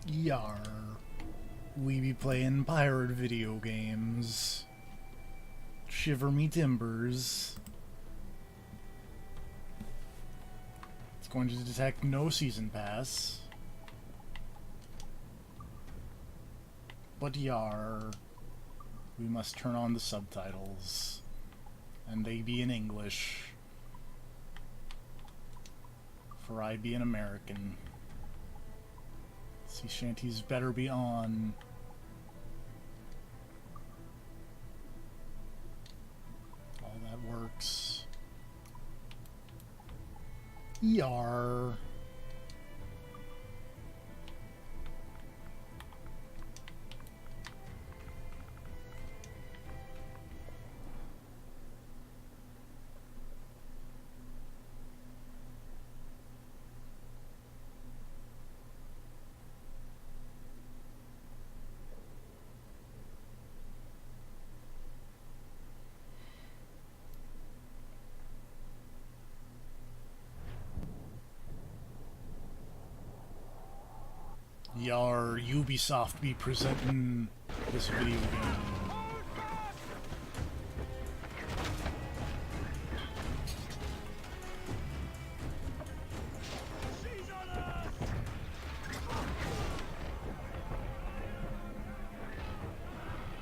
Yarr. We be playing pirate video games. Shiver me timbers. It's going to detect no season pass. But Yarr. We must turn on the subtitles. And they be in English. For I be an American. Sea shanties better be on. All that works. Yarr. Yarr, Ubisoft be presenting this video game.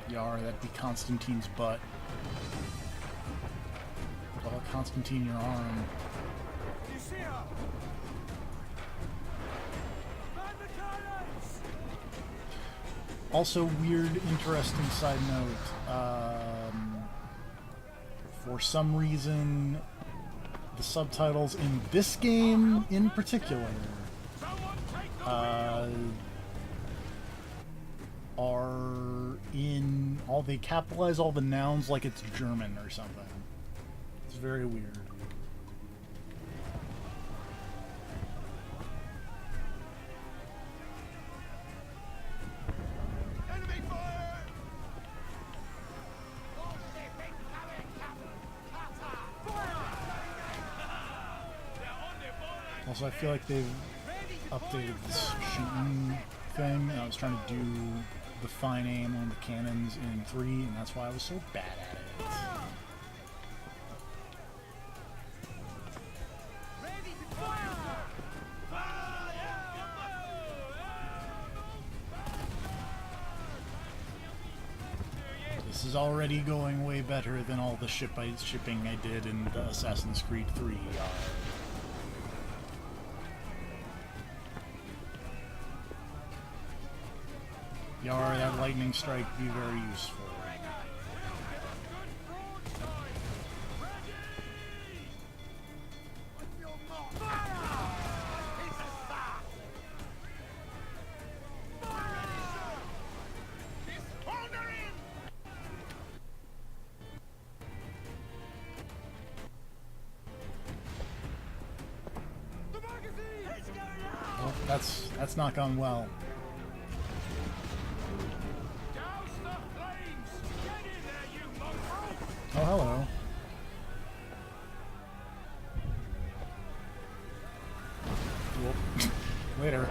Yarr, that'd be Constantine's butt. Call Constantine your arm. Also, weird, interesting side note. For some reason, the subtitles in this game, in particular, are in all. They capitalize all the nouns like it's German or something. It's very weird. Also, I feel like they've updated this shooting thing. I was trying to do the fine aim on the cannons in 3, and that's why I was so bad at it. This is already going way better than all the shipping I did in the Assassin's Creed 3. Yarr, that lightning strike be very useful. Well, that's not gone well. Oh, hello. Well, later.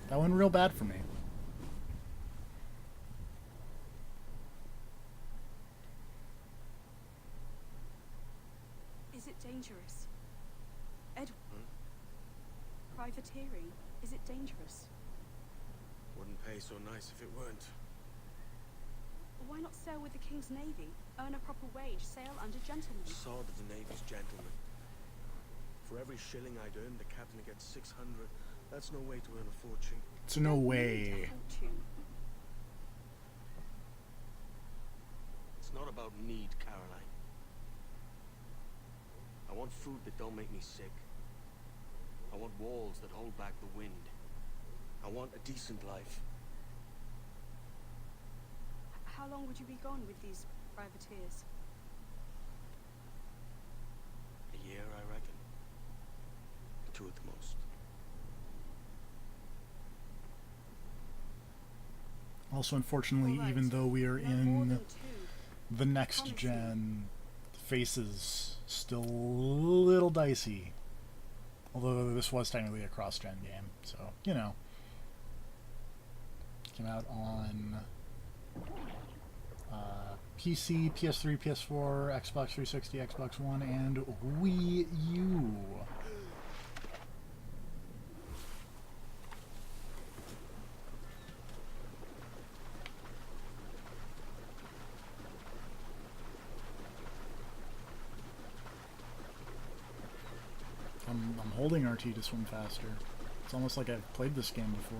That went real bad for me. Is it dangerous? Edward? Privateering, is it dangerous? Wouldn't pay so nice if it weren't. Why not sail with the King's Navy? Earn a proper wage, sail under gentlemen. Sword of the Navy's gentlemen. For every shilling I'd earn, the captain gets 600. That's no way to earn a fortune. It's no way. It's not about need, Caroline. I want food that don't make me sick. I want walls that hold back the wind. I want a decent life. How long would you be gone with these privateers? A year, I reckon. 2 at the most. Also, unfortunately, Right. even though we are No more in than 2. the next gen, the face is still a little dicey. Although this was technically a cross-gen game, so, you know. Came out on PC, PS3, PS4, Xbox 360, Xbox One, and Wii U. I'm holding RT to swim faster. It's almost like I've played this game before.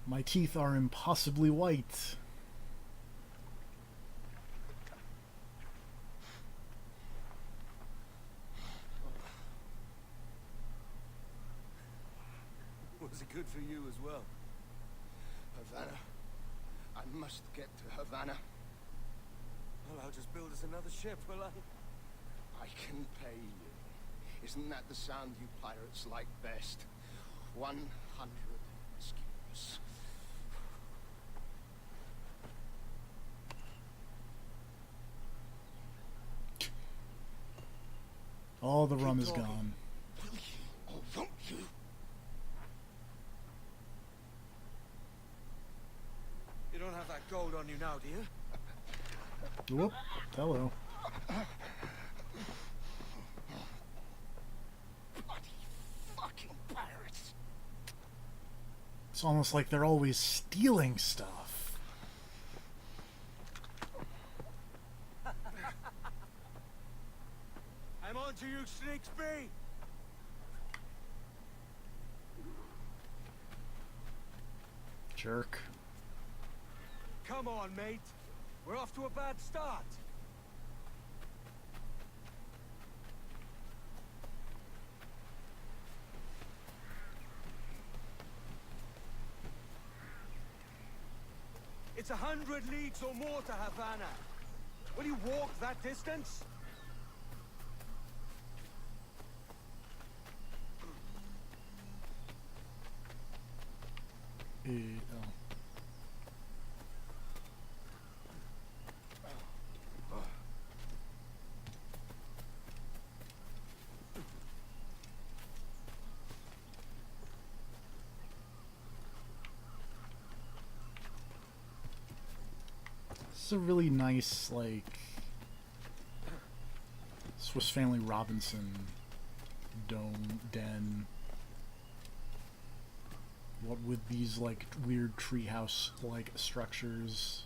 My teeth are impossibly white. Was it good for you as well? Havana. I must get to Havana. Well, I'll just build us another ship, will I? I can pay you. Isn't that the sound you pirates like best? 100 skewers. All the rum is gone. Will you or won't you? You don't have that gold on you now, do you? Whoop. Hello. Bloody fucking pirates. It's almost like they're always stealing stuff. I'm on to you, Sneaksby! Jerk. Come on, mate. We're off to a bad start. It's 100 leagues or more to Havana. Will you walk that distance? Oh. This is a really nice, like, Swiss Family Robinson den. What with these, like, weird treehouse-like structures.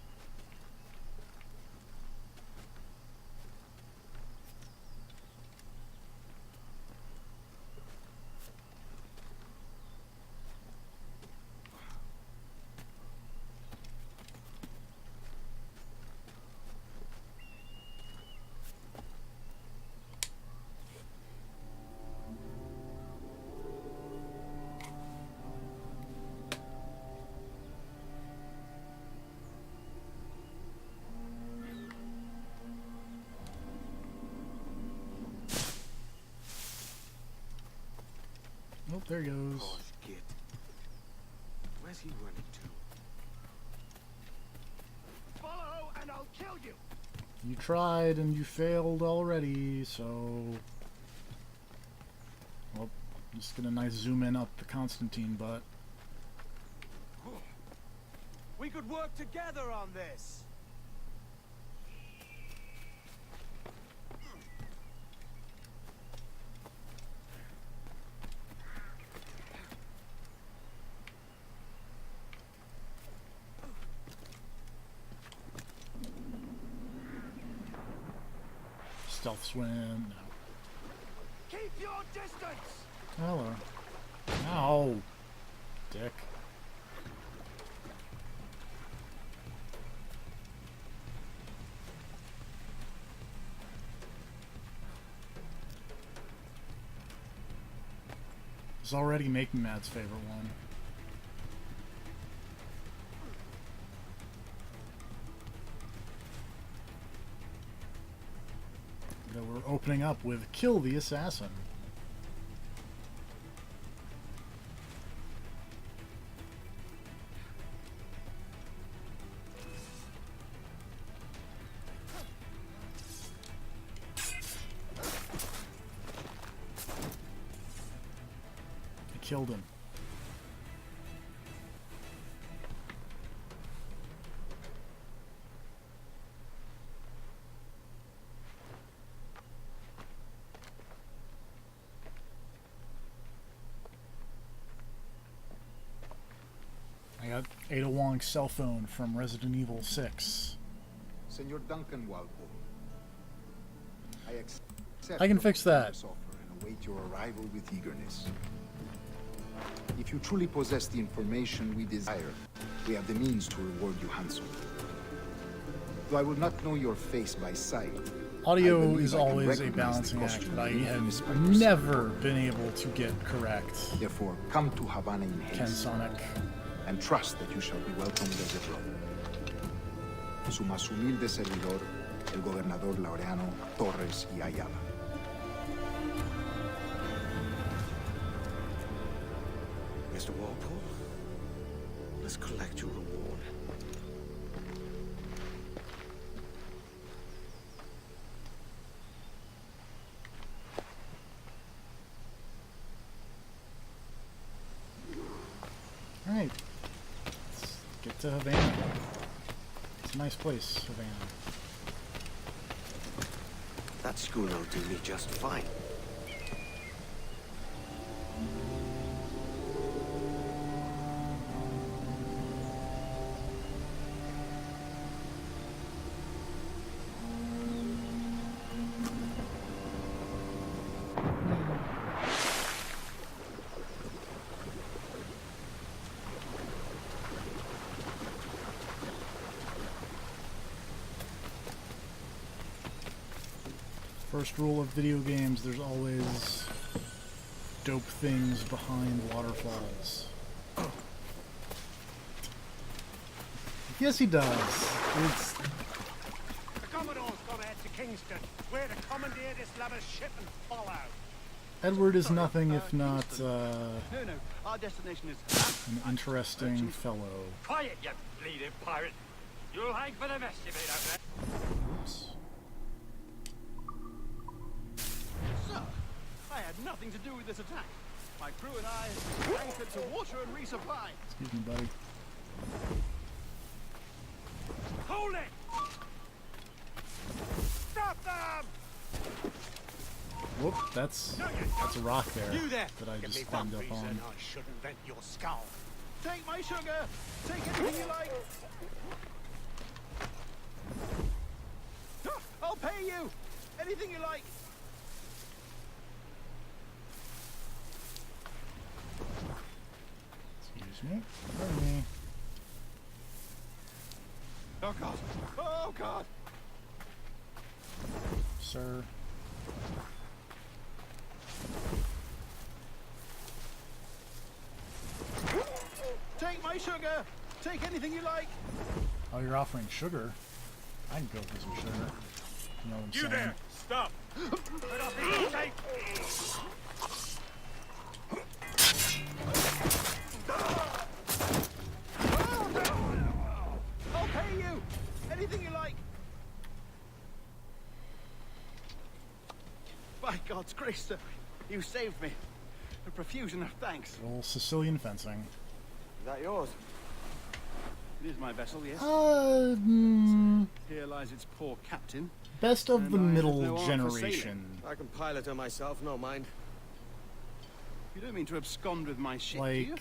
Oh, there he goes. Gosh, git. Where's he running to? Follow and I'll kill you. You tried and you failed already, so... Well, just get a nice zoom in up the Constantine butt. We could work together on this. Stealth swim. No. Keep your distance. Hello. Ow. Dick. It's already making Matt's favorite one. that we're opening up with Kill the Assassin. I killed him. I got Ada Wong's cell phone from Resident Evil 6. Senor Duncan Walpole, I accept I can fix that. this offer and await your arrival with eagerness. If you truly possess the information we desire, we have the means to reward you handsomely. Though I will not know your face by sight, Audio I believe is I can always a recognize balancing the act costume that I you have use by yourself. never been able to get correct. Therefore, come to Havana in Ken haste, Sonic. and trust that you shall be welcomed as a brother. Su más humilde servidor, el gobernador Laureano Torres y Ayala. Mr. Walpole, let's collect your reward. Alright. Let's get to Havana. It's a nice place, Havana. That schooner will do me just fine. First rule of video games, there's always dope things behind waterfalls. Yes, he does. It's The Commodore's got to head to Kingston, where to commandeer this lover's ship and follow. Edward is nothing if not No, our destination is... an interesting fellow. Quiet, you bleeding pirate. You'll hang for the mess if you don't. Oops. Sir, I had nothing to do with this attack. My crew and I anchored to water and resupply. Excuse me, buddy. Hold it! Stop them! Whoop, that's a rock there You there! that I Give just me one climbed up reason on. I shouldn't vent your skull. Take my sugar! Take anything you like! I'll pay you! Anything you like! Excuse me. Pardon me. Oh god! Oh god! Sir. Take my sugar! Take anything you like! Oh, you're offering sugar? I'd go for some sugar. You know what I'm You saying? there! Stop! Let off his tape! I'll pay you! Anything you like! By God's grace, sir, you saved me. A profusion of thanks. Good old Sicilian fencing. Is that yours? It is my vessel, yes. Here lies its poor captain. Best of And the I have middle no arm for generation. I can pilot her myself, no mind. You don't mean to abscond with my ship, do you? Like,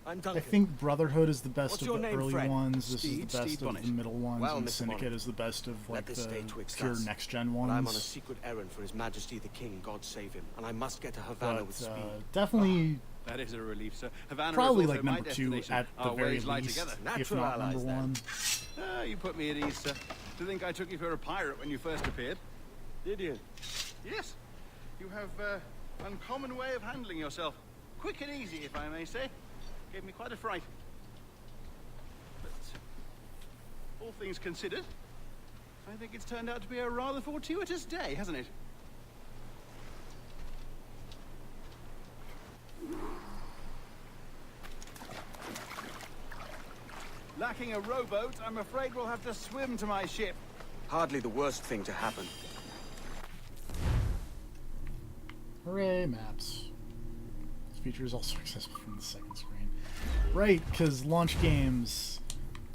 I'm I Duncan. think Brotherhood is the best What's of your the name, early friend? ones. This is Steed, the best Steed of Bonnet. the middle ones, Well, and Mr. Syndicate Bonnet, is the best of let like this the stay twixt pure us. next gen But I'm on a ones. secret errand for His Majesty the King, God save him, and I must get to Havana with But speed. definitely, That is a relief, sir. Havana probably is like also my number 2 destination. at the Our very ways lie least, together. if Natural not number allies, then. 1. Ah, you put me at ease, sir. To think I took you for a pirate when you first appeared. Did you? Yes. You have uncommon way of handling yourself. Quick and easy, if I may say. Gave me quite a fright. But all things considered, I think it's turned out to be a rather fortuitous day, hasn't it? Lacking a rowboat, I'm afraid we'll have to swim to my ship. Hardly the worst thing to happen. Hooray, maps. This feature is also accessible from the second screen. Right, because launch games,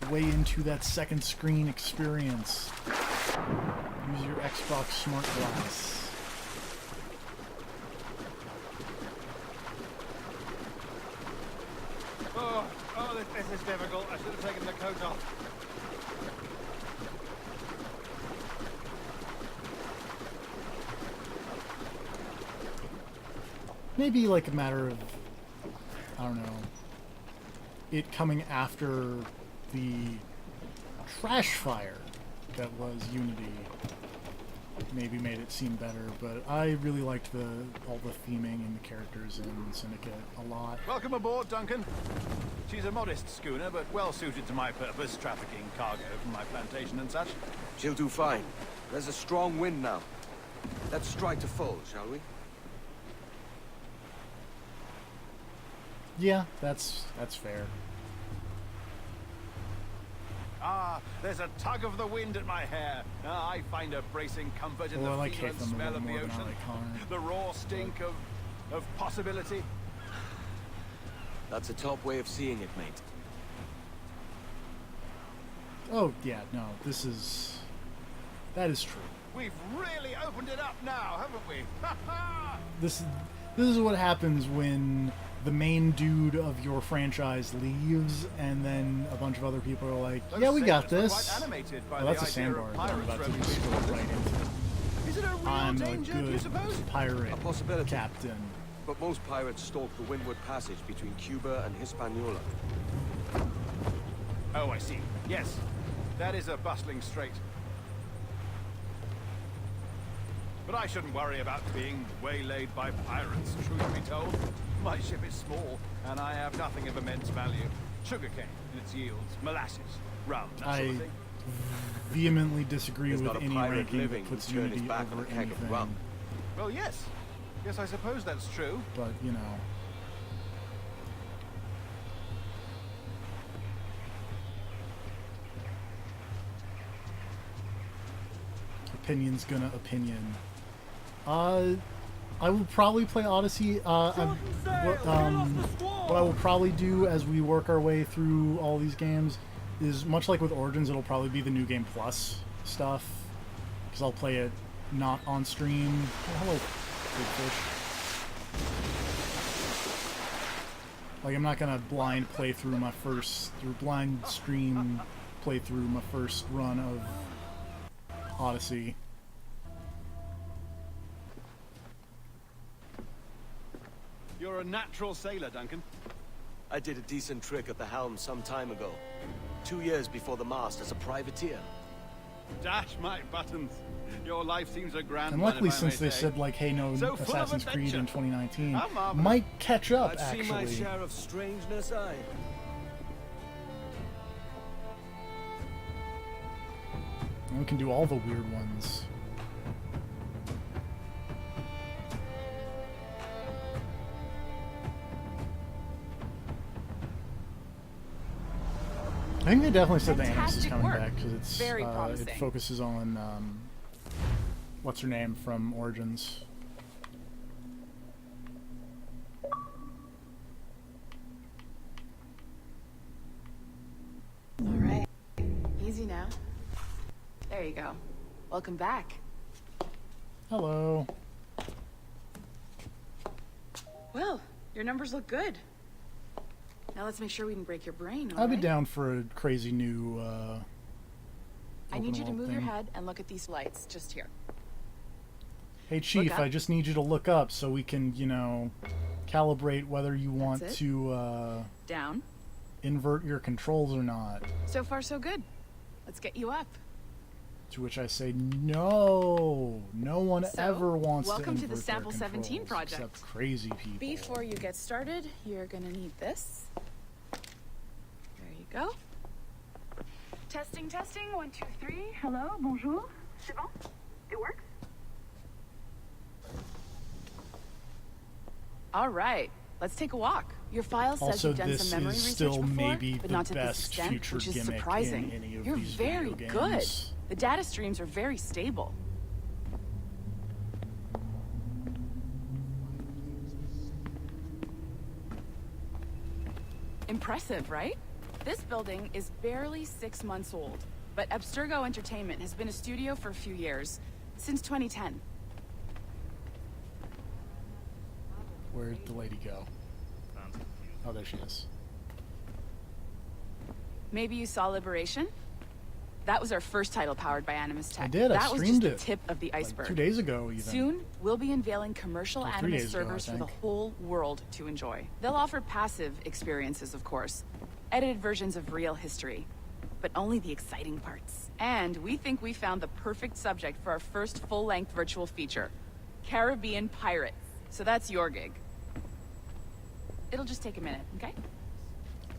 the way into that second screen experience. Use your Xbox Smart Glass. Oh, this is difficult. I should have taken the coat off. Maybe like a matter of, I don't know, it coming after the trash fire that was Unity maybe made it seem better, but I really liked all the theming and the characters in Syndicate a lot. Welcome aboard, Duncan. She's a modest schooner, but well suited to my purpose, trafficking cargo from my plantation and such. She'll do fine. There's a strong wind now. Let's strike to full, shall we? Yeah, that's fair. Ah, there's a tug of the wind at my hair. I find a bracing comfort in Well, I the like feel and Haytham a smell little of the more than I ocean. like Connor. The raw stink of possibility. That's a top way of seeing it, mate. Oh, yeah, no, that is true. We've really opened it up now, haven't we? Ha ha! This is what happens when the main dude of your franchise leaves, and then a bunch of other people are like, Those yeah, we got sailors were this. quite animated by Oh, that's a the idea sandbar of that I'm pirates about to roaming just these go waters. right into. Is it a real I'm a danger, do you good suppose? pirate A possibility. captain. But most pirates stalk the windward passage between Cuba and Hispaniola. Oh, I see. Yes, that is a bustling strait. But I shouldn't worry about being waylaid by pirates, truth be told. My ship is small, and I have nothing of immense value. Sugarcane and its yields, molasses, rum, that sort I of thing. vehemently disagree There's with not a any pirate ranking living that puts who'd turn his Unity back on over a keg anything. of rum. Well, yes. Yes, I suppose that's true. But, you know. Opinion's gonna opinion. I will probably play Odyssey. What I will probably do as we work our way through all these games is, much like with Origins, it'll probably be the New Game Plus stuff. Because I'll play it not on stream. Oh, hello, big fish. Like, I'm not gonna blind stream play through my first run of Odyssey. You're a natural sailor, Duncan. I did a decent trick at the helm some time ago. 2 years before the mast as a privateer. Dash my buttons. Your life seems a grand And one, luckily, if I since may they say. said, like, hey, no So full of Assassin's Creed in adventure. 2019, How marvelous. might catch up, I've seen my actually. share of strangeness, aye. And we can do all the weird ones. I think they definitely said the Animus is Fantastic coming work. back because it's Very it promising. focuses on what's her name from Origins. All right. Easy now. There you go. Welcome back. Hello. Well, your numbers look good. Now let's make sure we can break your brain, all I'd be right? down for a crazy new. I need open you to world move your thing. head and look at these lights just here. Hey Chief, up. I just need you to look up so we can, you know, calibrate whether you want it. to Down. invert your controls or not. So far, so good. Let's get you up. To which I say, no, no one So, ever wants to welcome to the invert their Sample 17 controls, project. except crazy people. Before you get started, you're gonna need this. There you go. Testing, testing. 1, 2, 3. Hello, bonjour. C'est bon? It works? All right. Let's take a walk. Your file says Also, you've done this some memory is research still before, maybe but the not to this best extent, future which is gimmick surprising. in any of You're these very video good. games. The data streams are very stable. Impressive, right? This building is barely 6 months old, but Abstergo Entertainment has been a studio for a few years, since 2010. Where'd the lady go? Oh, there she is. Maybe you saw Liberation? That was our first title powered by Animus Tech. I did, I that was streamed just it, the tip of the Like iceberg. 2 days ago, even. Soon, we'll be unveiling commercial Or 3 Animus days ago, I servers for the think. whole world to enjoy. They'll offer passive experiences, of course. Edited versions of real history. But only the exciting parts. And we think we found the perfect subject for our first full-length virtual feature. Caribbean Pirates. So that's your gig. It'll just take a minute, okay?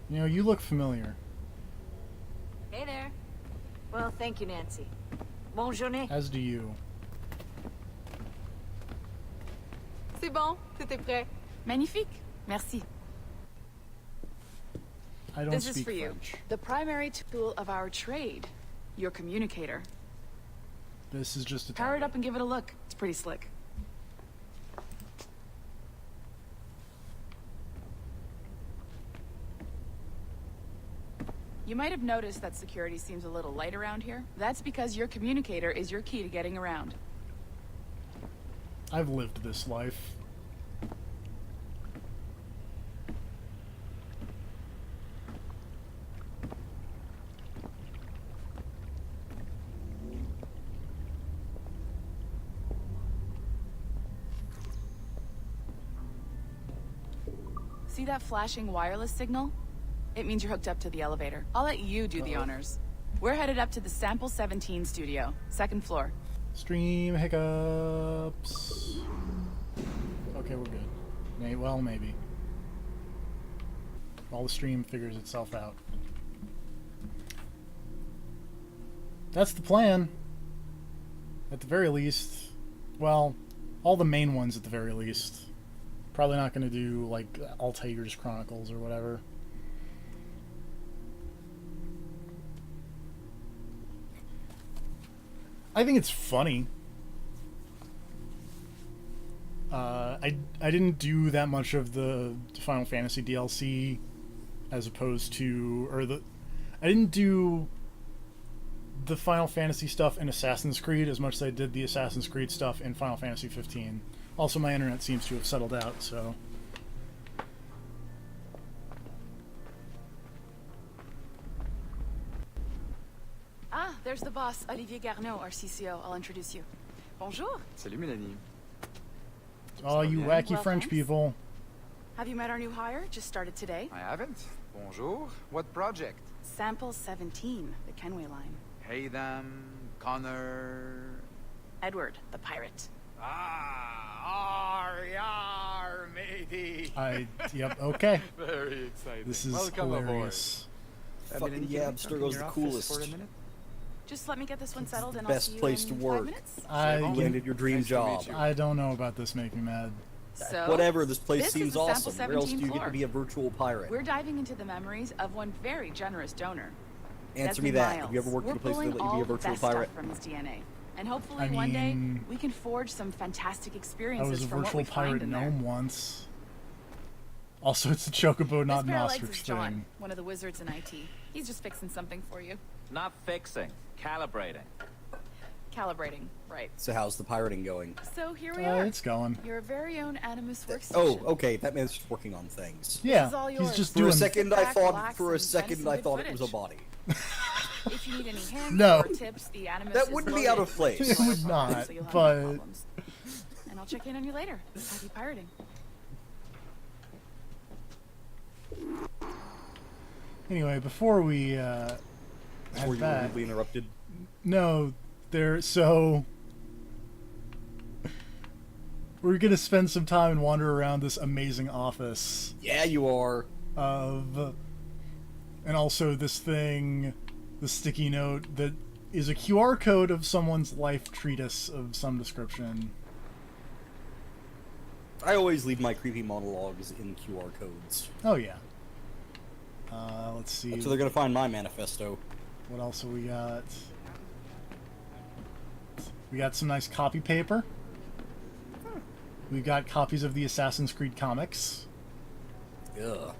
You know, you look familiar. Hey there. Well, thank you, Nancy. Bonne journée. As do you. C'est bon, tout est prêt. Magnifique. Merci. I don't This speak is for you. French. The primary tool of our trade. Your communicator. This is just a Power it tablet. up and give it a look. It's pretty slick. You might have noticed that security seems a little light around here. That's because your communicator is your key to getting around. I've lived this life. See that flashing wireless signal? It means you're hooked up to the elevator. I'll let you do the honors. We're headed up to the Sample 17 studio, 2nd floor. Stream hiccups. Okay, we're good. Well, maybe. All the stream figures itself out. That's the plan. At the very least. Well, all the main ones at the very least. Probably not going to do, like, Altair's Chronicles or whatever. I think it's funny. I didn't do that much of the Final Fantasy DLC as opposed to, I didn't do the Final Fantasy stuff in Assassin's Creed as much as I did the Assassin's Creed stuff in Final Fantasy 15. Also, my internet seems to have settled out, so... Ah, there's the boss, Olivier Garneau, our CCO. I'll introduce you. Bonjour. Salut Mélanie. Oh, you wacky Well, French thanks. people. Have you met our new hire? Just started today. I haven't. Bonjour. What project? Sample 17, the Kenway line. Hey them, Connor. Edward, the pirate. Ah, Yarr, matey. Yep, okay. Very exciting. This is Welcome hilarious. Fucking yeah, Abstergo's the coolest. Just let me get this one settled and Best I'll see place you to in work. 5 minutes. You landed your dream Nice to job. meet you. I don't know about this making me mad. So, Whatever, this place this is seems the Sample awesome. Where else do 17 you get floor. to be a virtual pirate? We're diving into the memories of one very generous donor. Answer me Desmond that. Miles. Have you ever worked We're at a place that pulling let you be all a the virtual best pirate? stuff from his DNA. And hopefully I one day mean, we can forge some fantastic I experiences was a from what virtual we find pirate in there. gnome once. Also, it's a chocobo, not This an pair of legs ostrich is John, thing. one of the wizards in IT. He's just fixing something for you. Not fixing, calibrating. Calibrating, right. So how's the pirating going? So here we are. It's going. Your very own Animus workstation. Oh, okay. That man's just working on things. Yeah, is all he's yours. just For a doing... second, I Sit back, thought. relax, For a and send second, some I good thought it was a footage. body. If you need any hands No. or tips, the Animus That is wouldn't be out loaded. of place. It would not, So you'll have no but... problems. And I'll check in on you later. Happy pirating. Anyway, before we, Before head you were back... rudely interrupted. No, so... We're gonna spend some time and wander around this amazing office Yeah, you are. of... And also this thing the sticky note that is a QR code of someone's life treatise of some description. I always leave my creepy monologues in QR codes. Oh, yeah. Let's see. So they're gonna find my manifesto. What else have we got? We got some nice copy paper. We've got copies of the Assassin's Creed comics. Ugh.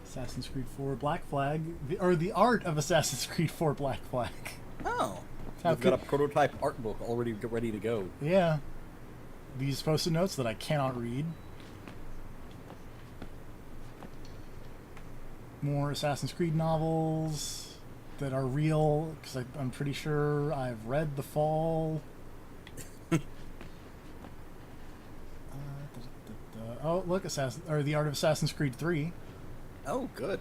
Assassin's Creed 4 Black Flag, or the art of Assassin's Creed 4 Black Flag. Oh, I've got a prototype art book already ready to go. Yeah, these post-it notes that I cannot read. More Assassin's Creed novels that are real, because I'm pretty sure I've read The Fall. Oh, look, the Art of Assassin's Creed 3. Oh, good.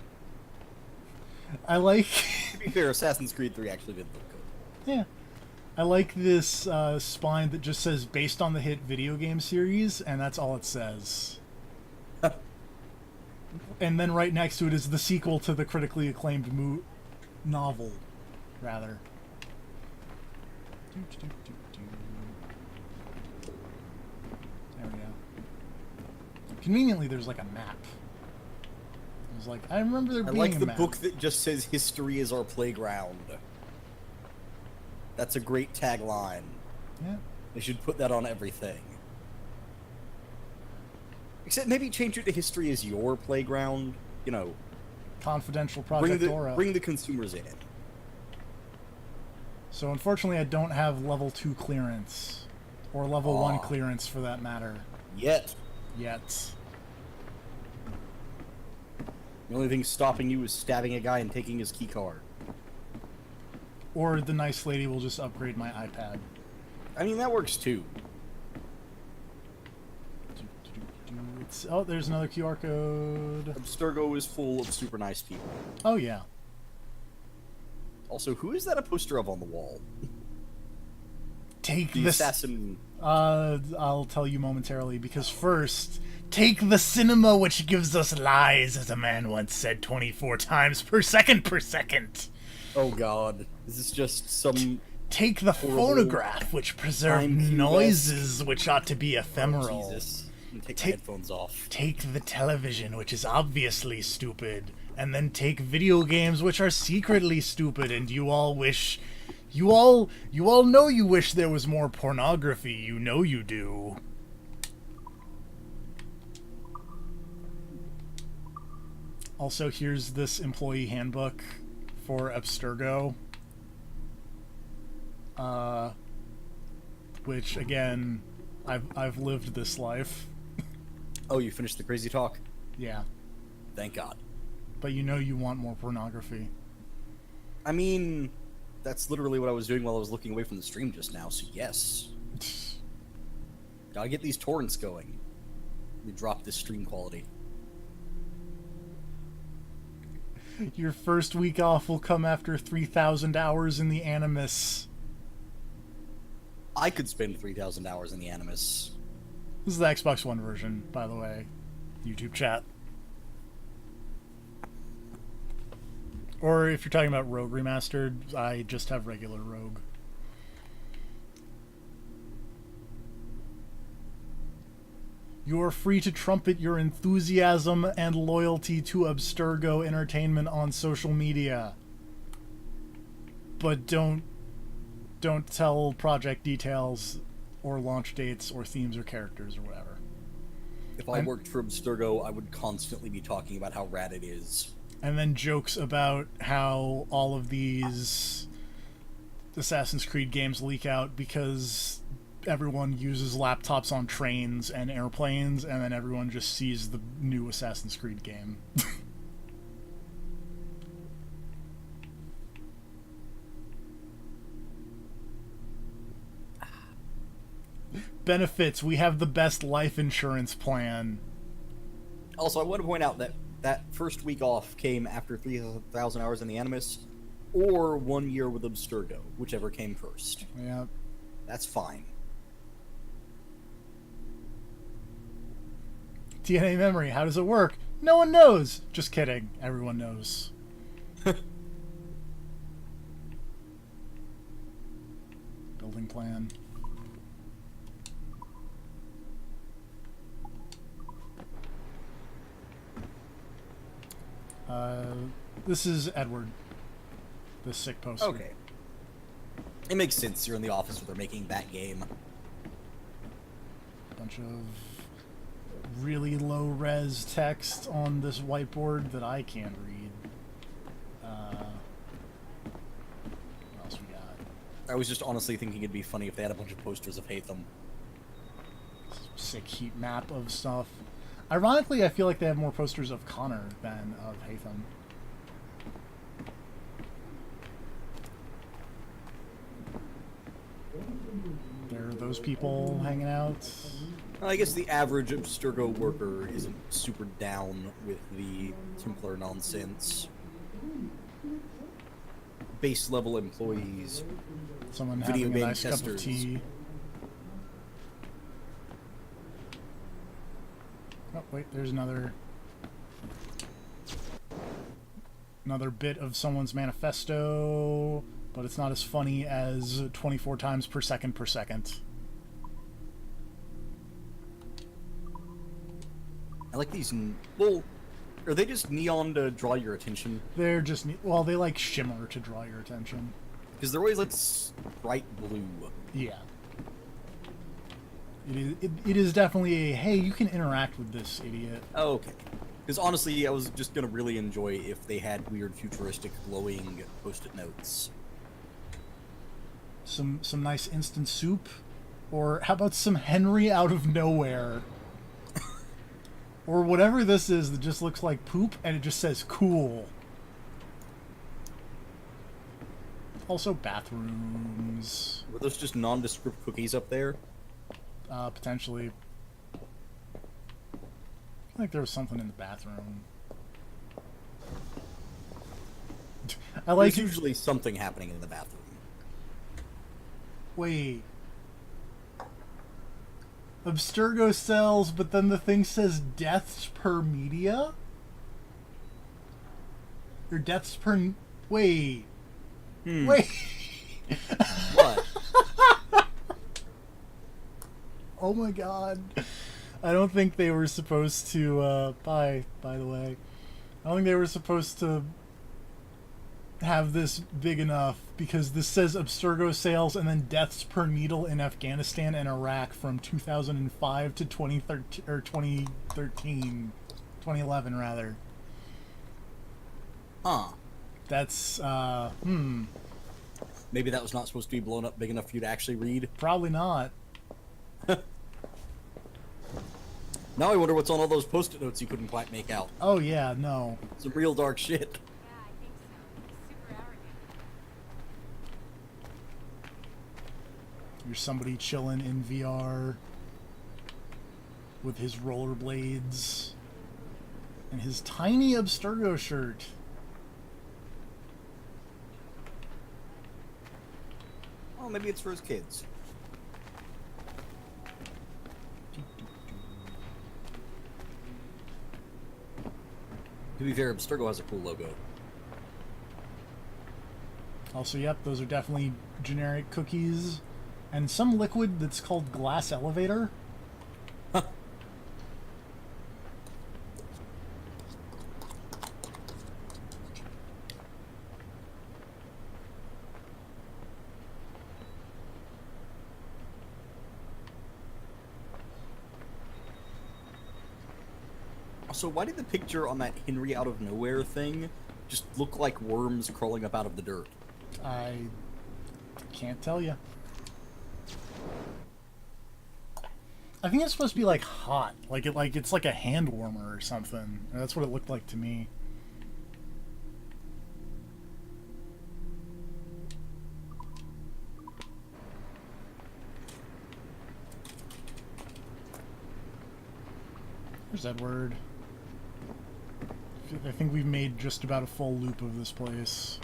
I like... To be fair, Assassin's Creed 3 actually did look good. Yeah. I like this spine that just says, based on the hit video game series, and that's all it says. And then right next to it is the sequel to the critically acclaimed novel, rather. There we go. Conveniently, there's like a map. I was like, I remember there being a map. I like the book that just says, "History is our playground." That's a great tagline. Yeah. They should put that on everything. Except maybe change it to "History is your playground." You know, confidential Project Aura. Bring the consumers in. So unfortunately, I don't have level 2 clearance, or level 1 clearance for that matter. Yet. The only thing stopping you is stabbing a guy and taking his key card. Or the nice lady will just upgrade my iPad. I mean, that works too. Oh, there's another QR code. Abstergo is full of super nice people. Oh, yeah. Also, who is that a poster of on the wall? Take the assassin. I'll tell you momentarily, because first, take the cinema which gives us lies, as a man once said 24 times per second. Oh god. This is just some... Take the phonograph which preserves noises which ought to be ephemeral. Oh, Jesus. Take my headphones off. Take the television, which is obviously stupid, and then take video games which are secretly stupid, and you all know you wish there was more pornography. You know you do. Also, here's this employee handbook for Abstergo. Which, again, I've lived this life. Oh, you finished the crazy talk? Yeah. Thank God. But you know you want more pornography. I mean, that's literally what I was doing while I was looking away from the stream just now, so yes. Gotta get these torrents going. We drop this stream quality. Your first week off will come after 3,000 hours in the Animus. I could spend 3,000 hours in the Animus. This is the Xbox One version, by the way. YouTube chat. Or if you're talking about Rogue Remastered, I just have regular Rogue. You're free to trumpet your enthusiasm and loyalty to Abstergo Entertainment on social media. But don't tell project details or launch dates or themes or characters or whatever. If I worked for Abstergo, I would constantly be talking about how rad it is. And then jokes about how all of these Assassin's Creed games leak out because everyone uses laptops on trains and airplanes, and then everyone just sees the new Assassin's Creed game. Benefits: we have the best life insurance plan. Also, I want to point out that that first week off came after 3,000 hours in the Animus, or 1 year with Abstergo, whichever came first. Yeah. That's fine. DNA memory. How does it work? No one knows. Just kidding. Everyone knows. Building plan. This is Edward. The sick poster. Okay. It makes sense. You're in the office where they're making that game. Bunch of really low res text on this whiteboard that I can't read. What else we got? I was just honestly thinking it'd be funny if they had a bunch of posters of Hatham. Sick heat map of stuff. Ironically, I feel like they have more posters of Connor than of Hatham. There are those people hanging out. I guess the average Abstergo worker isn't super down with the Templar nonsense. Base level employees. Someone video having a game nice cup of testers. tea. Oh, wait, there's another bit of someone's manifesto, but it's not as funny as 24 times per second per second. I like these. Well, are they just neon to draw your attention? They're just, well, they like shimmer to draw your attention. Because they're always like bright blue. Yeah. It is definitely a, hey, you can interact with this idiot. Oh, okay. Because honestly, I was just going to really enjoy if they had weird, futuristic, glowing post-it notes. Some nice instant soup? Or how about some Henry out of nowhere? Or whatever this is that just looks like poop and it just says cool. Also bathrooms. Were those just nondescript cookies up there? Potentially. I feel like there was something in the bathroom. I like There's usually something happening in the bathroom. Wait. Abstergo cells, but then the thing says deaths per media? Or deaths per... Wait. Wait. What? Oh my god. I don't think they were supposed to, by the way. I don't think they were supposed to have this big enough, because this says Abstergo sales and then deaths per needle in Afghanistan and Iraq from 2005 to 2013, or 2011 rather. Huh. That's, Maybe that was not supposed to be blown up big enough for you to actually read? Probably not. Now I wonder what's on all those post-it notes you couldn't quite make out. Oh yeah, no. Some real dark shit. Yeah, I think so. He's super arrogant. There's somebody chilling in VR with his rollerblades and his tiny Abstergo shirt. Oh, maybe it's for his kids. To be fair, Abstergo has a cool logo. Also, yep, those are definitely generic cookies. And some liquid that's called glass elevator. Also, why did the picture on that Henry out of nowhere thing just look like worms crawling up out of the dirt? I can't tell you. I think it's supposed to be like hot, it's like a hand warmer or something. That's what it looked like to me. There's Edward. I think we've made just about a full loop of this place.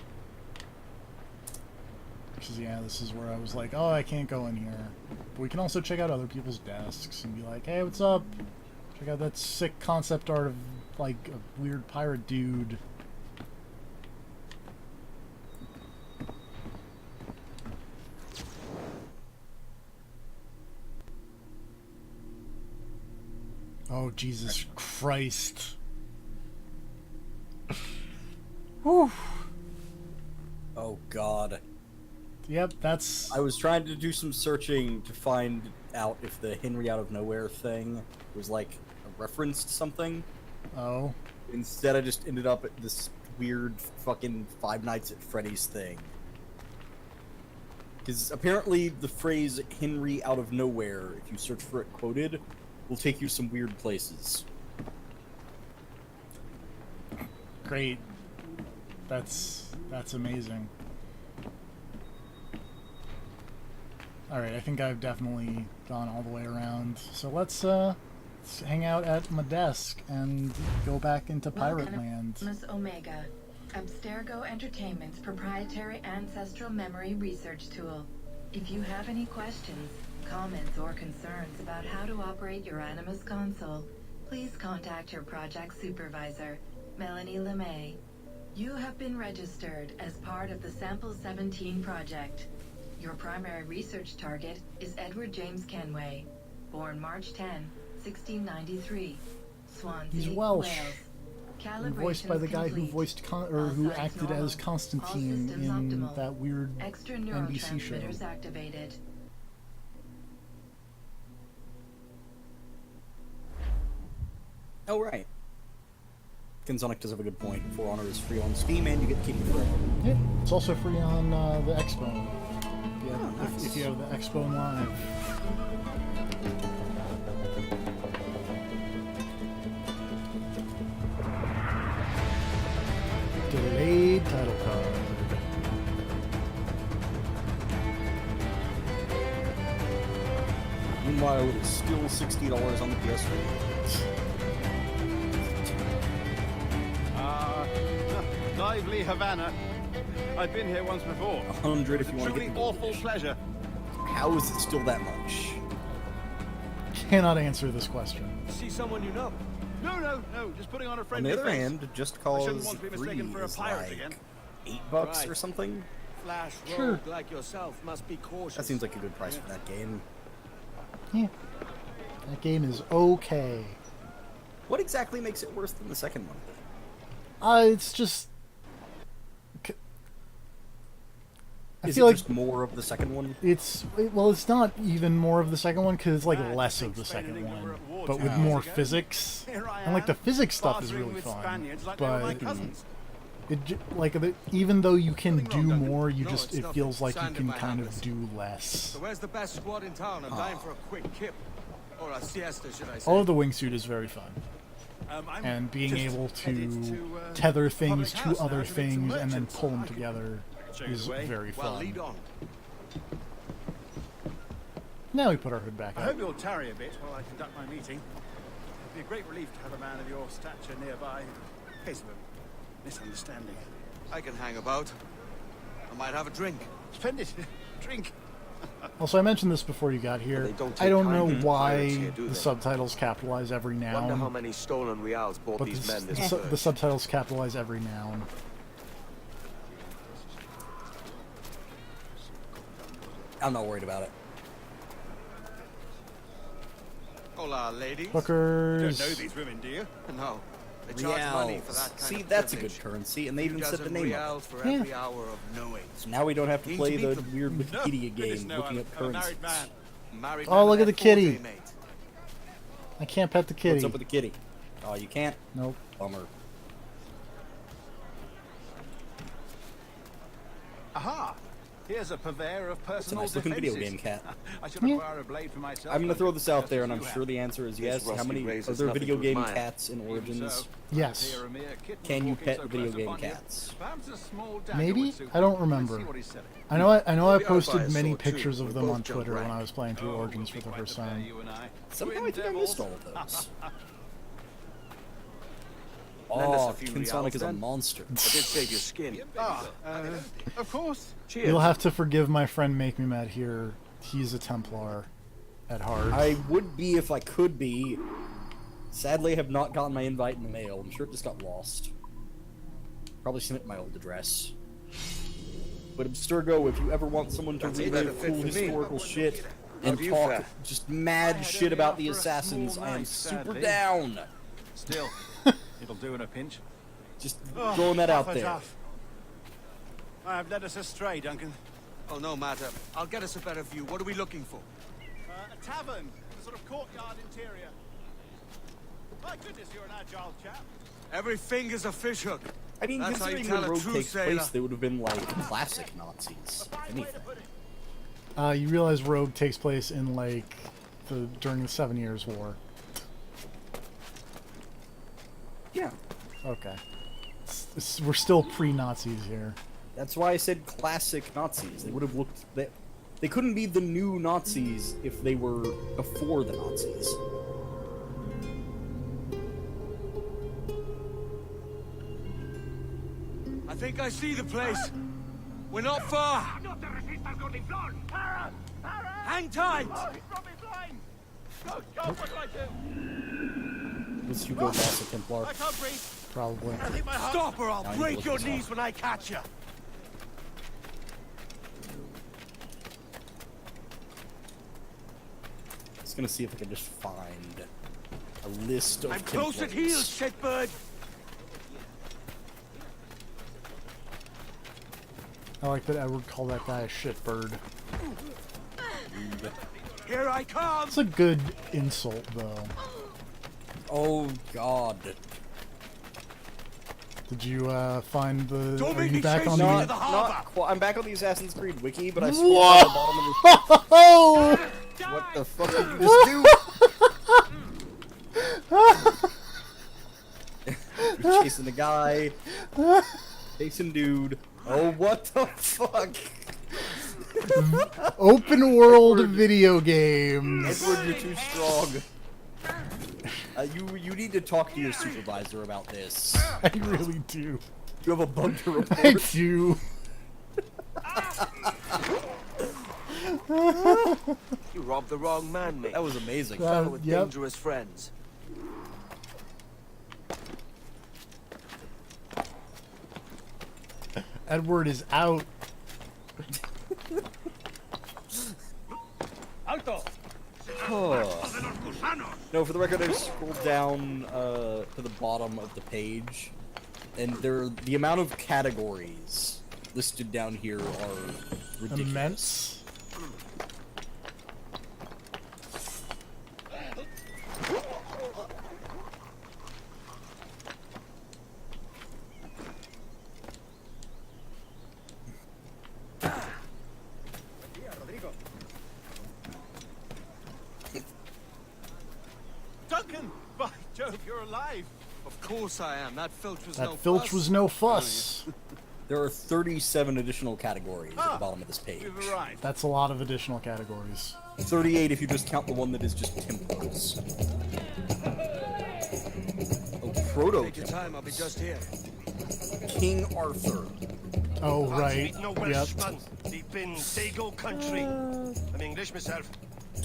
Because, yeah, this is where I was like, oh, I can't go in here. But we can also check out other people's desks and be like, hey, what's up? Check out that sick concept art of, like, a weird pirate dude. Oh, Jesus Christ. Whew. Oh, God. Yep, that's... I was trying to do some searching to find out if the Henry out of nowhere thing was, like, a reference to something. Oh. Instead, I just ended up at this weird fucking Five Nights at Freddy's thing. Because apparently the phrase Henry out of nowhere, if you search for it quoted, will take you some weird places. Great. That's amazing. Alright, I think I've definitely gone all the way around. So let's hang out at my desk and go back into Pirate Land. Miss Omega, Abstergo Entertainment's proprietary ancestral memory research tool. If you have any questions, comments, or concerns about how to operate your Animus console, please contact your project supervisor, Melanie LeMay. You have been registered as part of the Sample 17 project. Your primary research target is Edward James Kenway, born March 10, 1693, Swansea, He's Welsh. Wales. And voiced by the guy who voiced who acted as Constantine in that weird Extra NBC show. neurotransmitters activated. Oh, right. Kinsonic does have a good point. For Honor is free on Steam, and you get Kitty forever. Yeah, it's also free on the Xbone. Nice. If you have the Xbone Live. Delayed title card. Meanwhile, it is still $60 on the PS3. Lively Havana. I've been here once before. 100 if you want to Truly get the awful pleasure. How is it still that much? Cannot answer this question. See someone you know? No. Just putting on a On friendly the other face. hand, just I cause shouldn't want to be mistaken for a is pirate like again. $8 Right. or something. Flash Sure. rogue like yourself must be cautious. That seems like a good price for that game. Yeah. That game is okay. What exactly makes it worse than the second one? It's just... I Is feel it like just more of the second one? it's not even more of the second one because it's like less of the second one, but with more physics. And like the physics stuff is really fun, but even though you can do more, it feels like you can kind of do less. So where's the best squad in town? I'm dying for a quick kip. Or a siesta, should I say. All of the wingsuit is very fun. And being able to tether things to other things and then pull them together is very Well, lead fun. on. Now we put our hood back I up. hope you'll tarry a bit while I conduct my meeting. It'd be a great relief to have a man of your stature nearby in case of a misunderstanding. I can hang about. I might have a drink. Splendid. Drink. Also, I mentioned this before you got here. They don't I take don't know kindly to pirates why here, do the they? subtitles capitalize every Wonder how noun, many stolen reals bought but these men this the voyage. subtitles capitalize every noun. I'm not worried about it. Hola, ladies. Hookers. Don't know these women, do you? No. They charge money for Reals. that kind See, of that's a privilege. good currency, and they even said the 2 name of reals for Yeah. every hour of knowing. it. So now we don't have to Need play to the meet weird No, Wikipedia goodness, game no, looking I'm up a currencies. married man. Married Oh, men look have at the full kitty. day, mate. I can't pet the kitty. What's up with the kitty? Oh, you can't? Nope. Bummer. Aha! Here's a purveyor of It's a personal nice looking video defenses. game cat. I should Yeah. acquire a blade for myself. I'm going to but throw this out just there, as and I'm you sure have. the answer is This yes. How rusty many razor's other nothing video to game admire. cats in Origins? So, Yes. here a mere kitten Can you walking pet so the video close game upon you. cats? Perhaps a small dagger Maybe? would suit I don't him. remember. Let's see what he's selling. I know I We are posted biased, many so too. pictures of We them both on jump Twitter when rank. I was playing through Oh, Origins we'll for be the quite first the pair, time. you and I. Somehow Twin I think I missed all devils. of those. Lend us a Oh, few Kinsonic reals, is a then. monster. I did save your skin. Of course. Cheers. You'll have to forgive my friend Make Me Mad here. He's a Templar at heart. I would be if I could be. Sadly, I have not gotten my invite in the mail. I'm sure it just got lost. Probably sent it to my old address. But Abstergo, if you ever want someone to relive cool historical shit and talk just mad shit about the assassins, I am super down. Still, it'll do in a pinch. Just throwing that out there. I've led us astray, Duncan. Oh, no matter. I'll get us a better view. What are we looking for? A tavern, a sort of courtyard interior. My goodness, you're an agile chap. Every finger's a fishhook. I mean, That's how you considering tell when a Rogue true takes sailor. place, they would have been like classic Nazis. If anything. You realize Rogue takes place in like during the 7 Years' War. Yeah. Okay. We're still pre-Nazis here. That's why I said classic Nazis. They would have looked... They couldn't be the new Nazis if they were before the Nazis. I think I see the place. We're not far. Hang tight. Was Hugo Boss a Templar? Probably. Stop or I'll Now you break look your this knees up. when I catch you. Just gonna see if I can just find a list of I'm close at Templars. heels, shitbird. I like that Edward called that guy a shitbird. Here I come. That's a good insult, though. Oh God! Did you find the? Don't Are make you me back chase on you the? to the harbor. I'm back on the Assassin's Creed wiki, but I scrolled down the bottom of the. Oh! What the fuck did you just do? You're chasing a guy. Chasing dude. Oh, what the fuck? Open world video games. Edward, you're too strong. You need to talk to your supervisor about this. I really do. You have a bug to report. I do. You robbed the wrong man, mate. That was amazing. Fellow with Yep. dangerous friends. Edward is out. Alto. No, for the record, I scrolled down to the bottom of the page, and the amount of categories listed down here are ridiculous. Immense. Duncan! By Jove, you're alive! Of course I am. That filch was That no filch fuss. was no fuss. There are 37 additional categories at the bottom of this page. You've arrived. That's a lot of additional categories. 38 if you just count the one that is just Templars. Oh, proto Take your time. I'll be just here. King Arthur. Oh right. No Yep. Welshman. Deep in Dago country. I'm English myself.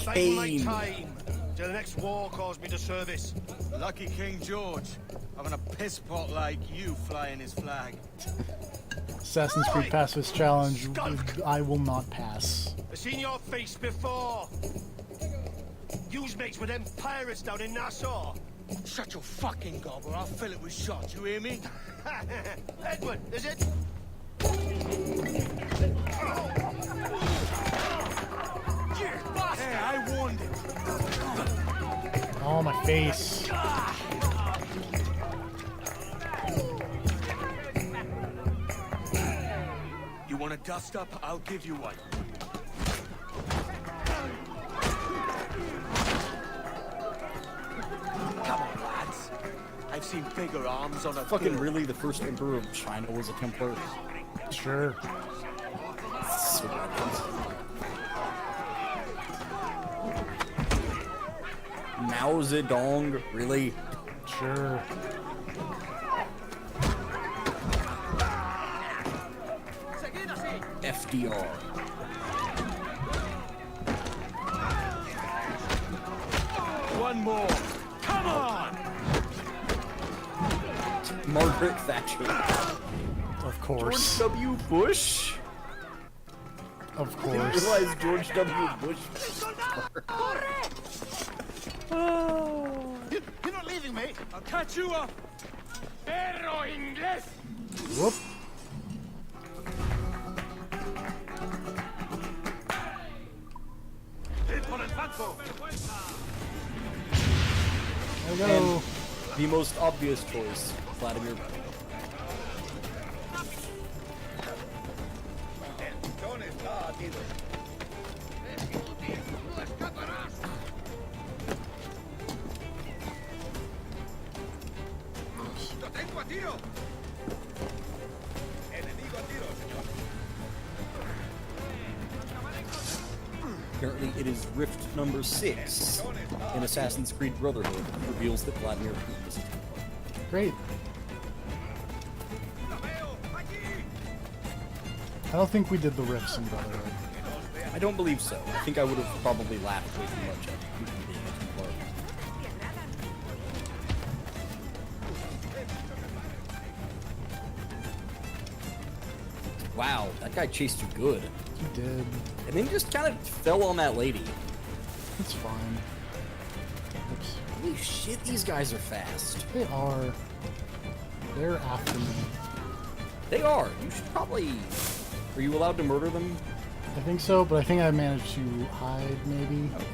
Biding Kane. my time till the next war calls me to service. Lucky King George. Having a piss pot like you flying his flag. Assassin's Creed Pacifist Challenge. I will not pass. I've seen your face before. You's mates with them pirates down in Nassau. Shut your fucking gob or I'll fill it with shot. You hear me? Edward, is it? Hey, I warned him. Oh, my face. You want a dust up? I'll give you one. Come on, lads. I've seen bigger arms on a Fucking bill. really, the first emperor of China was a Templar? Sure. So bad. Mao Zedong? Really? Sure. FDR. One more. Come on! Margaret Thatcher. Of course. George W. Bush? Of I didn't course. realize George W. Bush. You're not leaving me. I'll catch you up. Perro inglés. Whoop. There we go. And the most obvious choice, Vladimir. Apparently, it is Rift number 6 in Assassin's Creed Brotherhood reveals that Vladimir Putin is a Templar. Great. I don't think we did the riffs in Brotherhood. I don't believe so. I think I would have probably laughed way too much at Putin being a Templar. Wow, that guy chased you good. He did. And then just kind of fell on that lady. It's fine. Oops. Holy shit, these guys are fast. They are. They're after me. They are. You should probably... Are you allowed to murder them? I think so, but I think I managed to hide, maybe. Okay.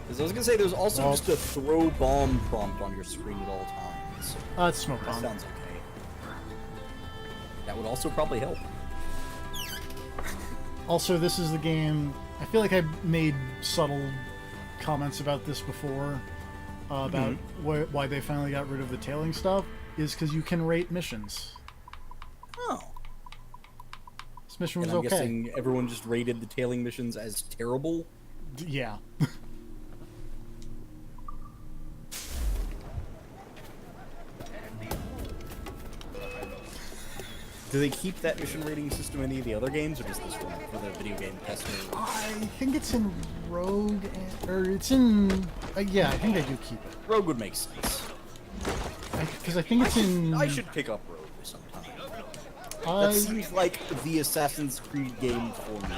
Because I was going to say, there's also Well, just a throw bomb prompt on your screen at all times. It's smoke That bomb. sounds okay. That would also probably help. Also, this is the game... I feel like I made subtle comments about this before. About why they finally got rid of the tailing stuff. Is because you can rate missions. Oh. This mission was And I'm okay. guessing everyone just rated the tailing missions as terrible? Yeah. Do they keep that mission rating system in any of the other games, or just this one for the video game tester? I think it's in Rogue, or it's in... yeah, I think they do keep it. Rogue would make sense. Because I think it's in... I should pick up Rogue sometime. I That seems like the Assassin's Creed game for me.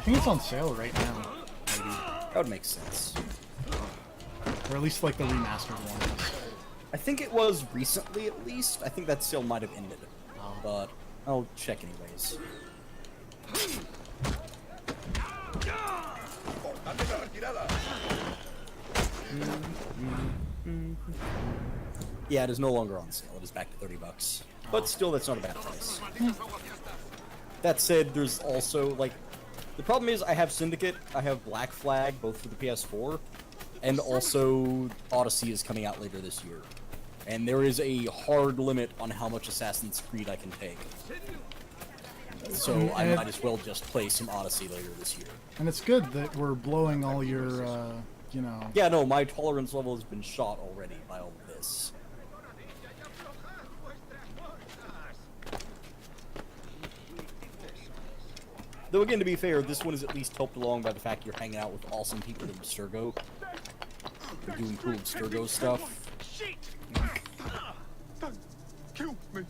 think it's on sale right now. Maybe. That would make sense. Or at least like the remastered one. I think it was recently, at least. I think that sale might have ended. But I'll check anyways. Yeah, it is no longer on sale. It is back to $30. But still, that's not a bad price. That said, there's also, like... The problem is, I have Syndicate, I have Black Flag, both for the PS4, and also Odyssey is coming out later this year. And there is a hard limit on how much Assassin's Creed I can take. So I might as well just play some Odyssey later this year. And it's good that we're blowing all your, you know... Yeah, no, my tolerance level has been shot already by all of this. Though again, to be fair, this one is at least helped along by the fact you're hanging out with awesome people in Abstergo. You're doing cool Abstergo stuff. Kill me.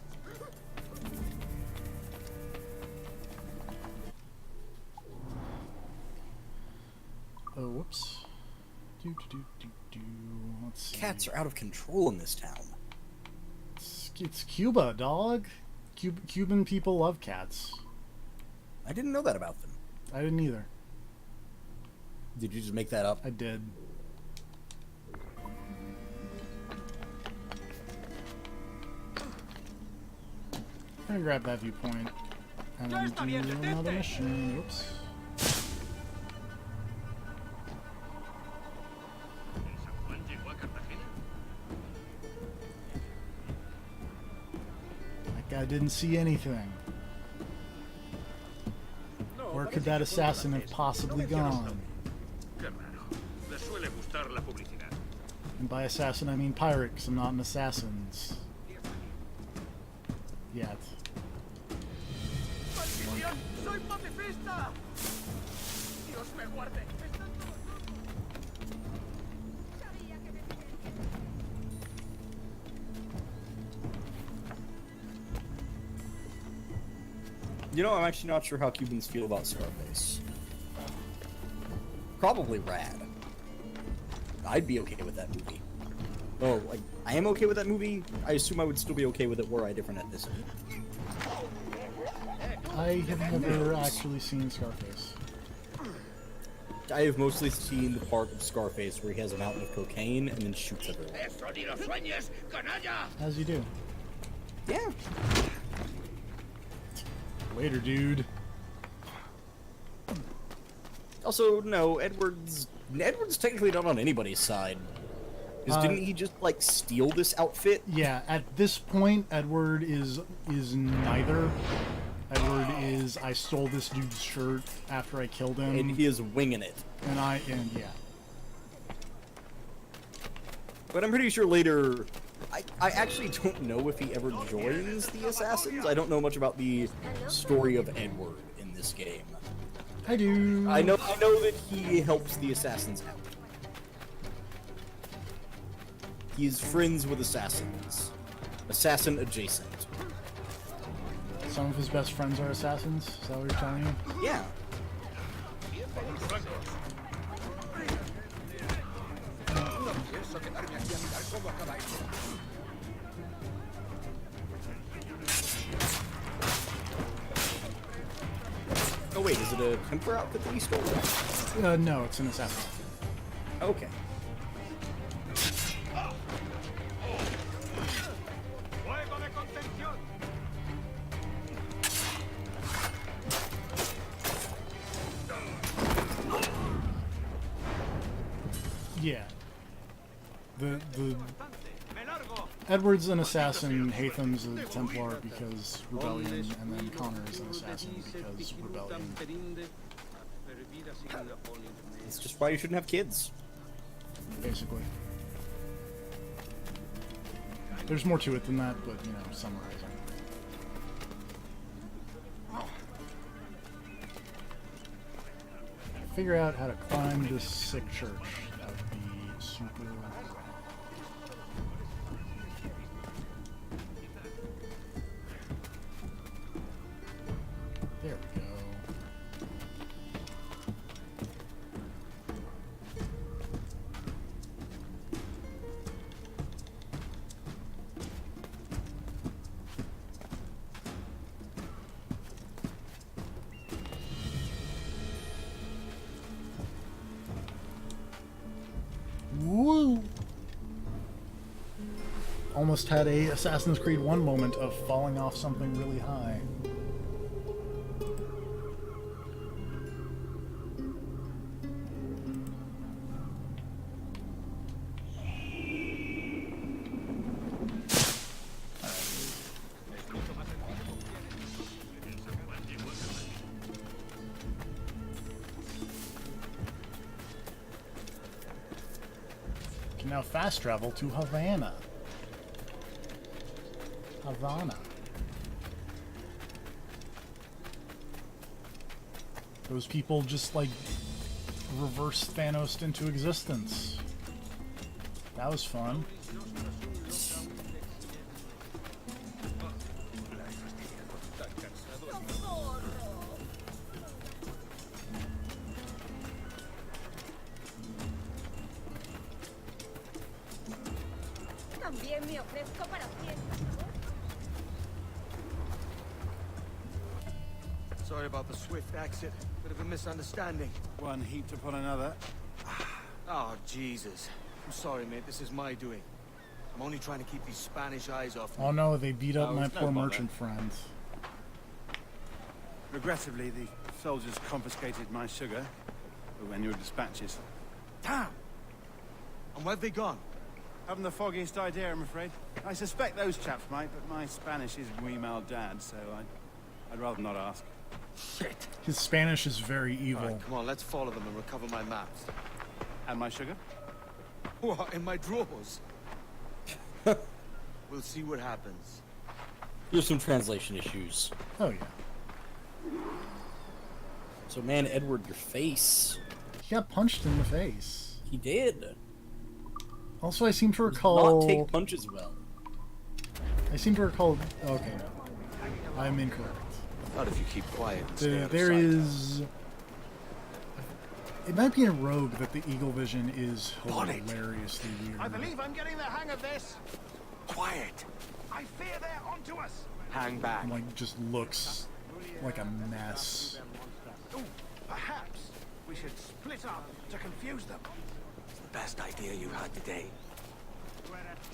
Oh, whoops. Let's see. Cats are out of control in this town. It's Cuba, dog. Cuban people love cats. I didn't know that about them. I didn't either. Did you just make that up? I did. I'm gonna grab that viewpoint and then do another mission. Oops. That guy didn't see anything. Where could that assassin have possibly gone? And by assassin I mean pirate, because I'm not an assassin. Yet. ¡Soy pacifista! ¡Dios me guarde! You know, I'm actually not sure how Cubans feel about Scarface. Probably rad. I'd be okay with that movie. Oh, like, I am okay with that movie. I assume I would still be okay with it were I different ethnicity. I have never actually seen Scarface. I have mostly seen the part of Scarface where he has a mountain of cocaine and then shoots everyone. As you do. Yeah. Later, dude. Also, no, Edward's technically not on anybody's side. Because didn't he just, like, steal this outfit? Yeah, at this point, Edward is neither. Edward is, I stole this dude's shirt after I killed him. And he is winging it. And yeah. But I'm pretty sure later, I actually don't know if he ever joins the Assassins. I don't know much about the story of Edward in this game. I do. I know that he helps the Assassins out. He is friends with assassins. Assassin adjacent. Some of his best friends are assassins? Is that what you're telling me? Yeah. Oh wait, is it a Templar outfit that he stole? No, it's an assassin. Okay. Yeah. The Edward's an assassin, Hatham's a Templar because rebellion, and then Connor is an assassin because rebellion. It's just why you shouldn't have kids. Basically. There's more to it than that, but, you know, summarizing. Figure out how to climb this sick church. That would be super... There we go. Woo! Almost had a Assassin's Creed 1 moment of falling off something really high. Can now fast travel to Havana. Those people just, like, reverse Thanos into existence. That was fun. Sorry about the swift exit. Bit of a misunderstanding. One heaped upon another. Oh, Jesus. I'm sorry, mate. This is my doing. I'm only trying to keep these Spanish eyes off me. Oh no, they beat up Oh, my it's no poor bother. merchant friend. Regrettably, the soldiers confiscated my sugar when your dispatches. Damn! And where've they gone? Haven't the foggiest idea, I'm afraid. I suspect those chaps might, but my Spanish is muy mal dad, so I'd rather not ask. Shit! His Spanish is very All evil. right, come on, let's follow them and recover my maps. And my sugar? What, in my drawers? We'll see what happens. There's some translation issues. Oh yeah. So, man, Edward, your face. He got punched in the face. He did. Also, I seem to Does recall... not take punches well. I seem to recall... Okay, no. I'm incorrect. Not if you keep quiet and stay out of There sight. is... It might be in Rogue that the Eagle Vision is Bonnet. hilariously weird. I believe I'm getting the hang of this. Quiet. I fear they're onto us. Hang back. And, like, just looks like a mess. Ooh, perhaps we should split up to confuse them. It's the best idea you had today.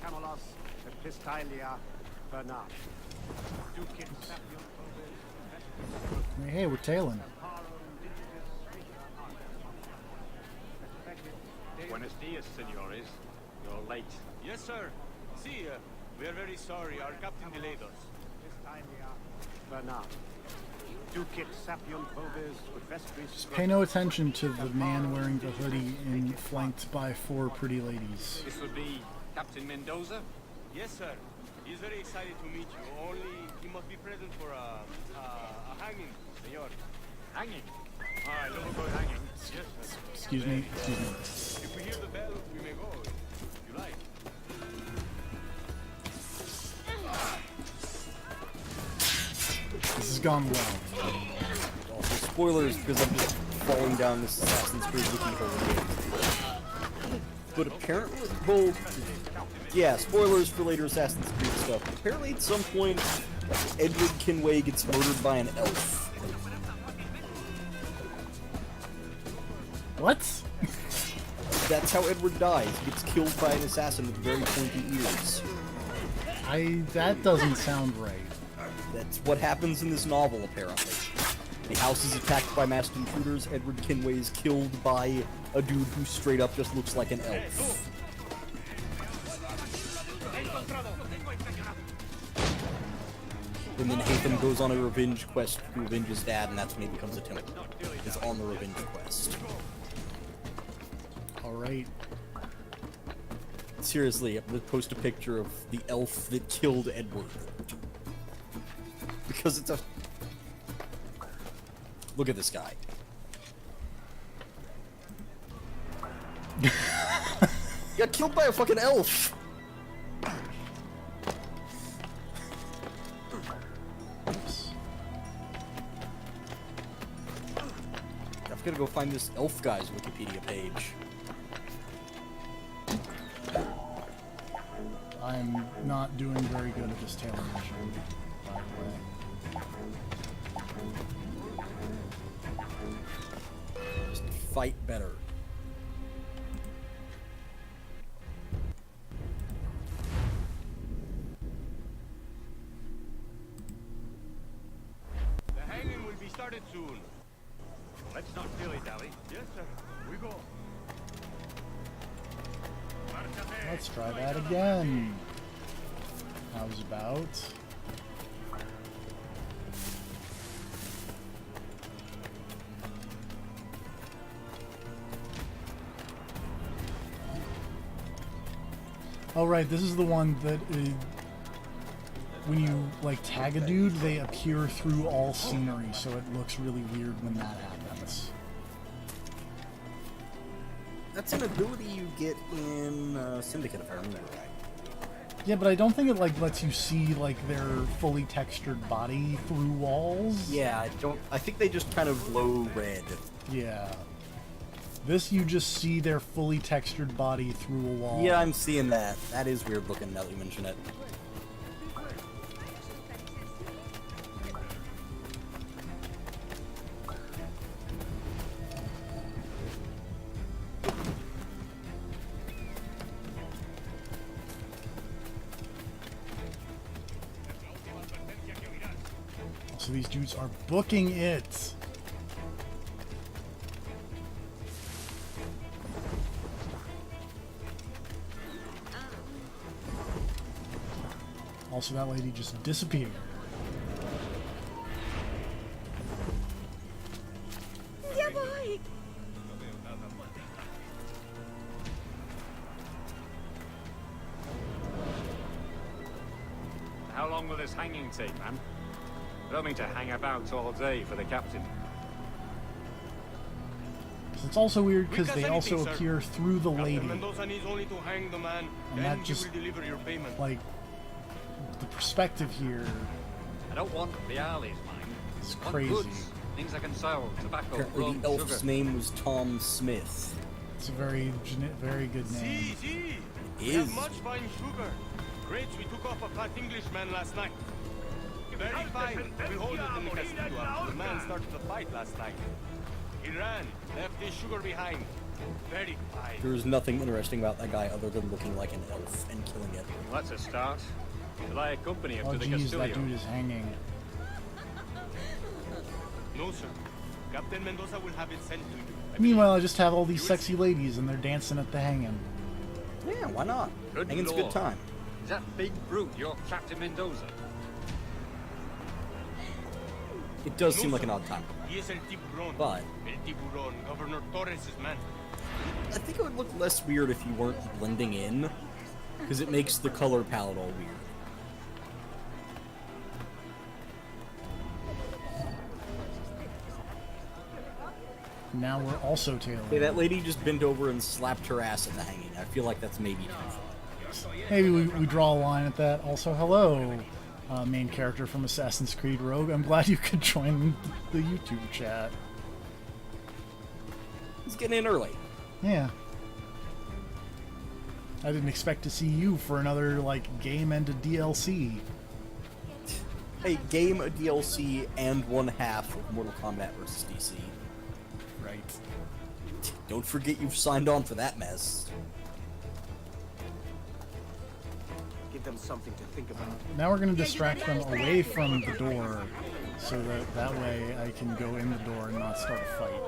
Camelos, Epistalia, Bernard. Hey, we're tailing. Buenos dias, senores. You're late. Yes, sir. See, we are very sorry. Our captain delayed us. Bernard. Ducit sapium pulvis with vestris. Just pay no attention to the man wearing the hoodie and flanked by 4 pretty ladies. This would be Captain Mendoza? Yes, sir. He's very excited to meet you. Only he must be present for a hanging, senor. Hanging? I love a good hanging. Yes, sir. Excuse me. If we hear the bell, we may go. If you like. This has gone well. Also, spoilers, because I'm just falling down this Assassin's Creed wiki hole. But apparently, well, yeah, spoilers for later Assassin's Creed stuff. Apparently, at some point, Edward Kenway gets murdered by an elf. What? That's how Edward dies. He gets killed by an assassin with very pointy ears. That doesn't sound right. That's what happens in this novel, apparently. The house is attacked by masked intruders. Edward Kenway is killed by a dude who straight up just looks like an elf. And then Hatham goes on a revenge quest to avenge his dad, and that's when he becomes a temple. It's on the revenge quest. Alright. Seriously, I'm gonna post a picture of the elf that killed Edward. Because it's a... Look at this guy. Got killed by a fucking elf! I've gotta go find this elf guy's Wikipedia page. I'm not doing very good at this tailing mission, by the way. Just fight better. The hanging will be started soon. Let's not dilly-dally. Yes, sir. We go. Let's try that again. How's about? Oh right, this is the one that when you like tag a dude, they appear through all scenery, so it looks really weird when that happens. That's an ability you get in Syndicate, if I remember right. Yeah, but I don't think it like lets you see like their fully textured body through walls. Yeah, I think they just kind of glow red. Yeah. This you just see their fully textured body through a wall. Yeah, I'm seeing that. That is weird looking now that you mention it. So these dudes are booking it. Also, that lady just disappeared. Yeah, boy. How long will this hanging take, man? I don't mean to hang about all day for the captain. So it's also weird because Because they anything, also sir. appear through the lady. Captain Mendoza needs only to hang the man, And then that he just, will deliver your payment. like, the perspective here I don't want the alley's mine. It's Want crazy. goods, things I can sell, tobacco, Apparently rum, the elf's sugar. name was Tom Smith. It's a very good name. See, It we have is. much fine sugar. Grapes we took off a fat Englishman last night. Very fine. We hold it in the Castillo. The man started the fight last night. He ran, left his sugar behind. Very fine. There was nothing interesting about that guy other than looking like an elf and killing it. Well, that's a start. Shall I accompany him Oh to the geez, Castillo? that dude is hanging. No, sir. Captain Mendoza will have it sent to you. Meanwhile, I just have all these sexy ladies and they're dancing at the hanging. Yeah, why not? Good Hanging's a lord. good time. Is that big brute your Captain Mendoza? It does No, seem like sir. an odd time. He is El Tiburon. But El Tiburon, Governor Torres' man. I think it would look less weird if you weren't blending in, because it makes the color palette all weird. Now we're also tailoring. Hey, that lady just bent over and slapped her ass at the hanging. I feel like that's maybe too far. Maybe we draw a line at that. Also, hello, main character from Assassin's Creed Rogue. I'm glad you could join the YouTube chat. He's getting in early. Yeah. I didn't expect to see you for another, like, game and a DLC. Hey, game, a DLC, and one half of Mortal Kombat vs. DC. Right. Don't forget you've signed on for that mess. Give them something to think about. Now we're going to distract them away from the door, so that way I can go in the door and not start a fight.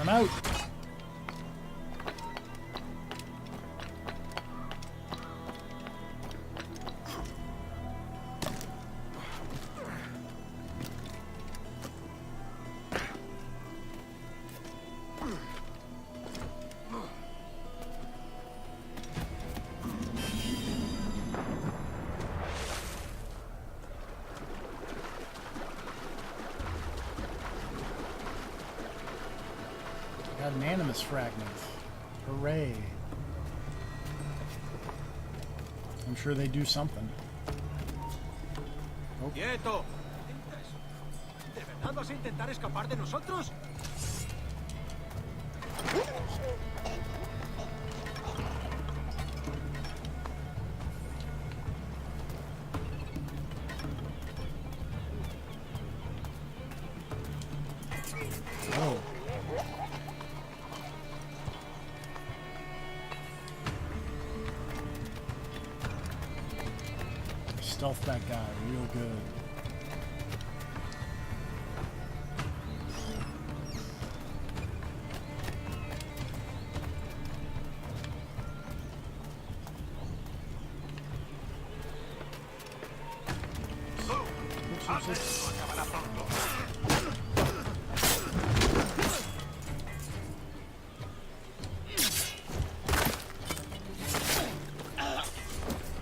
I'm out. Got an animus fragment. Hooray. I'm sure they do something. Oh. ¡Quieto! ¿De verdad vas a intentar escapar de nosotros? Oh. Stealth that guy real good. Oops, oops, oops.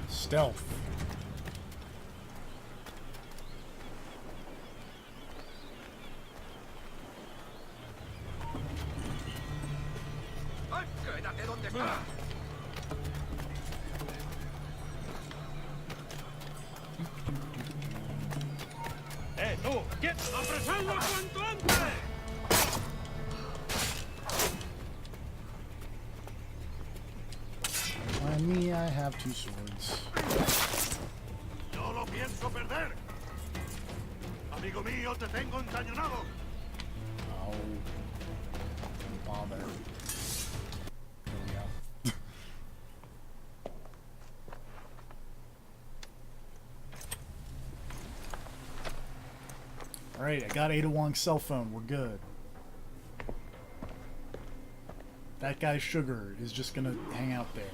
Stealth. ¡Quédate donde estás! Tú! ¡Get! ¡Apresarlo cuanto antes! On me, I have two swords. ¡No lo pienso perder! Amigo mío, te tengo encañonado. Oh. Don't bother. There we go. Alright, I got Ada Wong's cell phone. We're good. That guy Sugar is just gonna hang out there.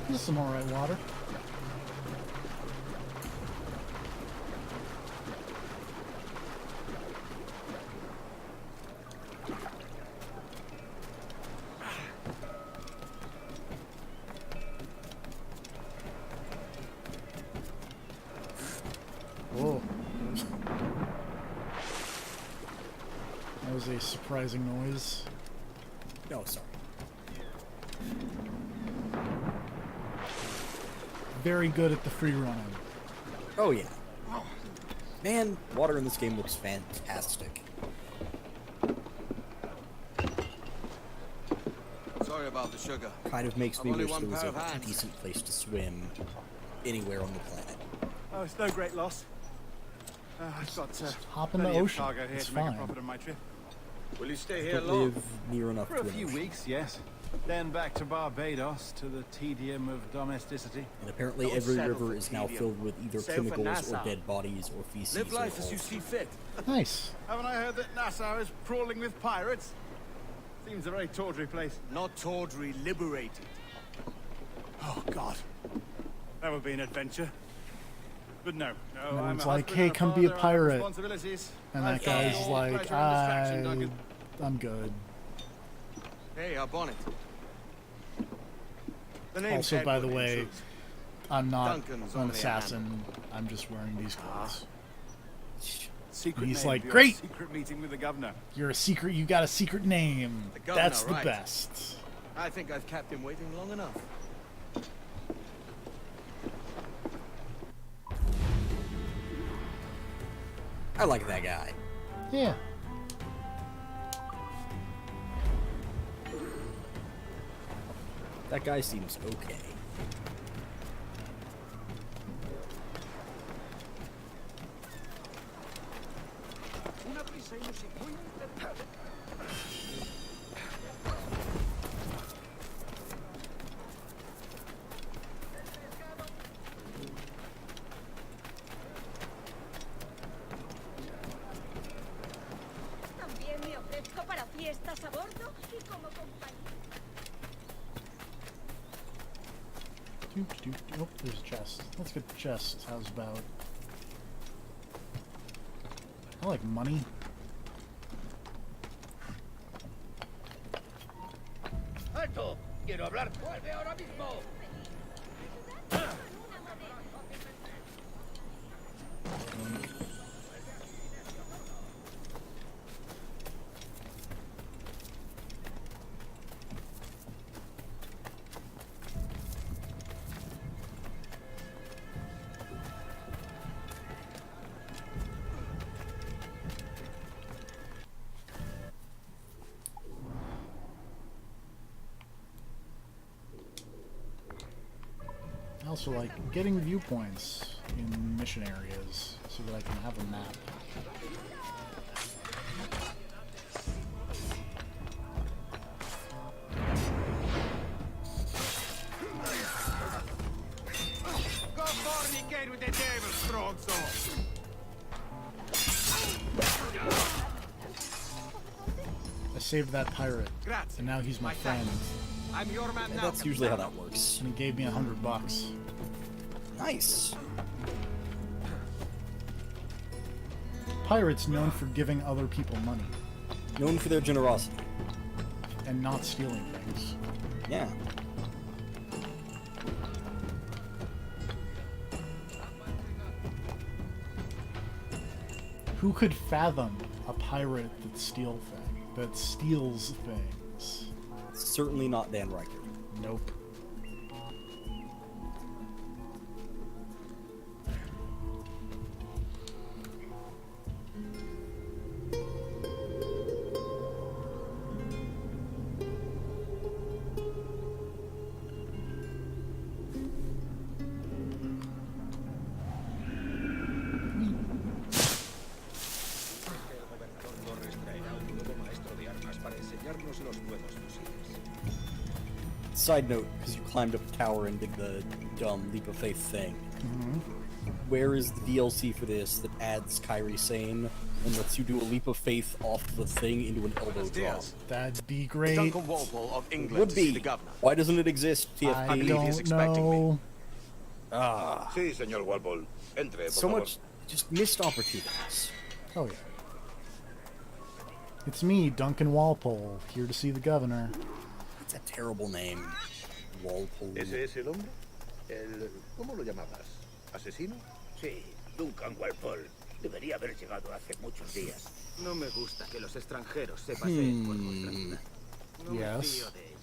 This is some alright water. Whoa. That was a surprising noise. No, sorry. Very good at the free running. Oh yeah. Man, water in this game looks fantastic. Sorry about the sugar. Kind of makes I've me only wish one there was pair of a hands. decent place to swim anywhere on the planet. Oh, it's no great loss. I've got hop in the plenty of ocean. cargo here It's to make a fine. profit of my trip. Will you stay I here don't long? live near enough For to a an few ocean. weeks, yes. Then back to Barbados, to the tedium of domesticity. And apparently Don't every settle river for is now tedium. filled with either Sail for chemicals or Nassau. dead bodies or feces. Live or life as you both. see fit. Nice. Haven't I heard that Nassau is crawling with pirates? Seems a very tawdry place. Not tawdry, liberated. Oh, God. That would be an adventure. But no, And I'm it's a like, husband hey, and a come be a father, I have pirate. responsibilities. And I've that got guy's all like, pleasure and distraction, Duncan. I'm good. Hey, our bonnet. The name's Also, by Edward, the in way, truth. I'm not Duncan's an only a assassin. I'm just wearing these clothes. Secret He's name like, for your great! Secret meeting with the governor. You're a secret, you got a secret name. The governor, That's the right. best. I think I've kept him waiting long enough. I like that guy. Yeah. That guy seems okay. También me ofrezco para fiestas a bordo y como compañía. Oh, there's a chest. Let's get the chest. How's about? I like money. ¡Alto! ¡Quiero hablar! ¡Vuelve ahora mismo! I also like getting viewpoints in mission areas so that I can have a map. Go fornicate with the devil, strong soul! I saved that pirate, and now he's my friend. I'm your man And now. that's usually how that works. And he gave me $100. Nice. Pirates known for giving other people money Known for their generosity. and not stealing things. Yeah. Who could fathom a pirate that steals things? Certainly not Dan Riker. Nope. Side note, because you climbed up a tower and did the dumb leap of faith thing. Mhm. Where is the DLC for this that adds Kyrie Sane and lets you do a leap of faith off the thing into an elbow drop? That'd be great. Duncan Walpole of England Would to see be. the governor. Why doesn't it exist, TFP? I don't know. Ah. Sí, señor Walpole. Entre, por So favor. much just missed opportunities. Oh yeah. It's me, Duncan Walpole, here to see the governor. That's a terrible name. Walpole. ¿Ese es el hombre? ¿Cómo lo llamabas? ¿Asesino? Sí. Duncan Walpole. Debería haber llegado hace muchos días. No me gusta que los extranjeros se paseen por vuestra ciudad. No me Yes. fío de ellos.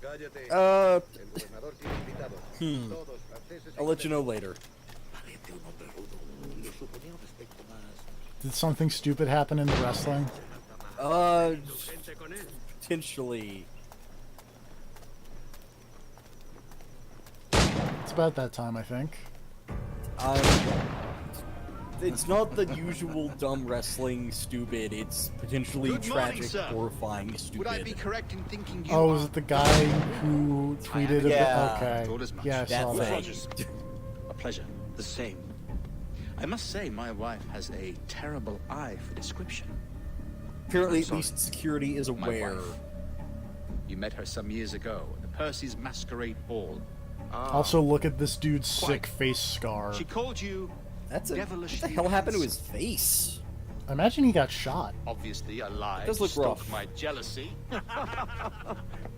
Cállate. El gobernador tiene invitados. Hmm. Todos franceses. I'll let you know later. Parece un hombre rudo. Le suponía un aspecto más. Did something stupid happen in the wrestling? Potentially. It's about that time, I think. It's not the usual dumb wrestling stupid. It's potentially Good morning, tragic, sir. horrifying stupid. Would I be correct in thinking you Oh, are... was it the guy who tweeted Yeah. okay. Told as much. Yeah, I That saw that. thing. A pleasure. The same. I must say, my wife has a terrible eye for description. Apparently, I'm at sorry. least security is My aware. wife. You met her some years ago at the Percy's Masquerade Ball. Also, look at this dude's sick face scar. She called you That's what the devilishly hell happened to his handsome. face? I imagine he got shot. Obviously a lie It does to look stoke rough. my jealousy.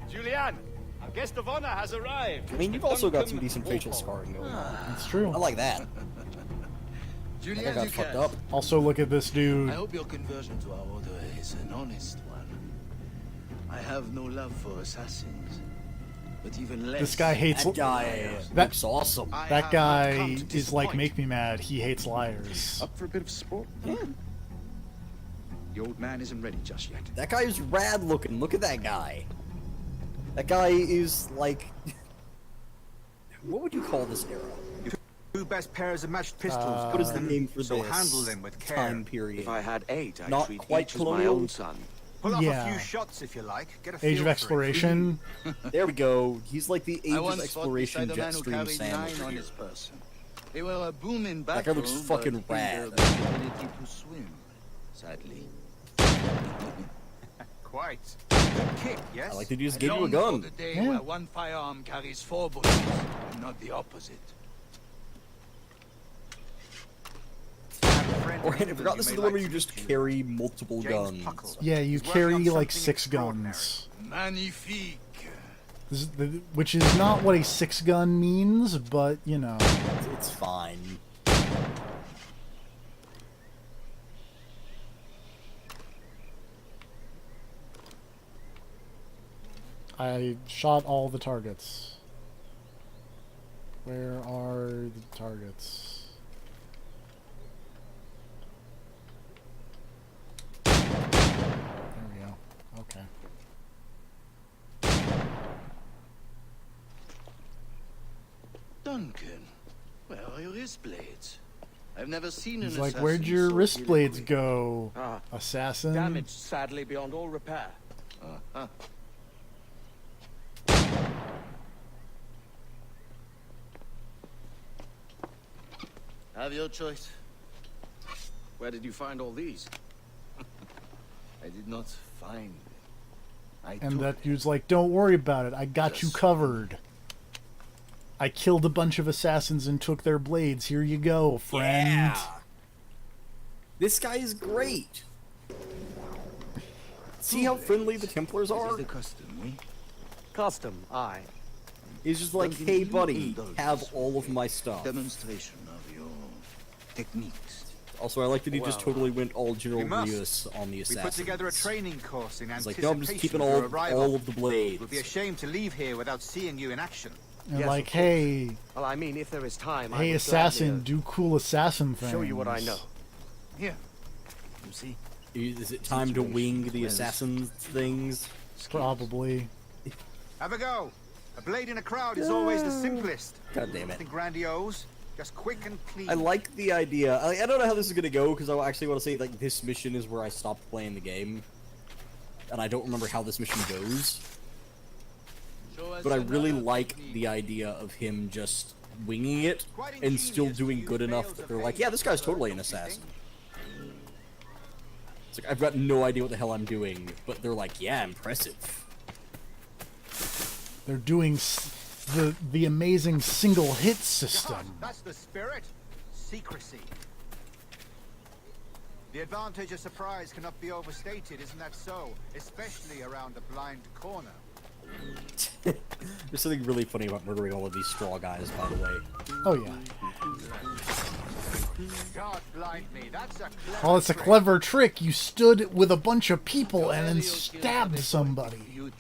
Julian, our guest of honor has arrived. I mean, you've also got some decent facial scarring going on. It's true. I like that. Julian I got Ducasse. fucked up. Also, look at this dude. I hope your conversion to our order is an honest one. I have no love for assassins, but even less. This guy hates That guy that- looks awesome. I That have guy come to is like, disappoint. make me mad. He hates liars. Up for a bit of sport? The old man isn't ready just yet. That guy is rad looking. Look at that guy. That guy is like... What would you call this era? Two best pairs of matched pistols. What is the name for so this handle them with care. time period? If I had 8, I'd Not treat quite each as my colonial? own son. Pull off Yeah. a few shots if you like. Get a Age feel of for it. Exploration. There we go. He's like the Age I of once fought Exploration beside a man who Jetstream carried sandwich. 9 on his person. They were a boom in That battle, guy looks but fucking rad. hindered the ability to swim, sadly. Quite. Good kick, yes? I like that he just I gave you a long gun. for the day Yeah. where one firearm carries 4 bullets, and not the opposite. Or I forgot this is the one where you just carry multiple guns. Yeah, you carry like 6 guns. Magnifique. This is which is not what a 6-gun means, but, you know. It's fine. I shot all the targets. Where are the targets? There we go. Okay. Duncan, where are your wrist blades? I've never seen an He's like, assassin where'd your so wrist blades ill-equipped." go, Ah, assassin? damaged sadly beyond all repair. Uh-huh. Have your choice. Where did you find all these? I did not find them. I And took that dude's like, don't worry about it. I got you covered. I killed a bunch of assassins and took their blades. Here you go, friend. Yeah. This guy is great. See how friendly the Templars This are? is the custom, eh? Custom, aye. He's just like, hey buddy, have all of my stuff. Demonstration of your techniques. Also, I like that he just Well, totally went all General we must. Rios on the We assassins. put together a training course in He's like, anticipation no, I'm just keeping of your all arrival. of the blades. We'll be ashamed to leave here without seeing you in action. And Yes, like, of course. hey, Well, I mean, if there is time, I hey, would assassin, gladly, do cool assassin things. show you what I know. Here. You see? Is it time to wing the assassin things? Probably. Have a go. A blade in a crowd is always the simplest. God damn it. Nothing grandiose, just quick and clean. I like the idea. I don't know how this is gonna go because I actually want to say like this mission is where I stopped playing the game, and I don't remember how this mission goes. But I really like the idea of him just winging it and still doing good enough that they're like, yeah, this guy's totally an assassin. It's like I've got no idea what the hell I'm doing, but they're like, yeah, impressive. They're doing the amazing single hit system. That's the spirit. Secrecy. The advantage of surprise cannot be overstated, isn't that so? Especially around a blind corner. There's something really funny about murdering all of these straw guys, by the way. Oh yeah. God blind me, that's a clever Oh, it's a clever trick. You stood with a bunch of people and then stabbed somebody. Beauty,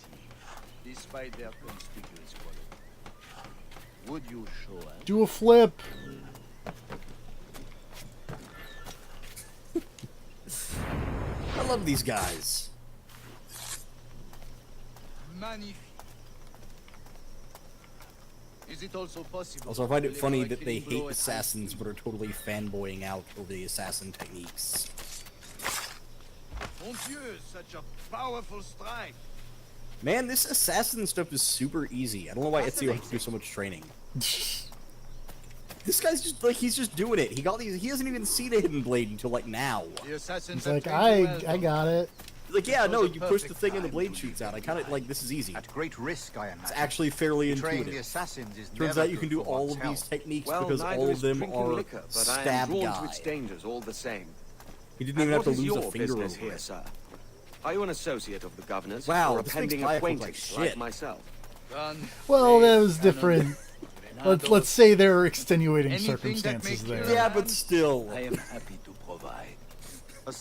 despite their conspicuous quality. Would you show us? Do a flip. I love these guys. Magnifique. Is it also possible? Also, I find it funny that they hate assassins but are totally fanboying out over the assassin techniques. Mon Dieu, such a powerful strike. Man, this assassin stuff is super easy. I don't know why Ezio has to do so much training. This guy's just like, he's just doing it. He hasn't even seen a hidden blade until like now. It's like, I got it. Like, yeah, no, you push the thing and the blade shoots out. I kind of like, this is easy. At great risk, I imagine. It's actually fairly Betraying intuitive. the assassins is Turns never out you can good do for all one's of these health. techniques Well, because neither all is of them drinking are liquor, but I am stab drawn guy. to its dangers all the same. He didn't even have to What is lose a your finger over business here, it. sir? Are you an associate of the governor's, Wow, or a this makes pending Bayek look like acquaintance like shit. myself? Well, that was different. Let's say there are extenuating circumstances there. Yeah, but still. I am happy to provide.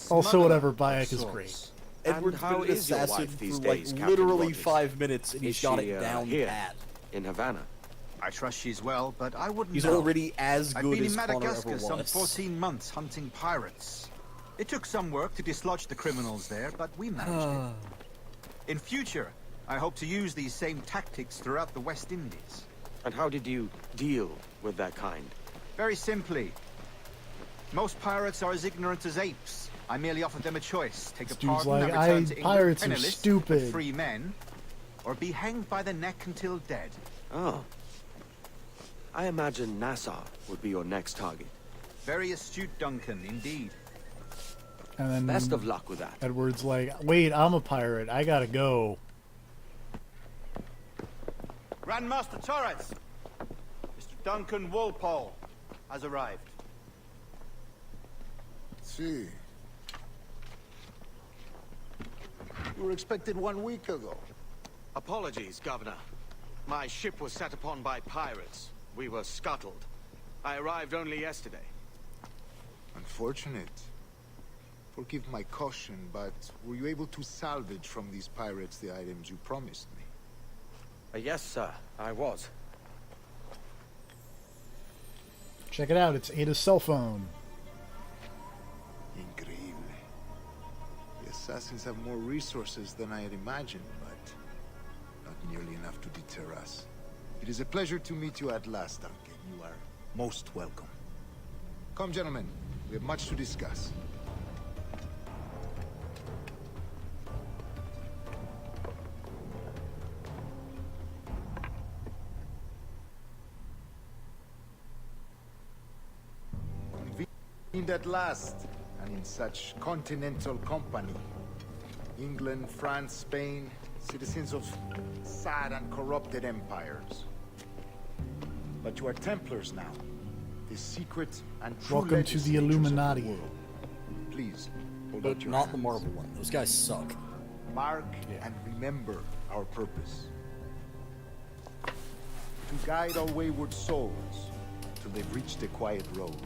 Also, whatever, Bayek is great. Edward's how been an is your assassin wife these for like days, Captain literally Rogers? 5 minutes and he's Is got she, it down here, pat. in Havana? I trust she's well, but I wouldn't He's know. already as I've good been as in Connor ever Madagascar some was. 14 months hunting pirates. It took some work to dislodge the criminals there, but we managed it. In future, I hope to use these same tactics throughout the West Indies. And how did you deal with that kind? Very simply. Most pirates are as ignorant as apes. I merely offered them a choice. Take a This dude's pardon like, and return to England pirates are penniless, stupid. but free men, or be hanged by the neck until dead. Oh. I imagine Nassau would be your next target. Very astute, Duncan, indeed. And then Best of luck with that. Edward's like, wait, I'm a pirate. I gotta go. Grandmaster Torres, Mr. Duncan Walpole has arrived. See. You were expected 1 week ago. Apologies, Governor. My ship was set upon by pirates. We were scuttled. I arrived only yesterday. Unfortunate. Forgive my caution, but were you able to salvage from these pirates the items you promised me? Yes, sir. I was. Check it out. It's Ada's cell phone. Increíble. The assassins have more resources than I had imagined, but not nearly enough to deter us. It is a pleasure to meet you at last, Duncan. You are most welcome. Come, gentlemen. We have much to discuss. Convened at last, and in such continental company. England, France, Spain, citizens of sad and corrupted empires. But you are Templars now. The secret and true Welcome to the legislatures of Illuminati. world. Please, hold But out your not the hands. Marvel one. Those guys suck. Mark and remember our purpose. To guide our wayward souls till they've reached the quiet road.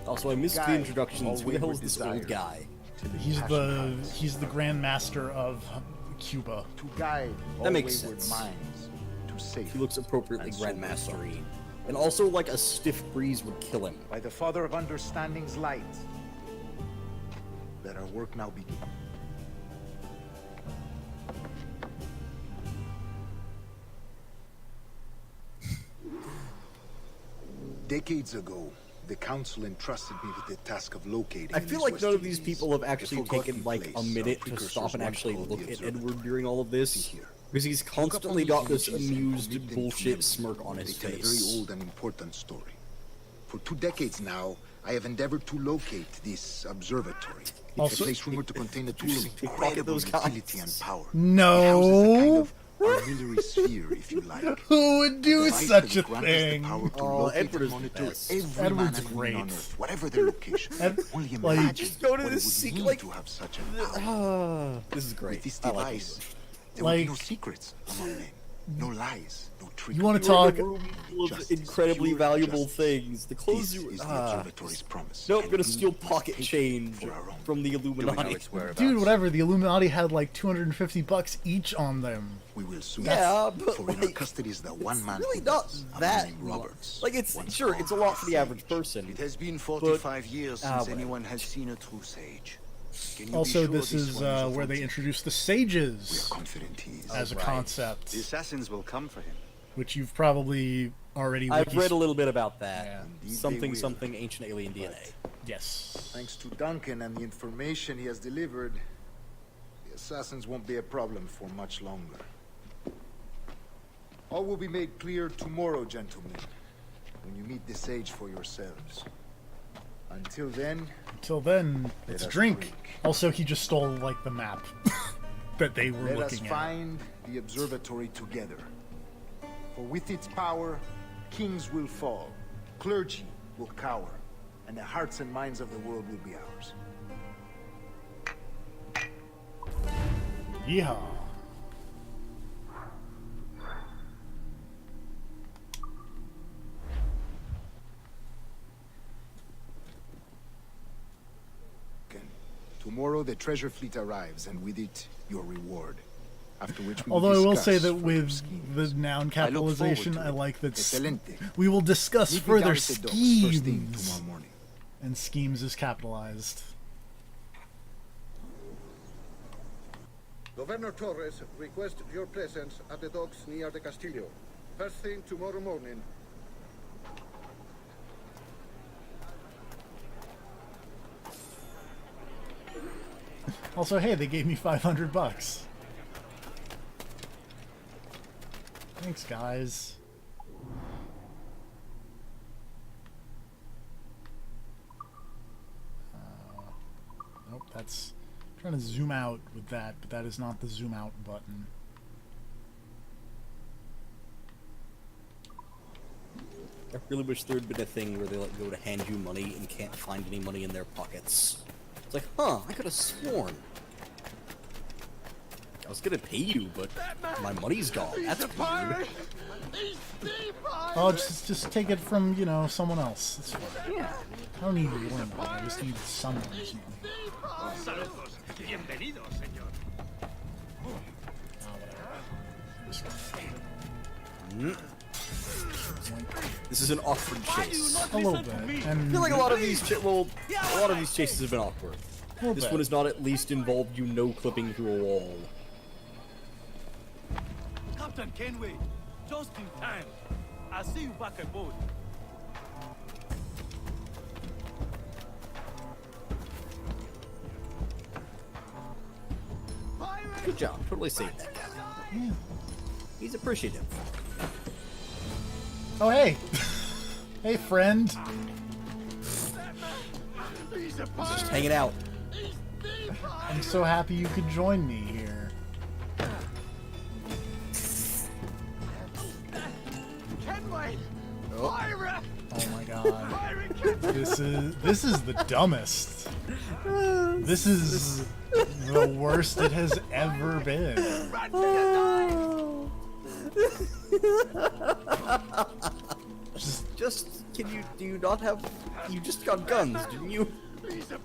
Also, I missed the Guide introductions. all Who the hell is wayward this desires old guy? till the He's passion the hides. he's the Grand Master of Cuba. To guide all That makes wayward sense. minds to safe. He looks appropriately and sober grandmastery. thought. And also, like, a stiff breeze would kill him. By the Father of Understanding's light, let our work now begin. Decades ago, the Council entrusted me with the task of locating. I feel these like West none of these Indies, people have the actually forgotten taken, like, a place minute our to precursors stop and once actually called look the at Observatory. Edward during all of this. Because he's constantly got this amused bullshit smirk on his They tell a very face. old and important story. For 2 decades now, I have endeavored to locate this observatory. It's Also- a place rumored to contain a tool of Hated incredible those utility guys. and power. No. It houses a kind of auxiliary sphere, if you like. Who would do device such that a will grant us the thing? power to Oh, locate Edward and is the monitor best. every Edward's man and woman great. on Earth, whatever their location. Only like, imagine just go to what this it would secret, mean like- to have such a power. This is great. With this I like device, Edward. there will be no Like- secrets among men. No lies, no trickery. You want to talk? Incredibly valuable things. The clothes This you. is the observatory's promise. Nope, I'm gonna steal pocket change from the Illuminati. Dude, whatever. The Illuminati had like $250 each on them. We will soon. Yeah, but for in our custody is the one man. Really not that Roberts. Like it's sure it's a lot for the average person. It has been 45 years since anyone has seen a true sage. Also, this is where they introduced the sages We are confident he is. as a concept, The assassins will come for him. which you've probably already. I've read a little bit about that. Yeah. Something ancient alien DNA. Yes. Thanks to Duncan and the information he has delivered, the assassins won't be a problem for much longer. All will be made clear tomorrow, gentlemen, when you meet the sage for yourselves. Until then, it's drink. Also, he just stole like the map that they were let us looking at. find the observatory together. For with its power, kings will fall, clergy will cower, and the hearts and minds of the world will be ours. Yeehaw. Tomorrow the treasure fleet arrives, and with it, your reward. After which we Although I will say that discuss with the noun capitalization, I like that Excelente. we will discuss Meet me further down at the docks first thing schemes. tomorrow morning. And schemes is capitalized. Governor Torres requests your presence at the docks near the Castillo. First thing tomorrow morning. Also, hey, they gave me $500. Thanks, guys. Nope, that's... I'm trying to zoom out with that, but that is not the zoom out button. I really wish there had been a thing where they let go to hand you money and can't find any money in their pockets. It's like, huh, I could have sworn. I was gonna pay you, but my money's gone. That's weird. Oh, just take it from, you know, someone else. It's fine. Yeah. I don't need your money. I just need someone's money. Saludos. Bienvenido, señor. This is an awkward chase. A little bit. I And feel like a lot of these a lot of these chases have been awkward. Little This bit. one has not at least involved you no-clipping through a wall. Captain Kenway, just in time. I see you back aboard. Good job. Totally saved that guy. Yeah. He's appreciative. Oh, hey. Hey, friend. Just hanging out. I'm so happy you could join me here. Kenway! Oh. Pirate! Oh my god. This is the dumbest. This is the worst it has ever been. Do you not have, you just got guns, didn't you?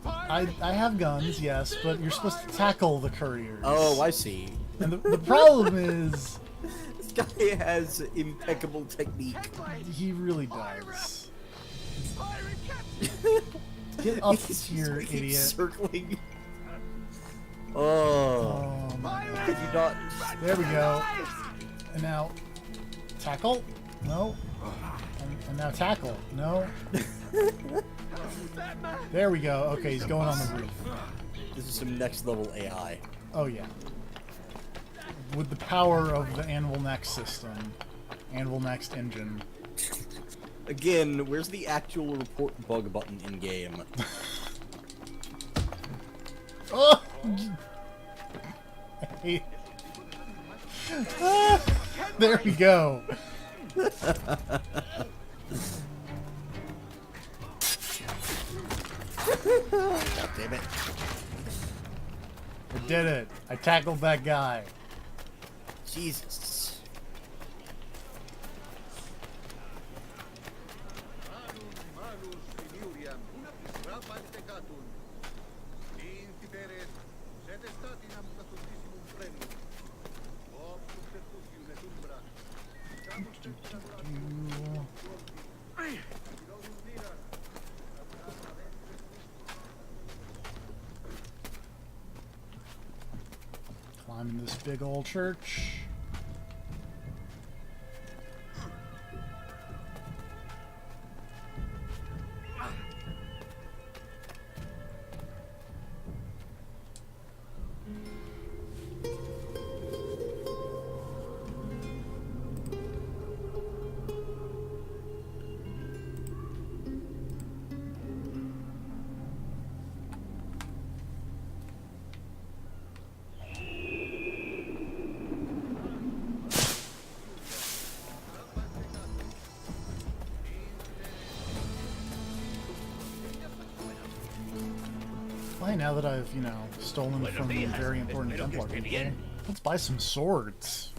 I have guns, yes, but you're supposed to tackle the couriers. Oh, I see. And the problem is... This guy has impeccable technique. He really does. Get up here, idiot. Circling. Oh. Did you not? There we go. And now, tackle? No. And now tackle? No. There we go. Okay, he's going on the roof. This is some next level AI. Oh yeah. With the power of the Anvil Next system. Anvil Next engine. Again, where's the actual report bug button in game? Oh! There we go. God damn it. I did it. I tackled that guy. Jesus. Climbing this big old church. Now that I've, you know, stolen from the very important Templar people, let's buy some swords.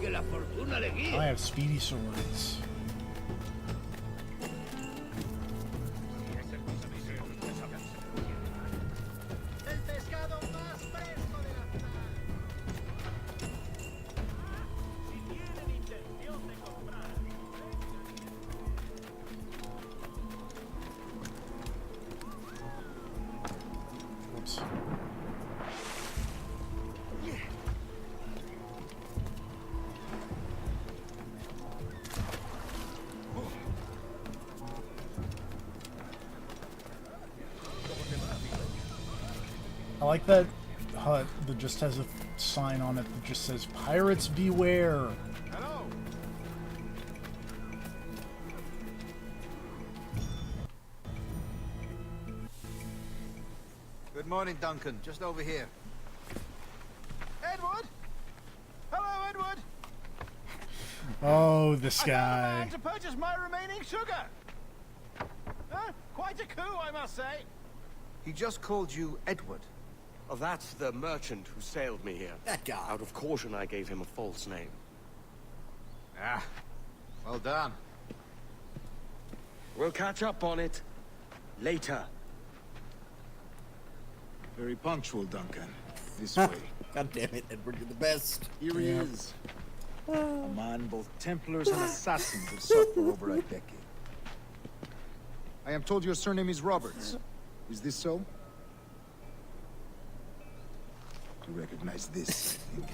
I have speedy swords. Whoops. I like that hut that just has a sign on it that just says "Pirates Beware." Hello. Good morning, Duncan. Just over here. Edward! Hello, Edward! Oh, this I found a guy. man to purchase my remaining sugar. Huh? Quite a coup, I must say. He just called you Edward. Oh, that's the merchant who sailed me here. That guy. Out of caution, I gave him a false name. Ah, well done. We'll catch up on it later. Very punctual, Duncan. This way. God damn it, Edward, you're the best. Here he is. A man both Templars and assassins have sought for over a decade. I am told your surname is Roberts. Is this so? You recognize this, I think.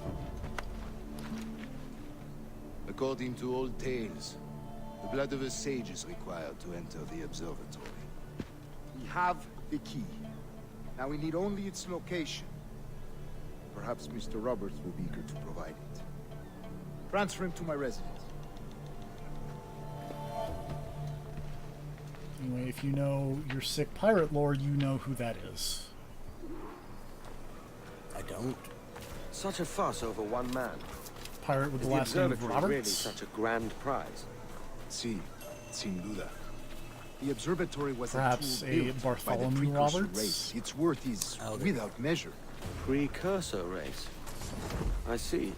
According to old tales, the blood of a sage is required to enter the observatory. We have the key. Now we need only its location. Perhaps Mr. Roberts will be eager to provide it. Transfer him to my residence. Anyway, if you know your sick pirate lore, you know who that is. I don't. Such a fuss over one man. Pirate with Is the the last name of observatory really Roberts? such a grand prize? Si, sin duda. The observatory was Perhaps a a tool built by the Bartholomew precursor Roberts? race. Its worth is without measure. Precursor race. I see.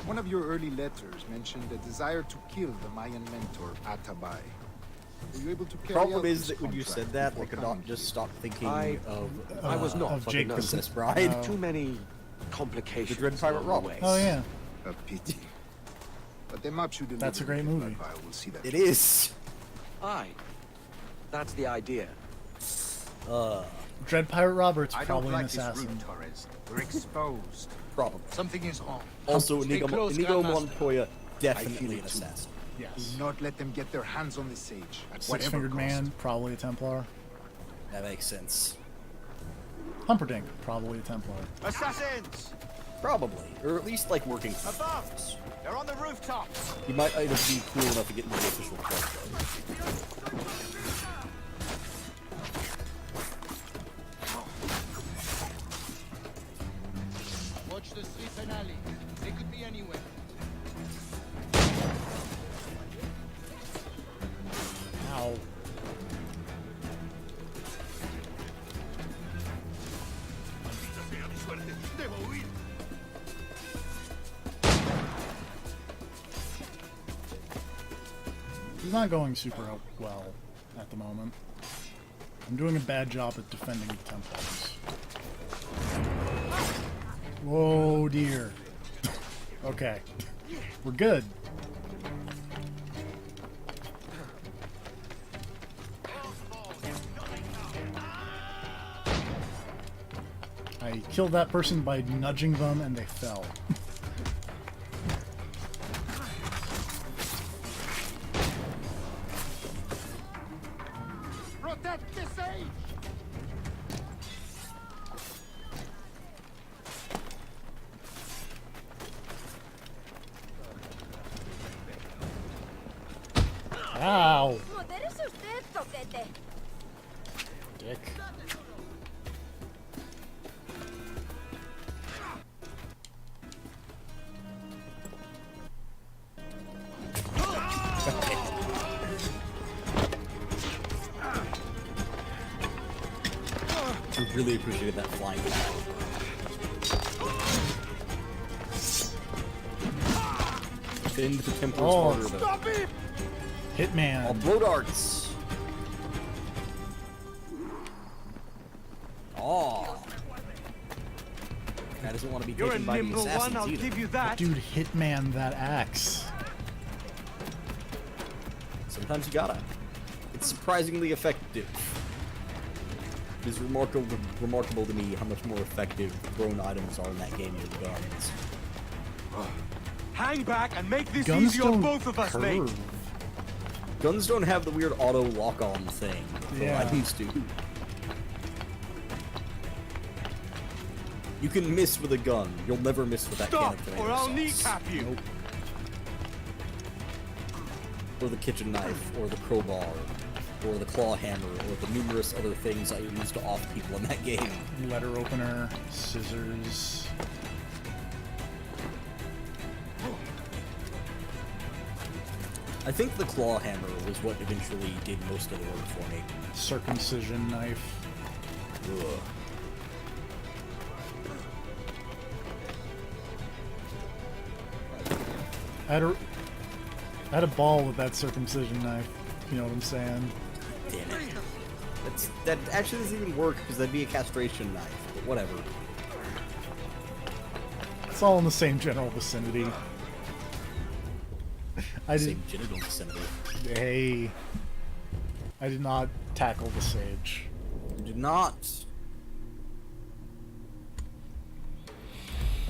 One of your early letters mentioned a desire to kill the Mayan mentor, Atabay. Were you able to carry Problem out is this that when you contract said that, I before could coming not just here? stop thinking I was not of fucking Jake the nuts. Princess Bride. Too many complications. The Dread Pirate along the Roberts. way. Oh yeah, A pity. But the map you That's a great delivered, movie. I will see that. It is. Aye. That's the idea. Dread Pirate Roberts, I don't probably an like this assassin. route, Torres. We're exposed. Probably. Something is wrong. Also, Stay Inigo close, Montoya, I feel definitely it an too. assassin. Yes. Do not let them get their hands on the sage at whatever Six-fingered cost. man, probably a Templar. That makes sense. Humperdinck, probably a Templar. Assassins! Probably. Or at least, like, working Above! They're on the rooftops! He might either be cool enough to get into the official club, though. Watch the streets and alleys. They could be anywhere. Ow. He's not going super well at the moment. I'm doing a bad job at defending the Templars. Whoa, dear. Okay. We're good. I killed that person by nudging them and they fell. Protect the sage! Ow! Modérese usted, toquete. Dick. I really appreciated that flying attack. Defend the Templars harder, though. Stop him! Hitman. All blow darts. Oh. Guy doesn't want to be You're a taken by the nimble assassins one, I'll either. give you that. Dude, Hitman that axe. Sometimes you gotta. It's surprisingly effective. It is remarkable to me how much more effective thrown items are in that game than guns. Hang back and make this Guns easy on don't both of us, mate. curve. Guns don't have the weird auto lock-on thing that Yeah. items do. You can miss with a gun. You'll never miss with that can Stop, of tomato or I'll sauce. kneecap you. Nope. Or the kitchen knife, or the crowbar, or the claw hammer, or the numerous other things I use to off people in that game. Letter opener, scissors. I think the claw hammer was what eventually did most of the work for me. Circumcision knife. Ugh. I had a ball with that circumcision knife. You know what I'm saying? Damn it. That actually doesn't even work because that'd be a castration knife, but whatever. It's all in the same general vicinity. Same genital vicinity. Hey. I did not tackle the sage. You did not.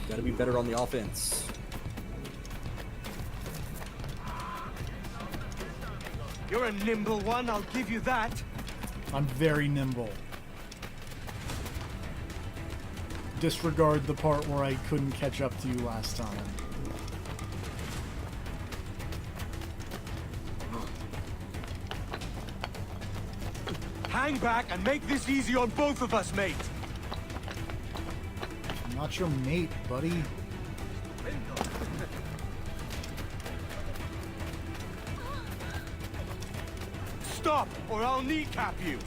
Gotta be better on the offense. You're a nimble one, I'll give you that. I'm very nimble. Disregard the part where I couldn't catch up to you last time. Hang back and make this easy on both of us, mate. I'm not your mate, buddy. Stop, or I'll kneecap you.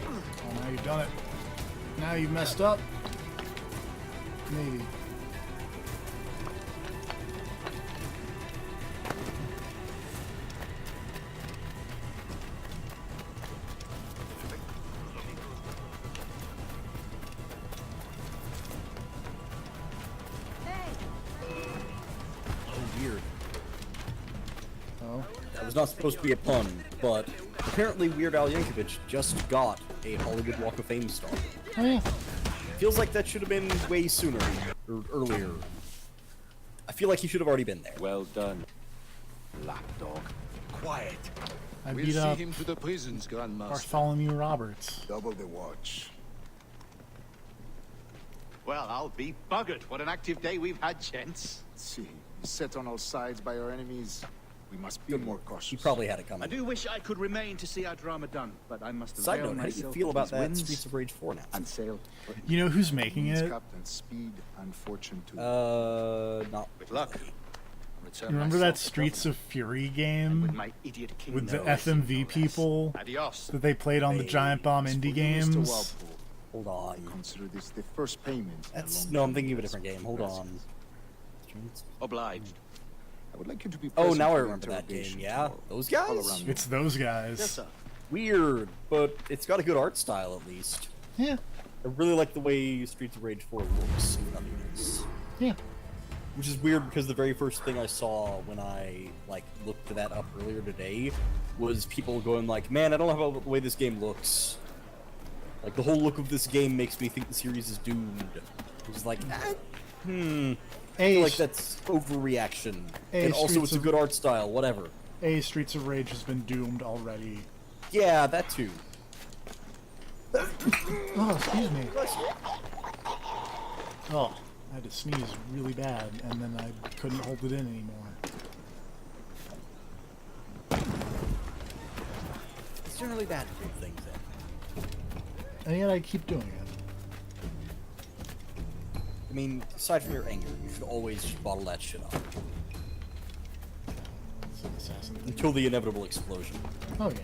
Oh, now you've done it. Now you've messed up. Maybe. was not supposed to be a pun, but apparently Weird Al Yankovic just got a Hollywood Walk of Fame star. Oh yeah. Feels like that should have been way sooner, or earlier. I feel like he should have already been there. Well done. Lapdog. Quiet. I We'll beat see up him to the prisons, Grandmaster. Bartholomew Roberts. Double the watch. Well, I'll be buggered. What an active day we've had, gents. See, set on all sides by our enemies. We must be more cautious. He probably had it coming. I do wish I could remain to see our drama done, but I must Side avail note, how do you myself feel of about these that winds Streets of Rage 4 now? and sail. You know who's making it? Captain Speed and Fortune too. Not With luck. You remember that Streets of Fury game my idiot king with the knows. FMV people Adios. that they played on the Giant Bomb indie games? Hold on. Consider this the first payment. in a That's long no, I'm time. thinking of a different game. Hold on. Obliged. I would like you to be Oh, present now I for the remember that game. interrogation Yeah, tomorrow. those All guys. around It's those guys. Yes, sir. Weird, but it's got a good art style at least. Yeah. I really like the way Streets of Rage 4 looks. if nothing else. Yeah. Which is weird because the very first thing I saw when I looked that up earlier today was people going like, "Man, I don't know how the way this game looks. Like the whole look of this game makes me think the series is doomed." It's like, I feel like that's overreaction. And also, Streets it's a of- good art style. Whatever. Streets of Rage has been doomed already. Yeah, that too. Oh, excuse me. Oh, I had to sneeze really bad, and then I couldn't hold it in anymore. It's generally bad to do things in. And yet I keep doing it. I mean, aside from your anger, you should always just bottle that shit up. It's an assassin thing. Until the inevitable explosion. Oh, yeah.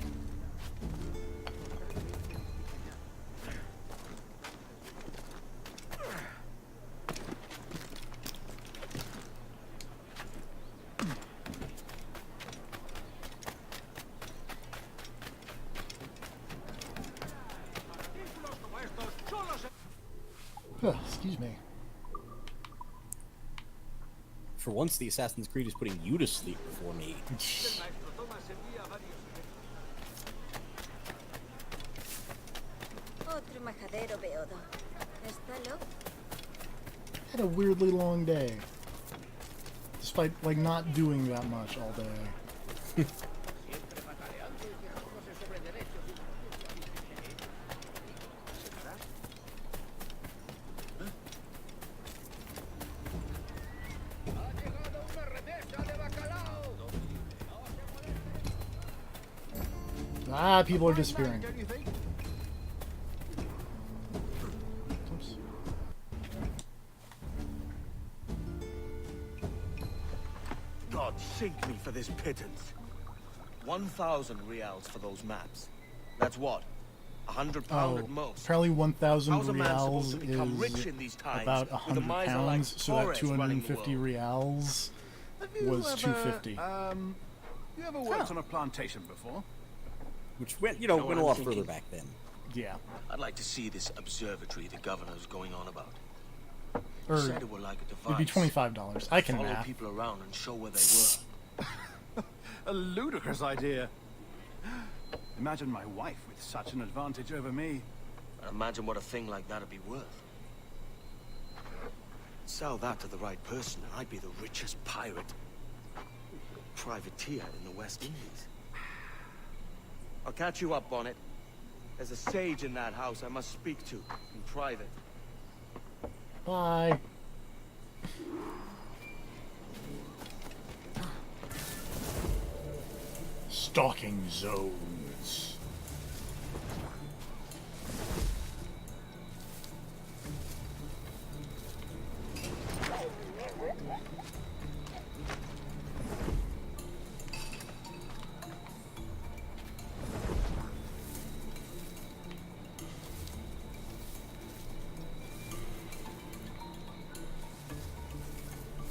Oh, excuse me. For once, the Assassin's Creed is putting you to sleep before me. Otro majadero beodo. ¿Está loco? Had a weirdly long day. Despite, not doing that much all day. Ah, people are disappearing. Oops. God sink me for this pittance. 1,000 reals for those maps. That's what? £100 Oh, at most. apparently 1,000 How's a man reals supposed to become is rich in these times about with a 100 miser like pounds, so that Torres running the 250 world? reals was 250. You ever worked on a plantation before? Which went, Know went what a I'm lot thinking? further back then. Yeah. I'd like to see this observatory the governor's going on about. Or, He said it were like a it'd be device. $25. I can Follow math. people around and show where they were. A ludicrous idea. Imagine my wife with such an advantage over me. Imagine what a thing like that'd be worth. Sell that to the right person, and I'd be the richest pirate. Privateer in the West Indies. I'll catch you up on it. There's a sage in that house I must speak to in private. Bye. Stalking zones.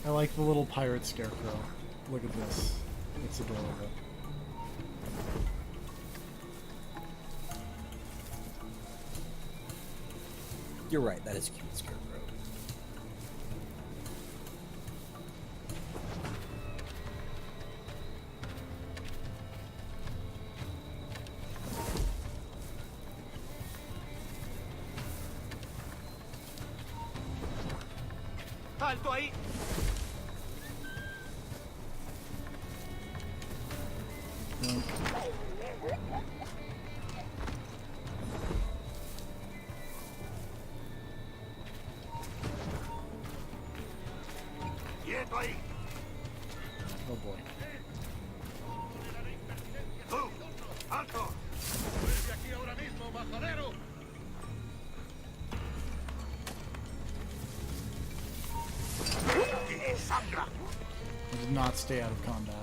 I like the little pirate scarecrow. Look at this. It's adorable. You're right, that is a cute scarecrow. alto ahí. Quieto ahí. Oh boy. Tú, alto. Vuelve aquí ahora mismo, majadero. Sangra. I did not stay out of combat.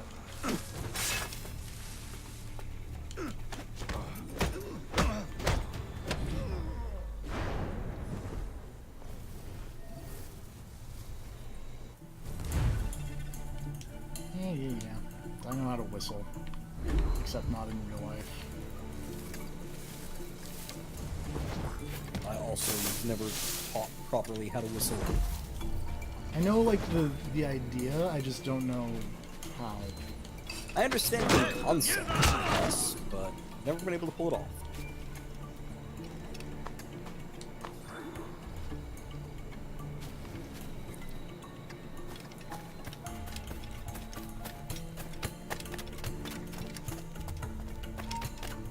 Yeah. I know how to whistle. Except not in real life. I also never taught properly how to whistle. I know, like, the idea, I just don't know how. I understand the concept, yes, but never been able to pull it off.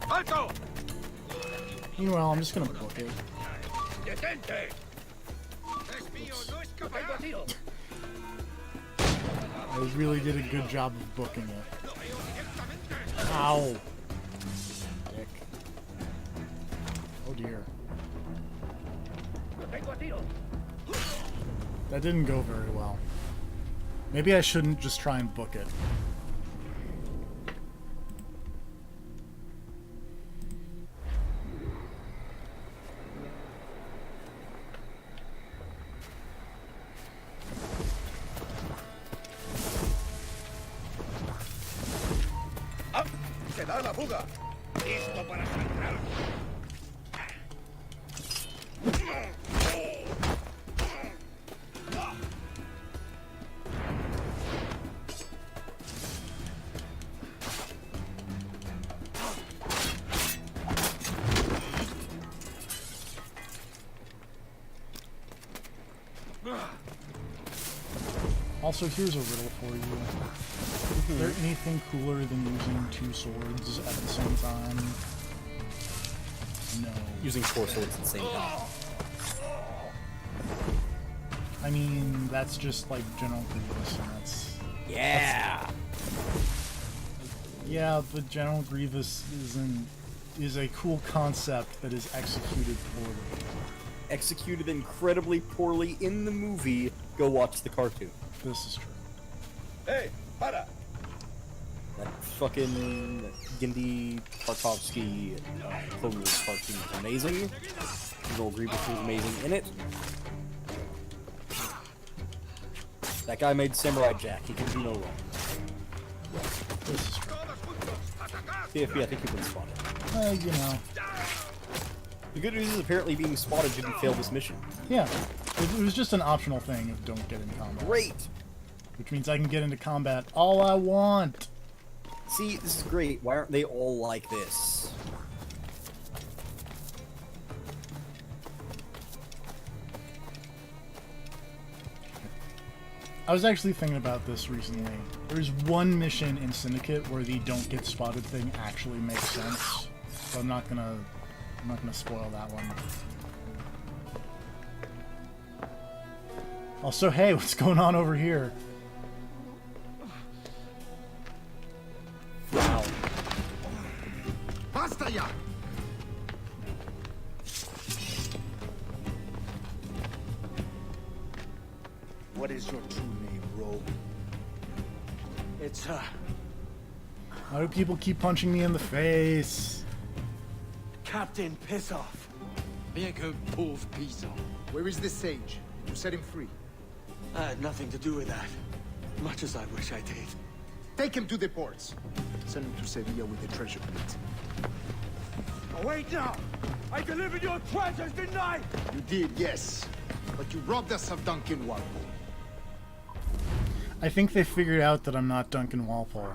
Alto. Meanwhile, I'm just gonna book it. Detente. Es mío, no escapará. I really did a good job of booking it. Ow! Dick. Oh dear. That didn't go very well. Maybe I shouldn't just try and book it. Se da la fuga. Listo para sangrar. Also, here's a riddle for you. Is there anything cooler than using two swords at the same time? No. Using 4 swords at the same time. I mean, that's just like General Grievous, and that's... Yeah! Yeah, but General Grievous is a cool concept that is executed poorly. Executed incredibly poorly in the movie. Go watch the cartoon. This is true. Hey, para. That fucking Genndy Tarkovsky Clone Wars cartoon is amazing. General Grievous is amazing in it. That guy made Samurai Jack. He can do no wrong. This is true. TFB, I think you've been spotted. You know. The good news is apparently being spotted didn't fail this mission. Yeah. It was just an optional thing of don't get in combat. Great! Which means I can get into combat all I want. See, this is great. Why aren't they all like this? I was actually thinking about this recently. There's one mission in Syndicate where the don't get spotted thing actually makes sense. So I'm not gonna spoil that one. Also, hey, what's going on over here? Wow. Basta ya! What is your true name, rogue? It's Why do people keep punching me in the face? Captain Piss Off. Bien que pauvre paysan. Where is the sage? You set him free. I had nothing to do with that. Much as I wish I did. Take him to the ports. Send him to Sevilla with the treasure plate. Oh, wait now! I delivered your treasures, didn't I? You did, yes. But you robbed us of Duncan Walpole. I think they figured out that I'm not Duncan Walpole.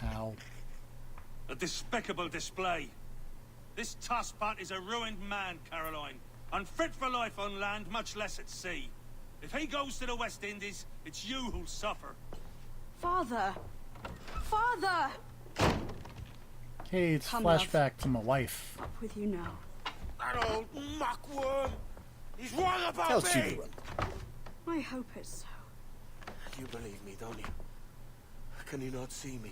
Ow. despicable display. This tosspot is a ruined man, Caroline. Unfit for life on land, much less at sea. If he goes to the West Indies, it's you who'll suffer. Father! Father! Hey, it's Come, flashback to my wife. Up with you now. That old muckworm! He's wrong about Tells me! you to run. I hope it's so. You believe me, don't you? Can you not see me?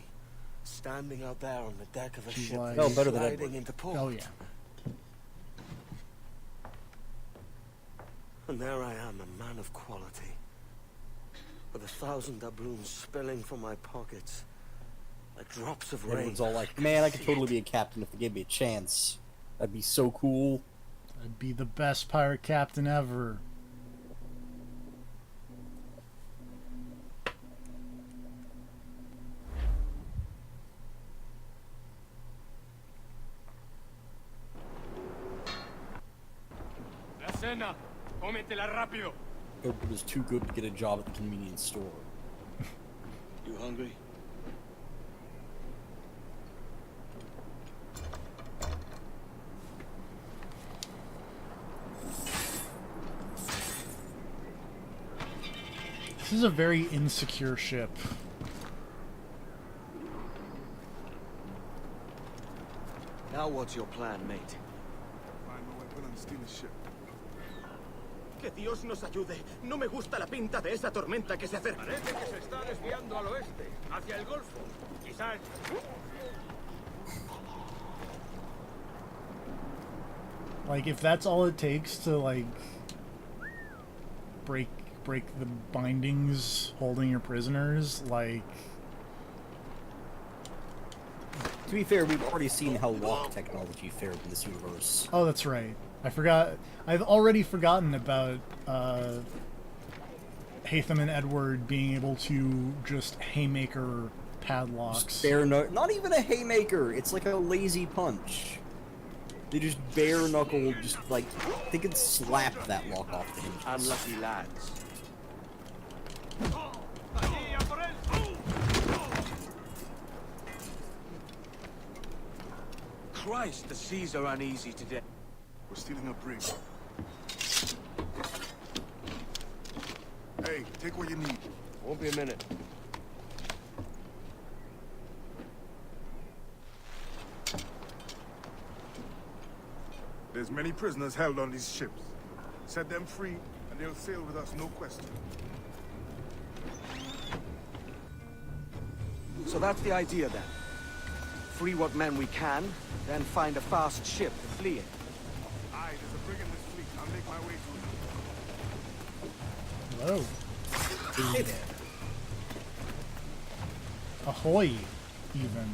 Standing out there on the deck of a She's ship like- No, better than sliding Edward. into port. Oh yeah. And there I am, a man of quality. With 1,000 doubloons spilling from my pockets. Like drops of rain. Everyone's all like, man, I could totally be a captain if they gave me a chance. That'd be so cool. I'd be the best pirate captain ever. La cena. Cómetela rápido. Edward was too good to get a job at the convenience store. You hungry? This is a very insecure ship. Now what's your plan, mate? Find a weapon and steal a ship. Que Dios nos ayude. No me gusta la pinta de esa tormenta que se acerca. Parece que se está desviando al oeste, hacia el Golfo. Quizás... Like, if that's all it takes to, like, break the bindings holding your prisoners, like... To be fair, we've already seen how lock technology fared in this universe. Oh, that's right. I forgot. I've already forgotten about Hatham and Edward being able to just haymaker padlocks. Just not even a haymaker. It's like a lazy punch. They just bare knuckle, just like they could slap that lock off the hinges. Unlucky lads. Christ, the seas are uneasy today. We're stealing a brig. Hey, take what you need. Won't be a minute. There's many prisoners held on these ships. Set them free, and they'll sail with us, no question. So that's the idea then. Free what men we can, then find a fast ship to flee in. Aye, there's a brig in this fleet. I'll make my way to it. Hello. Hey there. Ahoy, even.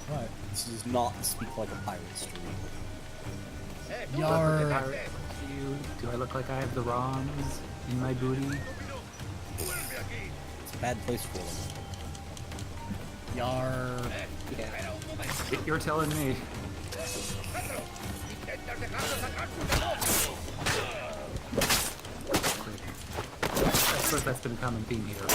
What? This is not speak like a pirate stream. Yarr. Do I look like I have the ROMs in my booty? It's a bad place for them. Yarr. Yeah. You're telling me. I suppose that's been a common theme here.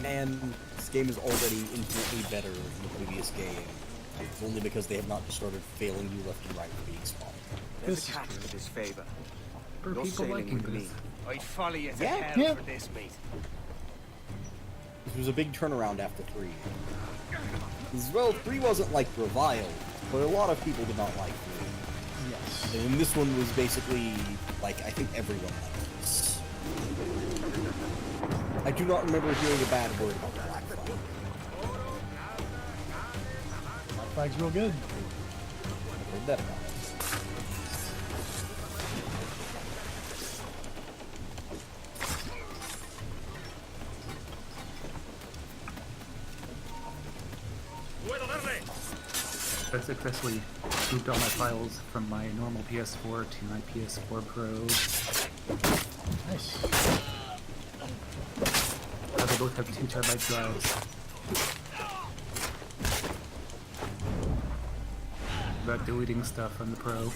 Man, this game is already infinitely better than the previous game. It's only because they have not just started failing you left and right for being spotted. There's a catch to this favor. For No people sailing liking with me. this. I'd follow you to Yeah, hell yeah. for this, mate. This was a big turnaround after 3. Well, 3 wasn't like reviled, but a lot of people did not like 3. Yes. And this one was basically, like, I think everyone liked this. I do not remember hearing a bad word about the Black Flag. Black Flag's real good. I've heard that about it. I successfully moved all my files from my normal PS4 to my PS4 Pro. Nice. They both have 2 terabyte drives. About deleting stuff on the Pro.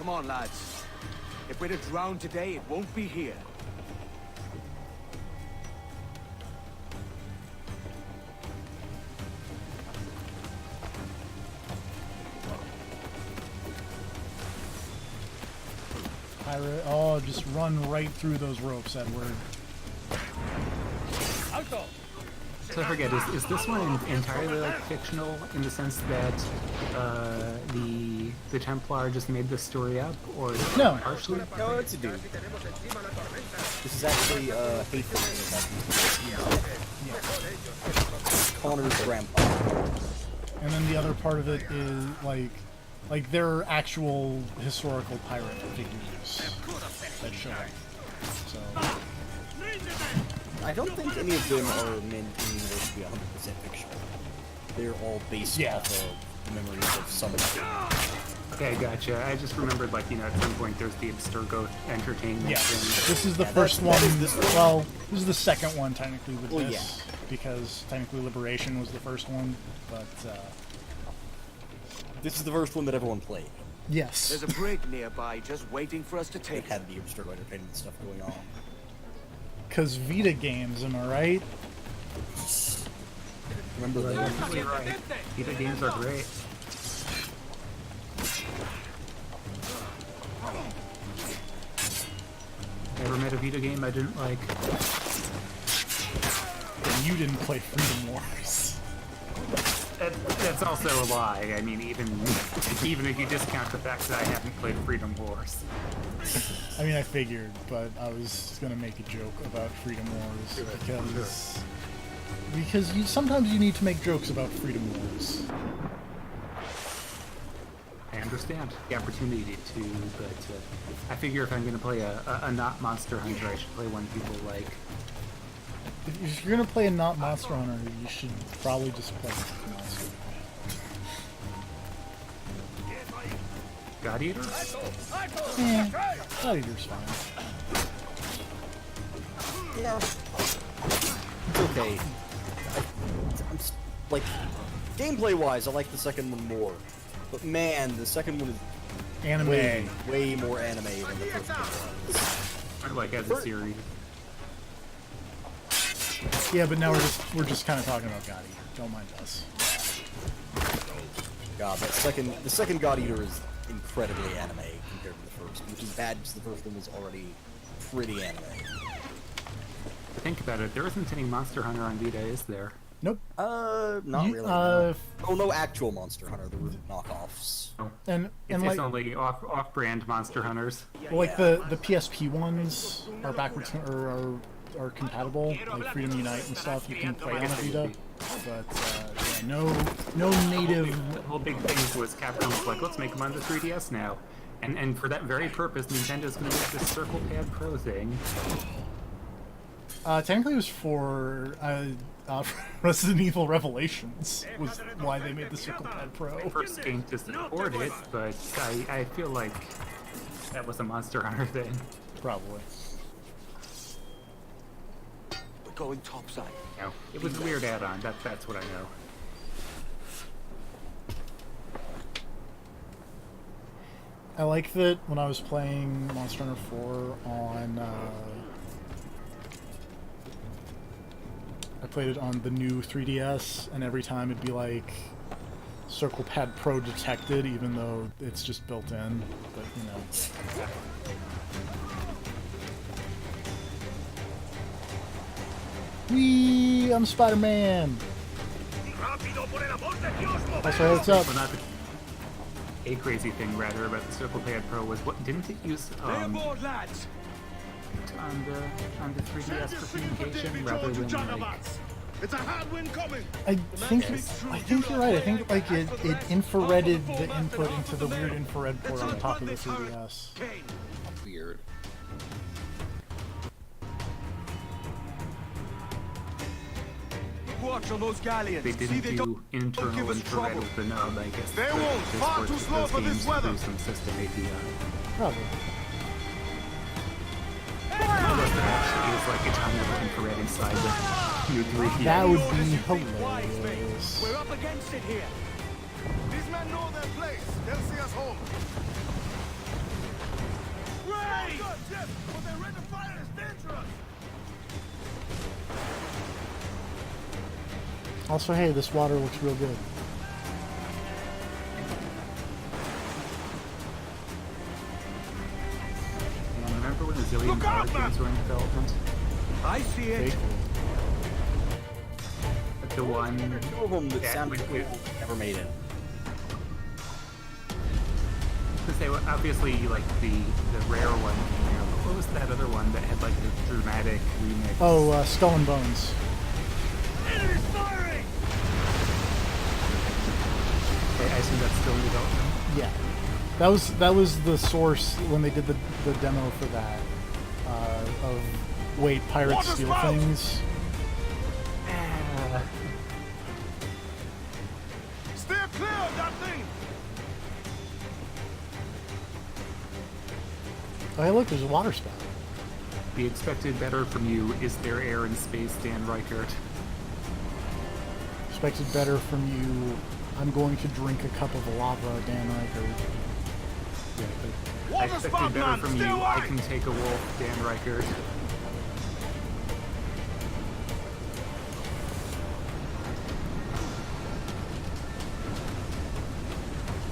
Come on, lads. If we're to drown today, it won't be here. Pirate. Oh, just run right through those ropes, Edward. So I forget, is this one entirely like fictional in the sense that the Templar just made this story up, or No. partially? No, it's a dude. This is actually hateful. Connor's grandpa. And then the other part of it is like there are actual historical pirate figures that show up. So I don't think any of them are meant in the universe to be 100% fictional. They're all based off of memories of someone. Okay, gotcha. I just remembered, like, you know, at some point there's the Abstergo Entertainment. yeah, thing. this is the first one. Well, this is the second one technically with this because technically Liberation was the first one, but this is the first one that everyone played. Yes. There's a brig nearby just waiting for us to take It had the Abstergo Entertainment stuff going on. Cause Vita games, am I right? Remember You're those? absolutely right. Vita games are great. Ever made a Vita game I didn't like? And you didn't play Freedom Wars. That's also a lie. I mean, even if you discount the fact that I haven't played Freedom Wars. I mean, I figured, but I was gonna make a joke about Freedom Wars because sometimes you need to make jokes about Freedom Wars. I understand the opportunity to, but I figure if I'm going to play a not Monster Hunter, I should play one people like. If you're gonna play a not Monster Hunter, you should probably just play Monster. God Eater? Yeah, God Eater's fine. Yeah. It's okay. Like, gameplay-wise, I like the second one more. But man, the second one is anime. Way more anime than the first one was. Like as a series. Yeah, but now we're just kind of talking about God Eater. Don't mind us. God, the second God Eater is incredibly anime compared to the first, which is bad because the first one was already pretty anime. Think about it. There isn't any Monster Hunter on Vita, is there? Nope. Not really. No. Oh, no actual Monster Hunter. There were knockoffs. And it's like, only off-brand Monster Hunters. Well, like the PSP ones are backwards or are compatible, like Freedom Unite and stuff. You can play on a Vita, but yeah, no native. The whole big thing was Capcom was like, let's make them on the 3DS now, and for that very purpose, Nintendo's going to make this Circle Pad Pro thing. Technically, it was for Resident Evil Revelations was why they made the Circle Pad Pro. First game to support it, but I feel like that was a Monster Hunter thing. Probably. We're going topside. No, it was a weird add-on. That's what I know. I like that when I was playing Monster Hunter 4 on. I played it on the new 3DS, and every time it'd be like Circle Pad Pro detected, even though it's just built in. But you know. Whee! I'm Spider-Man! Also, what's up? Well, not a crazy thing, rather, about the Circle Pad Pro was what didn't it use on the 3DS for communication rather than like. It's a hard wind coming. I think you're right. I think like it infrareded the input into the weird infrared port on top of the 3DS. Weird. Watch on those galleons. They didn't do internal infrared with the nub, I guess. They won't. Far too slow for this weather. Some system API. Probably. Unless there actually is like a ton of infrared inside the new 3D. That would be hilarious. We're up against it here. These men know their place. They'll see us home. Also, hey, this water looks real good. And remember when a zillion power games were in development? I see it. Like the one Two of them that sounded cool, never made it. Because they were obviously like the rare one. You know, but what was that other one that had like a dramatic remix? Oh, Skull and Bones. Enemies firing! I assume that's still in development. Yeah, that was the source when they did the demo for that. Of wait, pirates steal things. Steer clear of that thing. Oh, hey, look, there's a water spout. Be expected better from you. Is there air in space, Dan Reichert? Expected better from you. I'm going to drink a cup of lava, Dan Reichert. Yeah, but I expected better from you. I can take a wolf, Dan Reichert.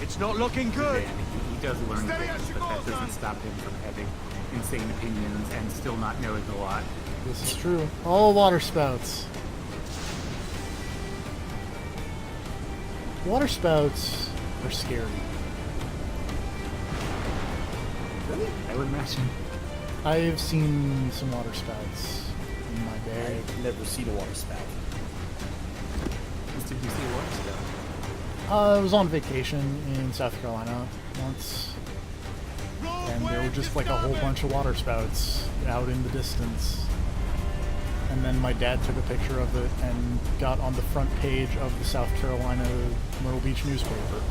It's not looking good. And he does learn things, but that doesn't stop him from having insane opinions and still not knowing a lot. This is true. All water spouts. Water spouts are scary. Really? I would imagine. I've seen some water spouts in my day. I've never seen a water spout. Did you see a water spout? I was on vacation in South Carolina once, and there were just like a whole bunch of water spouts out in the distance. And then my dad took a picture of it and got on the front page of the South Carolina Myrtle Beach newspaper.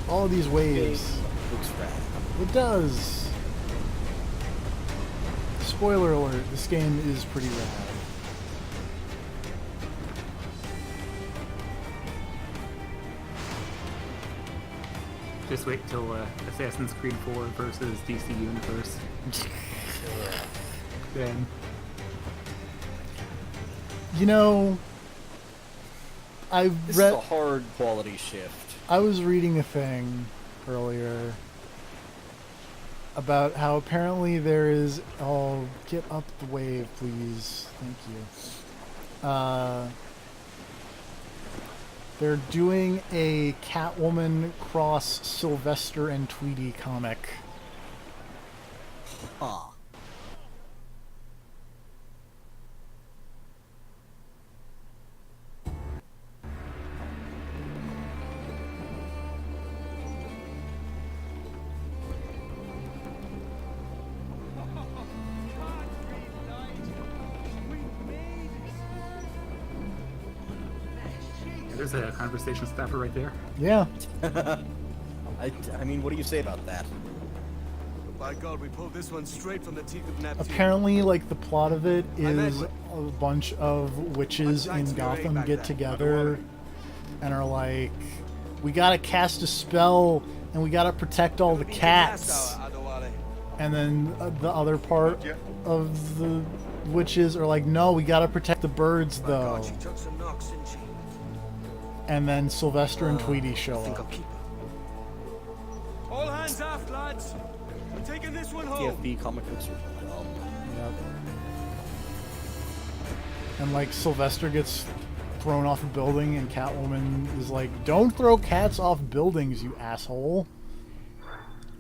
All of these waves. Looks rad. It does. Spoiler alert, this game is pretty rad. Just wait till Assassin's Creed 4 versus DC Universe. Then. You know, This is a hard quality shift. I was reading a thing earlier about how apparently there is... Oh, get up the wave, please. Thank you. They're doing a Catwoman cross Sylvester and Tweety comic. Huh. There's a conversation stopper right there. Yeah. I mean, what do you say about that? By God, we pulled this one straight from the teeth of Neptune. Apparently, like, the plot of it is a bunch of witches in Gotham get together and are like, we gotta cast a spell and we gotta protect all the cats. And then the other part of the witches are like, no, we gotta protect the birds, though. And then Sylvester and Tweety show up. All hands aft, lads. We're taking this one home. TFB comic books are dumb. Yep. And like Sylvester gets thrown off a building and Catwoman is like, don't throw cats off buildings, you asshole.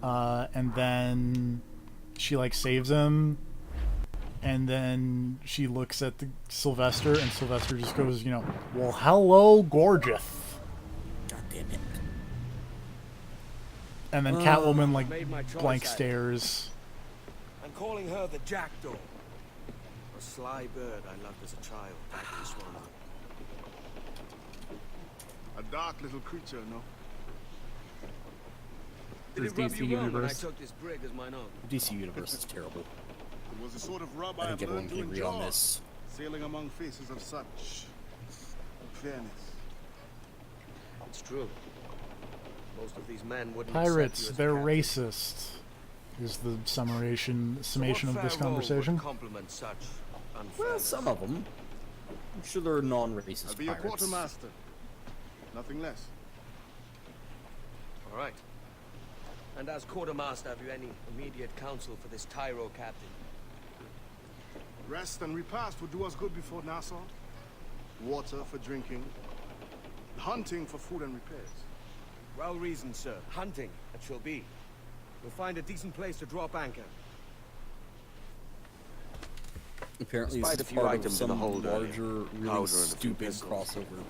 And then she like saves him. And then she looks at the Sylvester, and Sylvester just goes, you know, well, hello, gorgeous. God damn it. And then Catwoman, like, made my choice, blank Adam. stares. I'm calling her the Jackdaw. A sly bird I loved as a child. Back in Swan. A dark little creature, no? Did This it rub DC you wrong when I Universe. took this brig as mine own? DC Universe is terrible. was the sort of rub I I have think everyone learned to can agree on endure. this. Sailing among faces of such fairness. It's true. Most of these men wouldn't Pirates, accept you as they're captain. racist, is the summation of this Fair role would conversation. compliment such Well, unfairness. some of them. I'm sure there are non-racist I'll be your pirates. quartermaster. Nothing less. All right. And as quartermaster, have you any immediate counsel for this Tyro captain? Rest and repast would do us good before Nassau. Water for drinking. Hunting for food and repairs. Well reasoned, sir. Hunting, it shall be. We'll find a decent place to drop anchor. Apparently, Despite this a is few part of items in some the hold earlier, larger, really powder and a few stupid pistols. crossover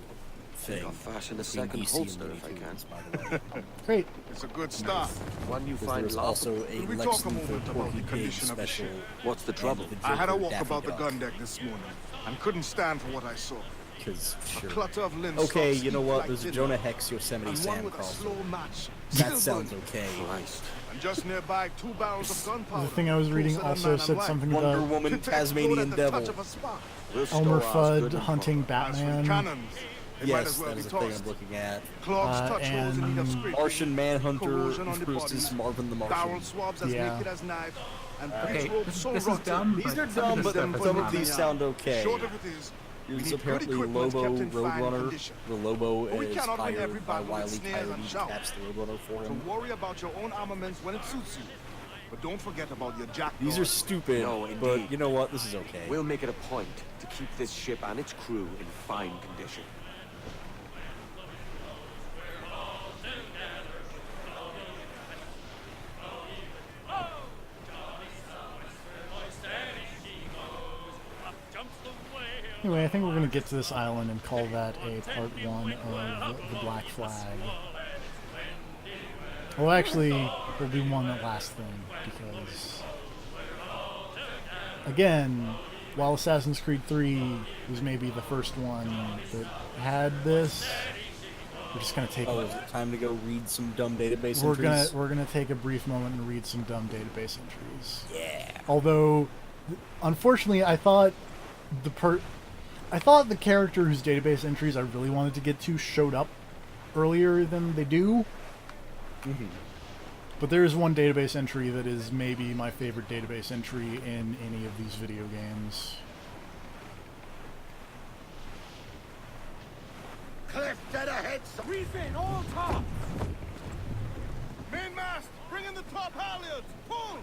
thing. I'll fashion a between second DC holster and if I Looney can. Tunes, by the way. Great. It's a good start. One you Because find there's laughable. also a Could we Lex talk a Luthor moment about Porky the Pig condition of the special. ship? What's the and trouble? the I had a Joker walk Daffy about the Duck. gun deck this morning and couldn't stand for what I saw. Because A sure. clutter of limbs. Okay, soft you know steeped what? like There's a dinner, Jonah Hex Yosemite and Sam one with a slow crossover. match. That Still sounds burning. okay. Christ. And just nearby, 2 barrels of gunpowder. The thing I was reading closer than also man said and wife. something Wonder about Woman, Could explode Tasmanian at the Devil. touch of a spark. We'll Elmer store ours Fudd good and hunting As for Batman. cannons, they might Yes, as well that be is the thing tossed. I'm looking at. Clogs touch holes in need of and scraping. Martian Manhunter Corrosion on the versus bodies. Marvin the Barrel Martian. swabs as Yeah. naked as knives. And Okay, pitch ropes so this is rotten. dumb. These are but some dumb, of but this stuff is some of not. these sound okay. Short of it is, we There's need good apparently equipment Lobo kept in fine Roadrunner. condition. The Lobo But we is cannot win every hired by battle with Wile E. snares and Coyote to shout. catch the Roadrunner for So him. worry about your own armaments when it suits you. But don't forget about your jackdaws. These are stupid, No, but indeed. you know what? This is okay. We'll make it a point to keep this ship and its crew in fine condition. Anyway, I think we're going to get to this island and call that a part 1 of the Black Flag. Well, actually, we'll do one last thing, because, again, while Assassin's Creed 3 was maybe the first one that had this, we're just going to take Oh, is it time to go read some dumb database we're entries? gonna take a brief moment and read some dumb database entries. Yeah. Although, unfortunately, I thought the character whose database entries I really wanted to get to showed up earlier than they do. Mm-hmm. But there is one database entry that is maybe my favorite database entry in any of these video games. Cliff dead ahead. Reef in, all tops! Mainmast, bring in the top halyards. Pull!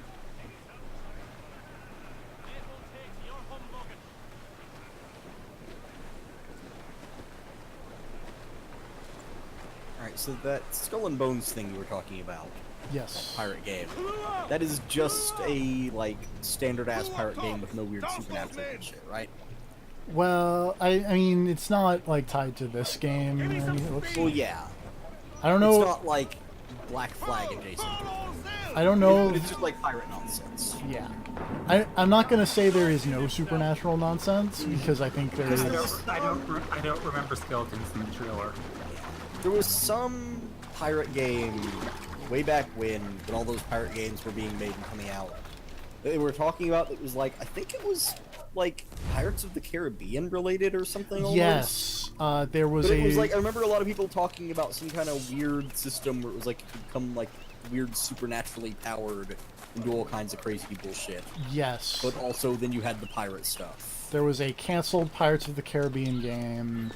Alright, so that Skull and Bones thing you were talking about. Yes. Pirate game. That is just a, like, standard-ass pirate game with no weird supernatural shit, right? Well, I mean, it's not like tied to this game. I mean, Well, yeah. I don't know. It's not like Black Flag adjacent. I don't know. It's just like pirate nonsense. Yeah. I'm not going to say there is no supernatural nonsense, because I think there is. I don't remember skeletons in the trailer. There was some pirate game way back when all those pirate games were being made and coming out. They were talking about it was like, I think it was like Pirates of the Caribbean related or something almost. Yes. There was But it was like, I remember a lot of people talking about some kind of weird system where it was like, you could become like weird supernaturally powered and do all kinds of crazy bullshit. Yes. But also then you had the pirate stuff. There was a canceled Pirates of the Caribbean game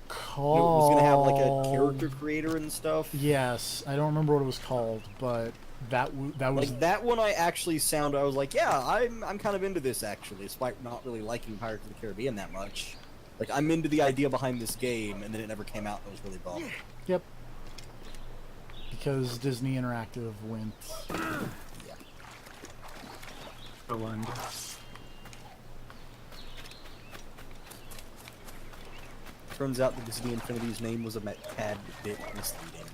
called... You know, it was going to have like a character creator and stuff. Yes. I don't remember what it was called, but that was... Like, that one I actually I was like, yeah, I'm kind of into this actually, despite not really liking Pirates of the Caribbean that much. Like, I'm into the idea behind this game, and then it never came out, and I was really bummed. Yep. Because Disney Interactive went... Yeah. The one. Turns out that Disney Infinity's name was a tad bit misleading.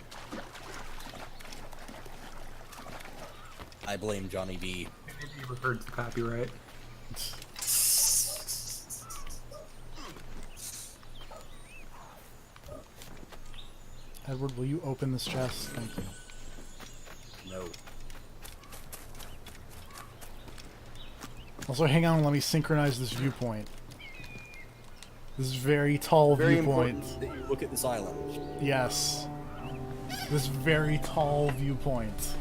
I blame Johnny B. Maybe you referred to copyright. Edward, will you open this chest? Thank you. No. Also, hang on, let me synchronize this viewpoint. This very tall Very viewpoint. important that you look at this island. Yes. This very tall viewpoint.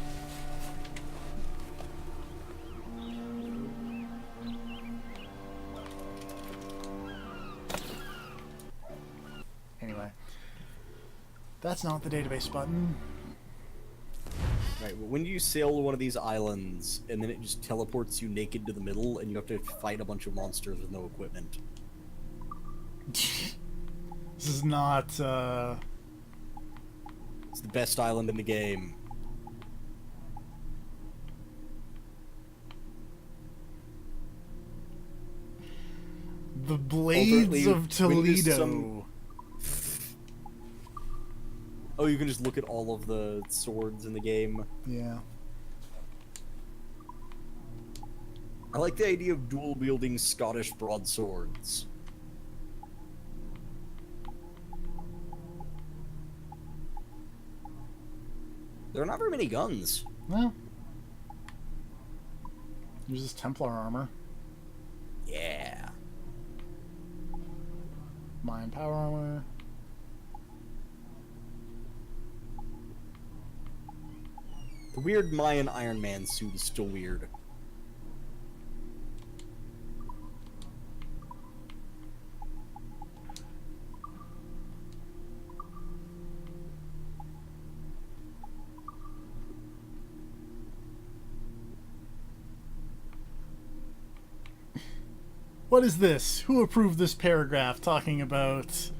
Anyway. That's not the database button. Right, well, when you sail to one of these islands, and then it just teleports you naked to the middle, and you have to fight a bunch of monsters with no equipment. This is not, It's the best island in the game. The Blades of Toledo. Oh, you can just look at all of the swords in the game. Yeah. I like the idea of dual-wielding Scottish broadswords. There are not very many guns. Well. Uses Templar armor. Yeah. Mayan power armor. The weird Mayan Iron Man suit is still weird. What is this? Who approved this paragraph talking about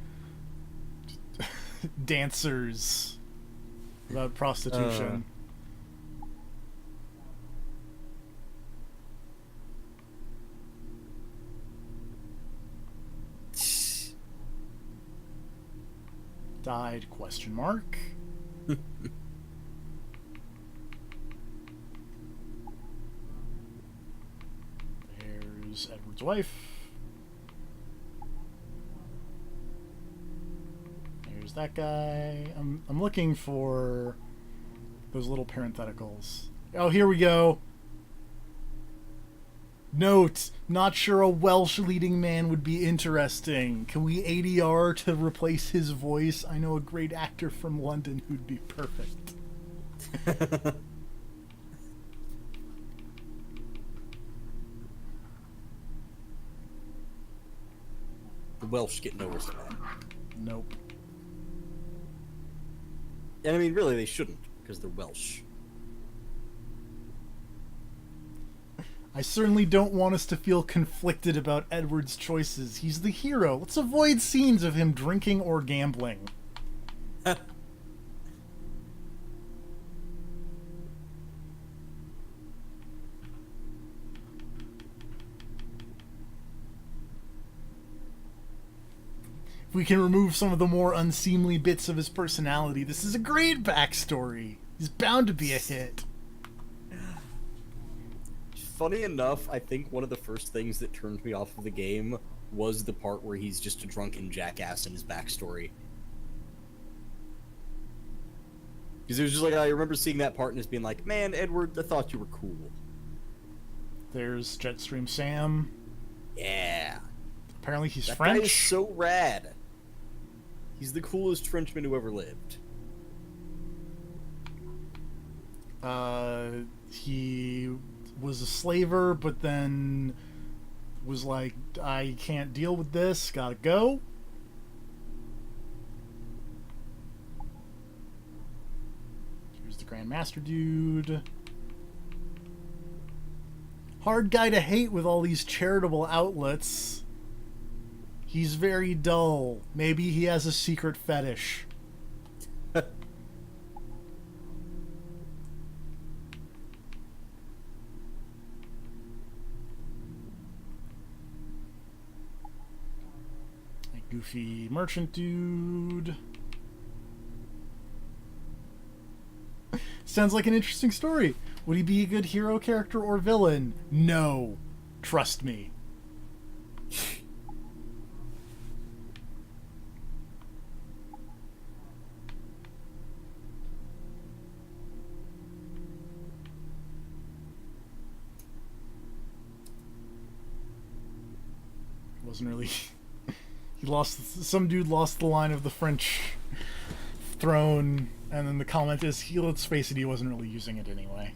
dancers? About prostitution? Died, question mark. There's Edward's wife. There's that guy. I'm looking for those little parentheticals. Oh, here we go. Note, not sure a Welsh leading man would be interesting. Can we ADR to replace his voice? I know a great actor from London who'd be perfect. The Welsh get no respect. Nope. And I mean, really, they shouldn't, because they're Welsh. I certainly don't want us to feel conflicted about Edward's choices. He's the hero. Let's avoid scenes of him drinking or gambling. If we can remove some of the more unseemly bits of his personality, this is a great backstory. He's bound to be a hit. Funny enough, I think one of the first things that turned me off of the game was the part where he's just a drunken jackass in his backstory. Because it was just like, I remember seeing that part and just being like, man, Edward, I thought you were cool. There's Jetstream Sam. Yeah. Apparently he's that French. Guy is so rad. He's the coolest Frenchman who ever lived. He was a slaver, but then was like, I can't deal with this, gotta go. Here's the Grand Master dude. Hard guy to hate with all these charitable outlets. He's very dull. Maybe he has a secret fetish. Goofy merchant dude. Sounds like an interesting story. Would he be a good hero character or villain? No. Trust me. wasn't really. He lost. Some dude lost the line of the French throne, and then the comment is, let's face it, he wasn't really using it anyway.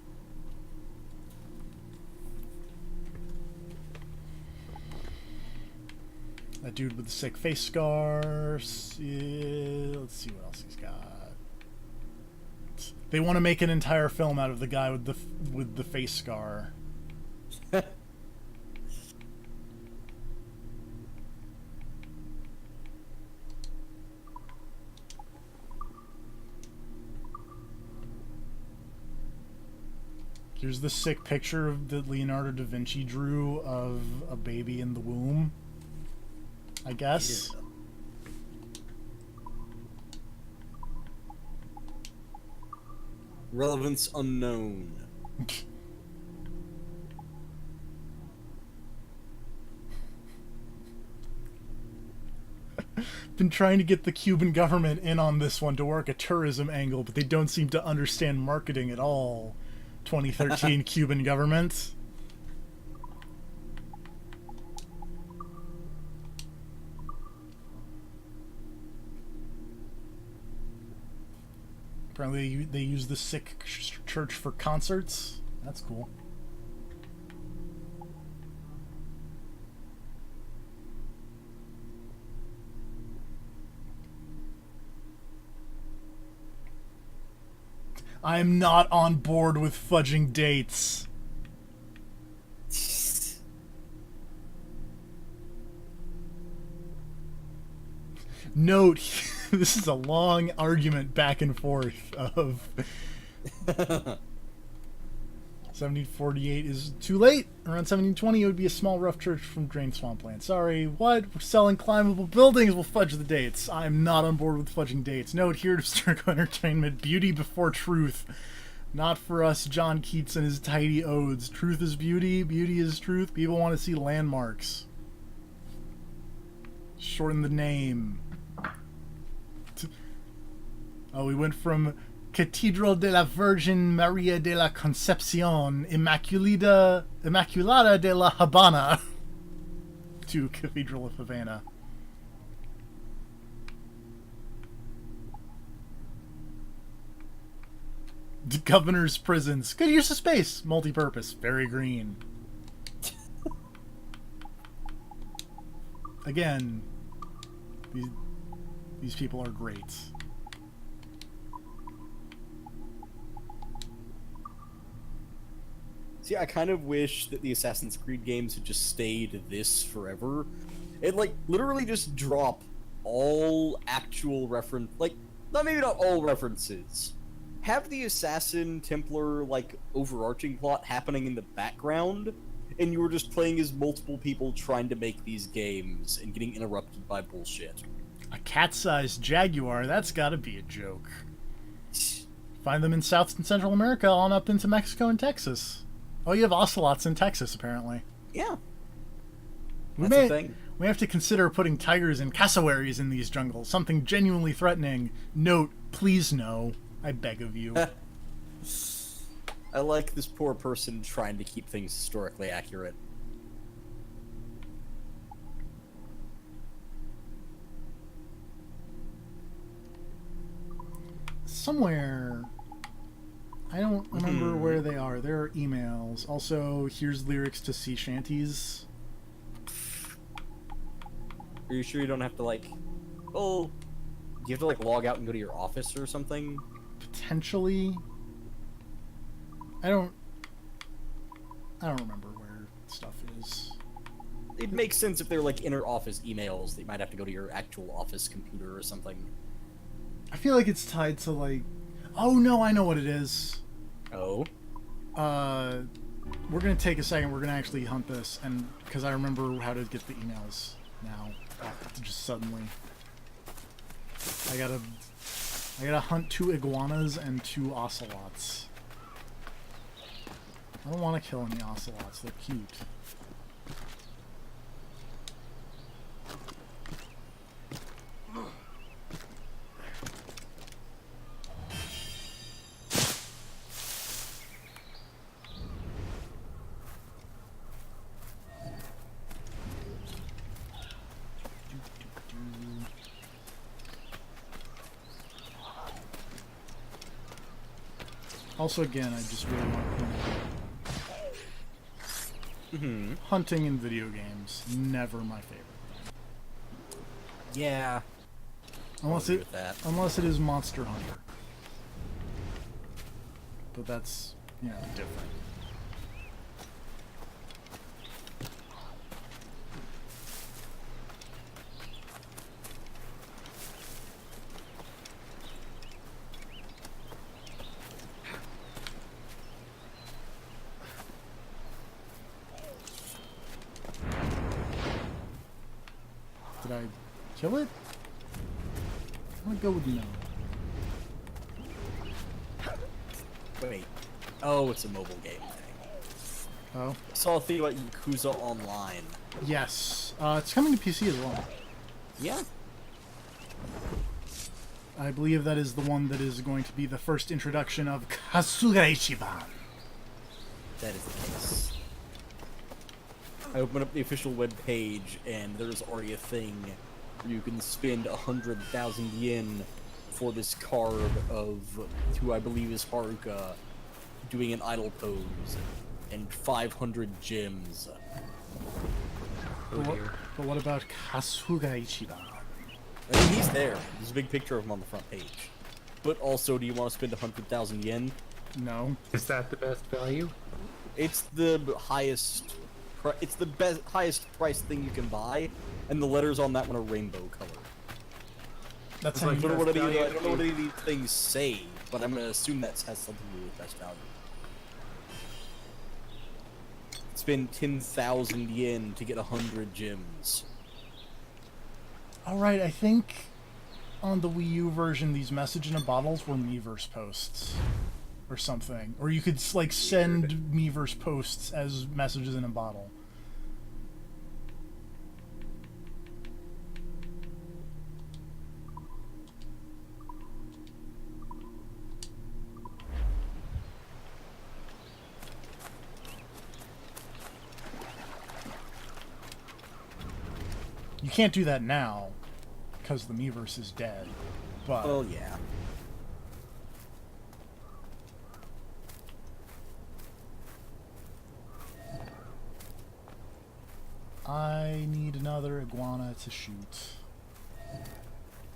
That dude with the sick face scars. Yeah, let's see what else he's got. They want to make an entire film out of the guy with the face scar. Here's the sick picture that Leonardo da Vinci drew of a baby in the womb, I guess. Yeah. Relevance unknown. Been trying to get the Cuban government in on this one to work a tourism angle, but they don't seem to understand marketing at all. 2013 Cuban government. Apparently they use the sick church for concerts. That's cool. I am not on board with fudging dates. Note, this is a long argument back and forth of 1748 is too late. Around 1720 it would be a small rough church from drained swampland. Sorry, what? We're selling climbable buildings. We'll fudge the dates. I'm not on board with fudging dates. Note here to Sturco Entertainment, beauty before truth. Not for us, John Keats and his tidy odes. Truth is beauty, beauty is truth. People want to see landmarks. Shorten the name. Oh, we went from Catedral de la Virgen Maria de la Concepcion Immaculada de la Habana to Cathedral of Havana. The governor's prisons. Good use of space. Multi-purpose. Very green. Again, these people are great. See, I kind of wish that the Assassin's Creed games had just stayed this forever. And, like, literally just drop all actual reference... Like, maybe not all references. Have the Assassin, Templar, like, overarching plot happening in the background, and you were just playing as multiple people trying to make these games and getting interrupted by bullshit. A cat-sized jaguar? That's gotta be a joke. Find them in South and Central America on up into Mexico and Texas. Oh, you have ocelots in Texas, apparently. Yeah. That's a thing. We have to consider putting tigers and cassowaries in these jungles. Something genuinely threatening. Note, please no. I beg of you. I like this poor person trying to keep things historically accurate. Somewhere... I don't remember where they are. There are emails. Also, here's lyrics to sea shanties. Are you sure you don't have to, like... Oh, do you have to, like, log out and go to your office or something? Potentially. I don't remember where stuff is. It makes sense if they're, like, inter-office emails that you might have to go to your actual office computer or something. I feel like it's tied to, like... Oh, no, I know what it is. Oh? We're gonna take a second. We're gonna actually hunt this, and because I remember how to get the emails now. Just suddenly. I gotta hunt 2 iguanas and 2 ocelots. I don't want to kill any ocelots. They're cute. Also, again, I just really want to point out, hunting in video games, never my favorite thing. Yeah. Unless I'll it, agree with that. unless it is Monster Hunter. But that's, you know, different. Did I kill it? I'm gonna go with no. Wait. Oh, it's a mobile game thing. Oh? I saw a thing about Yakuza Online. Yes. It's coming to PC as well. Yeah. I believe that is the one that is going to be the first introduction of Kasuga Ichiban. That is the case. I open up the official web page, and there's already a thing where you can spend 100,000 yen for this card of who I believe is Haruka doing an idle pose, and 500 gems. But what about Kasuga Ichiban? I mean, he's there. There's a big picture of him on the front page. But also, do you want to spend 100,000 yen? No. Is that the best value? It's the highest. It's the highest price thing you can buy, and the letters on that one are rainbow color. That's I like don't know what any of these things say, but I'm gonna assume that has something to do with best value. Spend 10,000 yen to get 100 gems. Alright, I think on the Wii U version, these message in a bottles were Miiverse posts. Or something. Or you could, like, send Miiverse posts as messages in a bottle. You can't do that now, because the Miiverse is dead. But oh yeah. I need another iguana to shoot.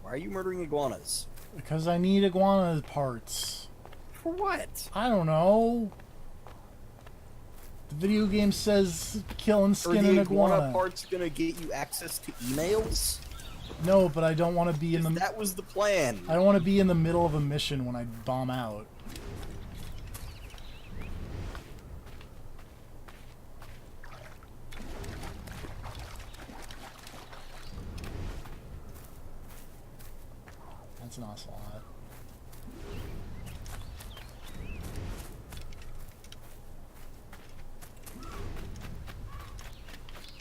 Why are you murdering iguanas? Because I need iguana parts. For what? I don't know. The video game says kill and skin an iguana. Are the iguana parts gonna get you access to emails? No, but I don't want to be in the... That was the plan. I don't want to be in the middle of a mission when I bomb out. That's an ocelot.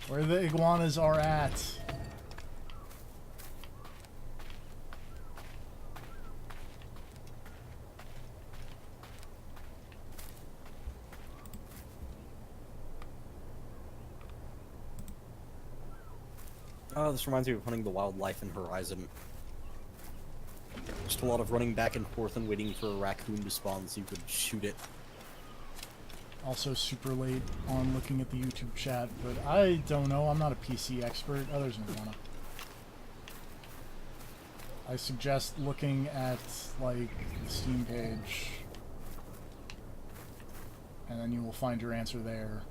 Where the iguanas are at. Oh, this reminds me of hunting the wildlife in Horizon. Just a lot of running back and forth and waiting for a raccoon to spawn so you could shoot it. Also super late on looking at the YouTube chat, but I don't know, I'm not a PC expert. Others may wanna. I suggest looking at, like, the Steam page, and then you will find your answer there.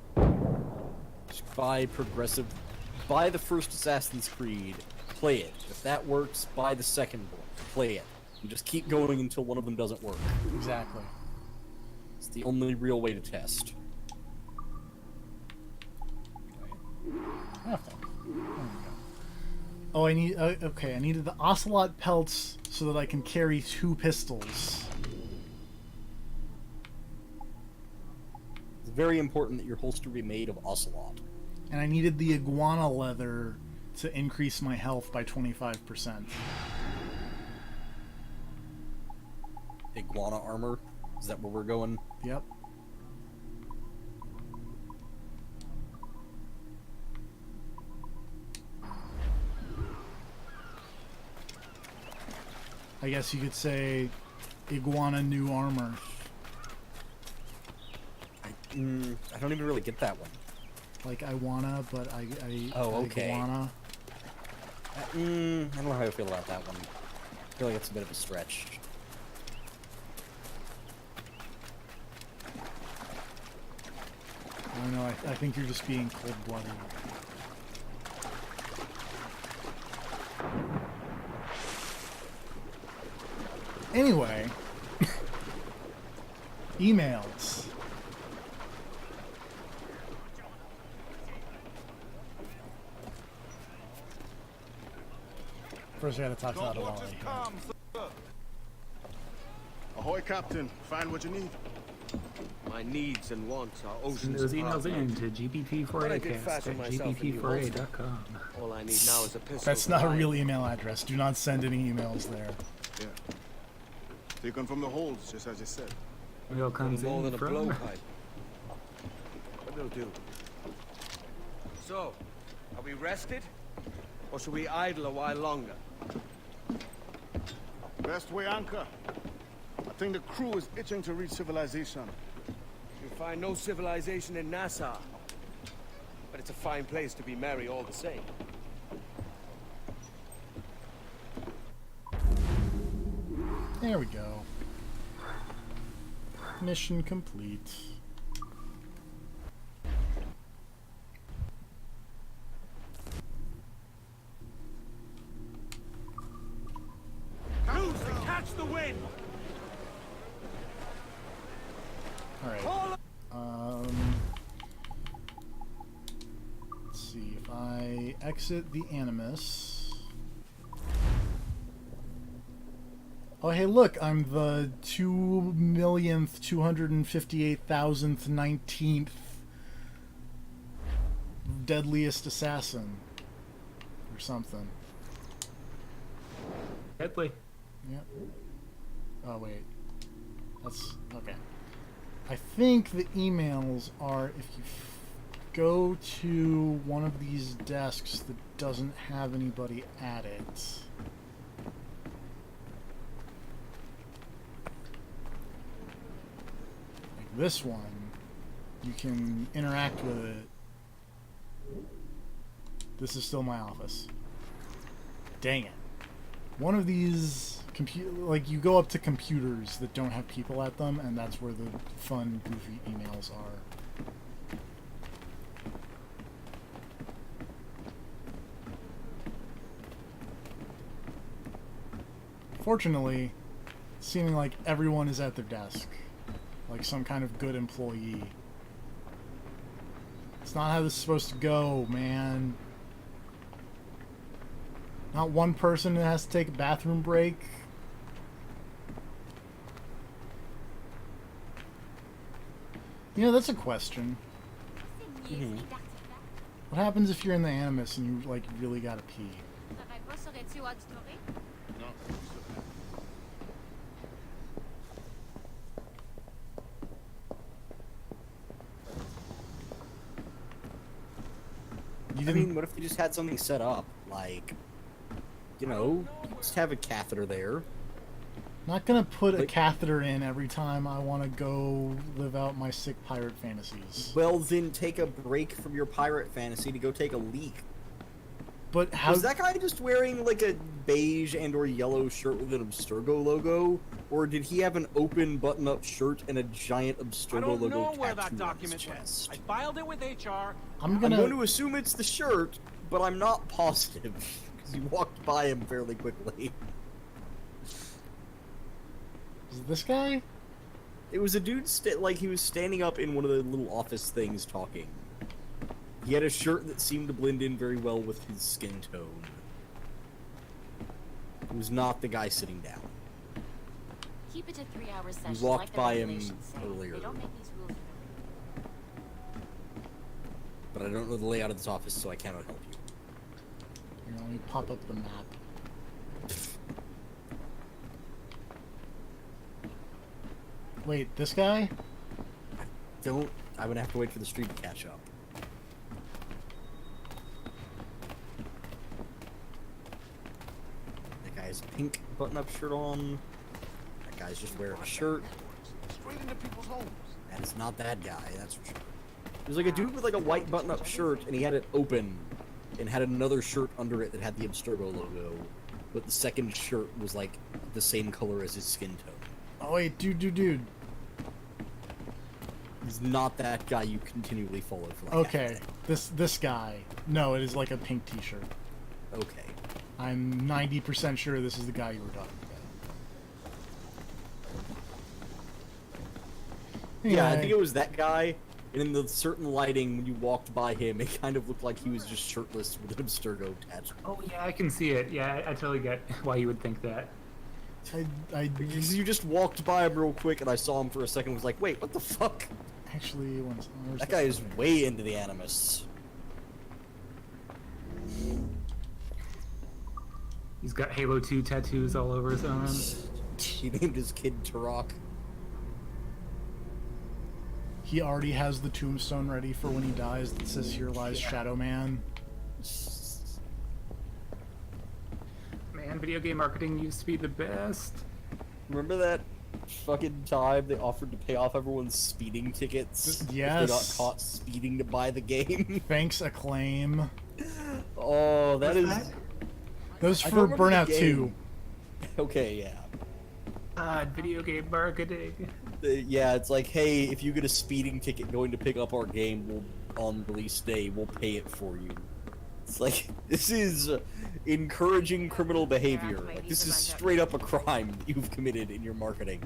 Just buy progressive... Buy the first Assassin's Creed, play it. If that works, buy the second one, play it. And just keep going until one of them doesn't work. Exactly. It's the only real way to test. Nothing. There we go. Oh, I need... okay, I needed the ocelot pelts so that I can carry 2 pistols. It's very important that your holster be made of ocelot. And I needed the iguana leather to increase my health by 25%. Iguana armor? Is that where we're going? Yep. I guess you could say iguana new armor. I don't even really get that one. Like, I wanna, but I Oh, okay. wanna. I don't know how I feel about that one. I feel like it's a bit of a stretch. I don't know, I think you're just being cold-blooded. Anyway, emails. First, I gotta talk to Adewale. Ahoy, Captain. Find what you need. My needs and wants are oceans. Send those emails apart. in to gpt4acast@gpt4a.com. All I need now is a pistol. That's not a real email address. Do not send any emails there. Yeah. Taken from the holds, just as you said. Mail comes More in than a from... blowpipe. But they'll do. So, are we rested? Or should we idle a while longer? Best way anchor. I think the crew is itching to reach civilization. You'll find no civilization in Nassau. But it's a fine place to be merry all the same. There we go. Mission complete. Loose and catch the wind! Alright. Let's see, if I exit the Animus. Oh, hey, look, I'm the 2,258,019th deadliest assassin. Or something. Deadly. Yep. Oh, wait. That's... okay. I think the emails are if you go to one of these desks that doesn't have anybody at it. Like this one, you can interact with it. This is still my office. Dang it. One of these like you go up to computers that don't have people at them, and that's where the fun, goofy emails are. Fortunately, seeming like everyone is at their desk, like some kind of good employee. It's not how this is supposed to go, man. Not one person that has to take a bathroom break. You know, that's a question. What happens if you're in the Animus and you, like, really gotta pee? I mean, what if they just had something set up? Like, you know, just have a catheter there. Not gonna put a catheter in every time I want to go live out my sick pirate fantasies. Well, then take a break from your pirate fantasy to go take a leak. But how... Was that guy just wearing, like, a beige and or yellow shirt with an Abstergo logo? Or did he have an open button-up shirt and a giant Abstergo logo know where tattoo that on his document went. chest? I filed it with HR. I'm going to assume it's the shirt, but I'm not positive. Because you walked by him fairly quickly. Is it this guy? It was a dude, like, he was standing up in one of the little office things talking. He had a shirt that seemed to blend in very well with his skin tone. It was not the guy sitting down. Keep it to 3-hour sessions. We walked like the by him regulations say. earlier. They don't make these rules But I don't know the layout of this office, so I cannot help you. Here, let me pop up the map. Wait, this guy? I would have to wait for the street to catch up. That guy has a pink button-up shirt on. That guy's just wearing a shirt. Straight into people's homes. And it's not that guy, that's for sure. There's like a dude with like a white button-up shirt, and he had it open, and had another shirt under it that had the Abstergo logo, but the second shirt was like the same color as his skin tone. Oh wait, dude. He's not that guy you continually follow for like Okay, this guy. No, it is like a pink t-shirt. Okay. I'm 90% sure this is the guy you were talking about. Yeah, I think it was that guy, and in the certain lighting, when you walked by him, it kind of looked like he was just shirtless with an Abstergo tattoo. Oh yeah, I can see it. Yeah, I totally get why you would think that. Because you just walked by him real quick, and I saw him for a second and was like, wait, what the fuck? Actually, that guy is way into the Animus. He's got Halo 2 tattoos all over his arm. He named his kid Turok. He already has the tombstone ready for when he dies that says, "Here lies Shadow Man." Man, video game marketing used to be the best. Remember that fucking time they offered to pay off everyone's speeding tickets? Yes. If they got caught speeding to buy the game. Thanks, Acclaim. Oh, that is... Those for Burnout 2. Okay, yeah. Video game marketing. Yeah, it's like, hey, if you get a speeding ticket going to pick up our game on release day, we'll pay it for you. It's like, this is encouraging criminal behavior. Like, this is straight up a crime that you've committed in your marketing.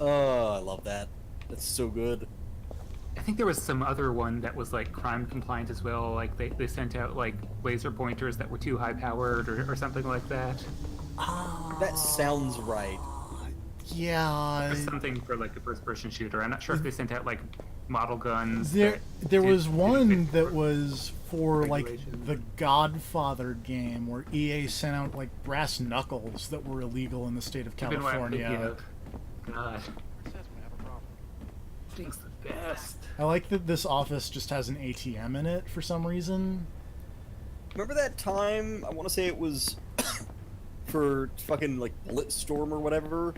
Oh, I love that. That's so good. I think there was some other one that was like crime compliant as well. Like they sent out like laser pointers that were too high powered or something like that. That sounds right. Yeah. Or something for like a first person shooter. I'm not sure if they sent out like model guns. There was one that was for like the Godfather game where EA sent out like brass knuckles that were illegal in the state of California. God. Thing's the best. I like that this office just has an ATM in it for some reason. Remember that time, I want to say it was for fucking like Bulletstorm or whatever,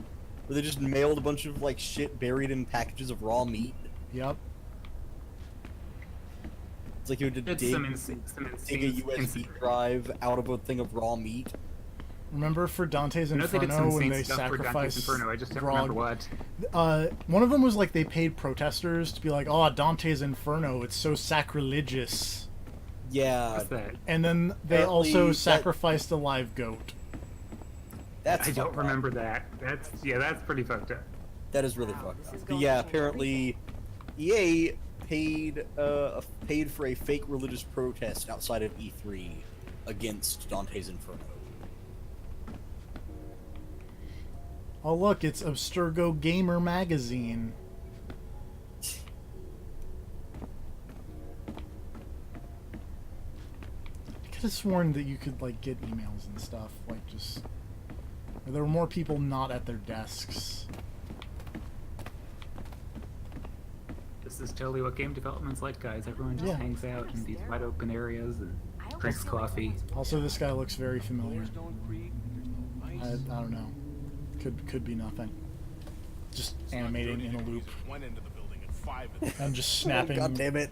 where they just mailed a bunch of like shit buried in packages of raw meat? Yep. It's like you had to dig a USB drive out of a thing of raw meat. Remember for Dante's Inferno when they sacrificed Inferno, I just don't remember what. One of them was like they paid protesters to be like, "Oh, Dante's Inferno, it's so sacrilegious." Yeah. What's that? And then they also sacrificed a live goat. I don't remember that. That's pretty fucked up. That is really fucked up. But yeah, apparently EA paid for a fake religious protest outside of E3 against Dante's Inferno. Oh look, it's Abstergo Gamer magazine. I could have sworn that you could like get emails and stuff, like just there were more people not at their desks. This is totally what game development's like, guys. Everyone just hangs out in these wide open areas and drinks coffee. Also, this guy looks very familiar. I don't know. Could be nothing. Just animating in a loop. I'm just snapping. Oh, God damn it.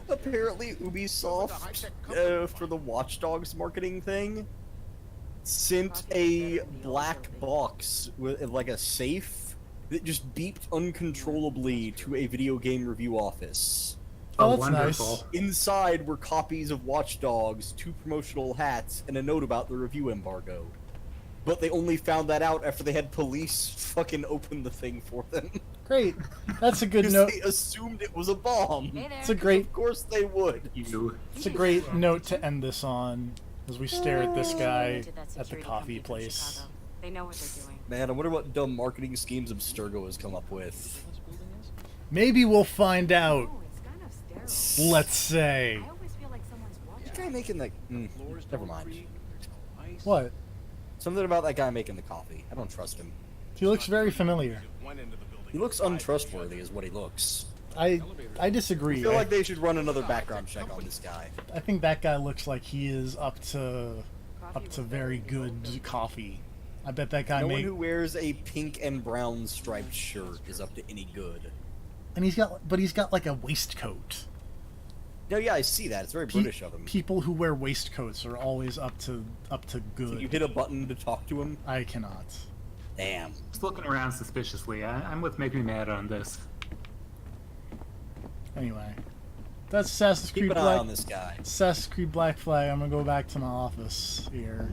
Apparently Ubisoft, for the Watch Dogs marketing thing, sent a black box with like a safe that just beeped uncontrollably to a video game review office. Oh, that's nice. Inside were copies of Watch Dogs, 2 promotional hats, and a note about the review embargo. But they only found that out after they had police fucking open the thing for them. Great. That's a good note. They assumed it was a bomb. It's a great. Of course they would. It's a great note to end this on, as we stare at this guy at the coffee place. They know what they're doing. Man, I wonder what dumb marketing schemes Abstergo has come up with. Maybe we'll find out. Let's say. That guy making like, never mind. What? Something about that guy making the coffee. I don't trust him. He looks very familiar. He looks untrustworthy, is what he looks. I disagree. I feel like they should run another background check on this guy. I think that guy looks like he is up to very good coffee. I bet that guy No one who wears a pink and brown striped shirt is up to any good. And he's got like a waistcoat. No, yeah, I see that. It's very British of him. People who wear waistcoats are always up to good. Can you hit a button to talk to him? I cannot. Damn. Just looking around suspiciously. I'm with Make Me Mad on this. Anyway, that's Assassin's Creed Keep an Black. eye on this guy. Assassin's Creed Black Flag. I'm gonna go back to my office here.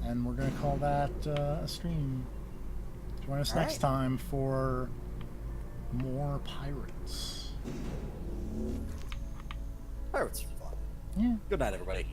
And we're gonna call that a stream. Join us next time for more pirates. Pirates are fun. Yeah. Good night, everybody.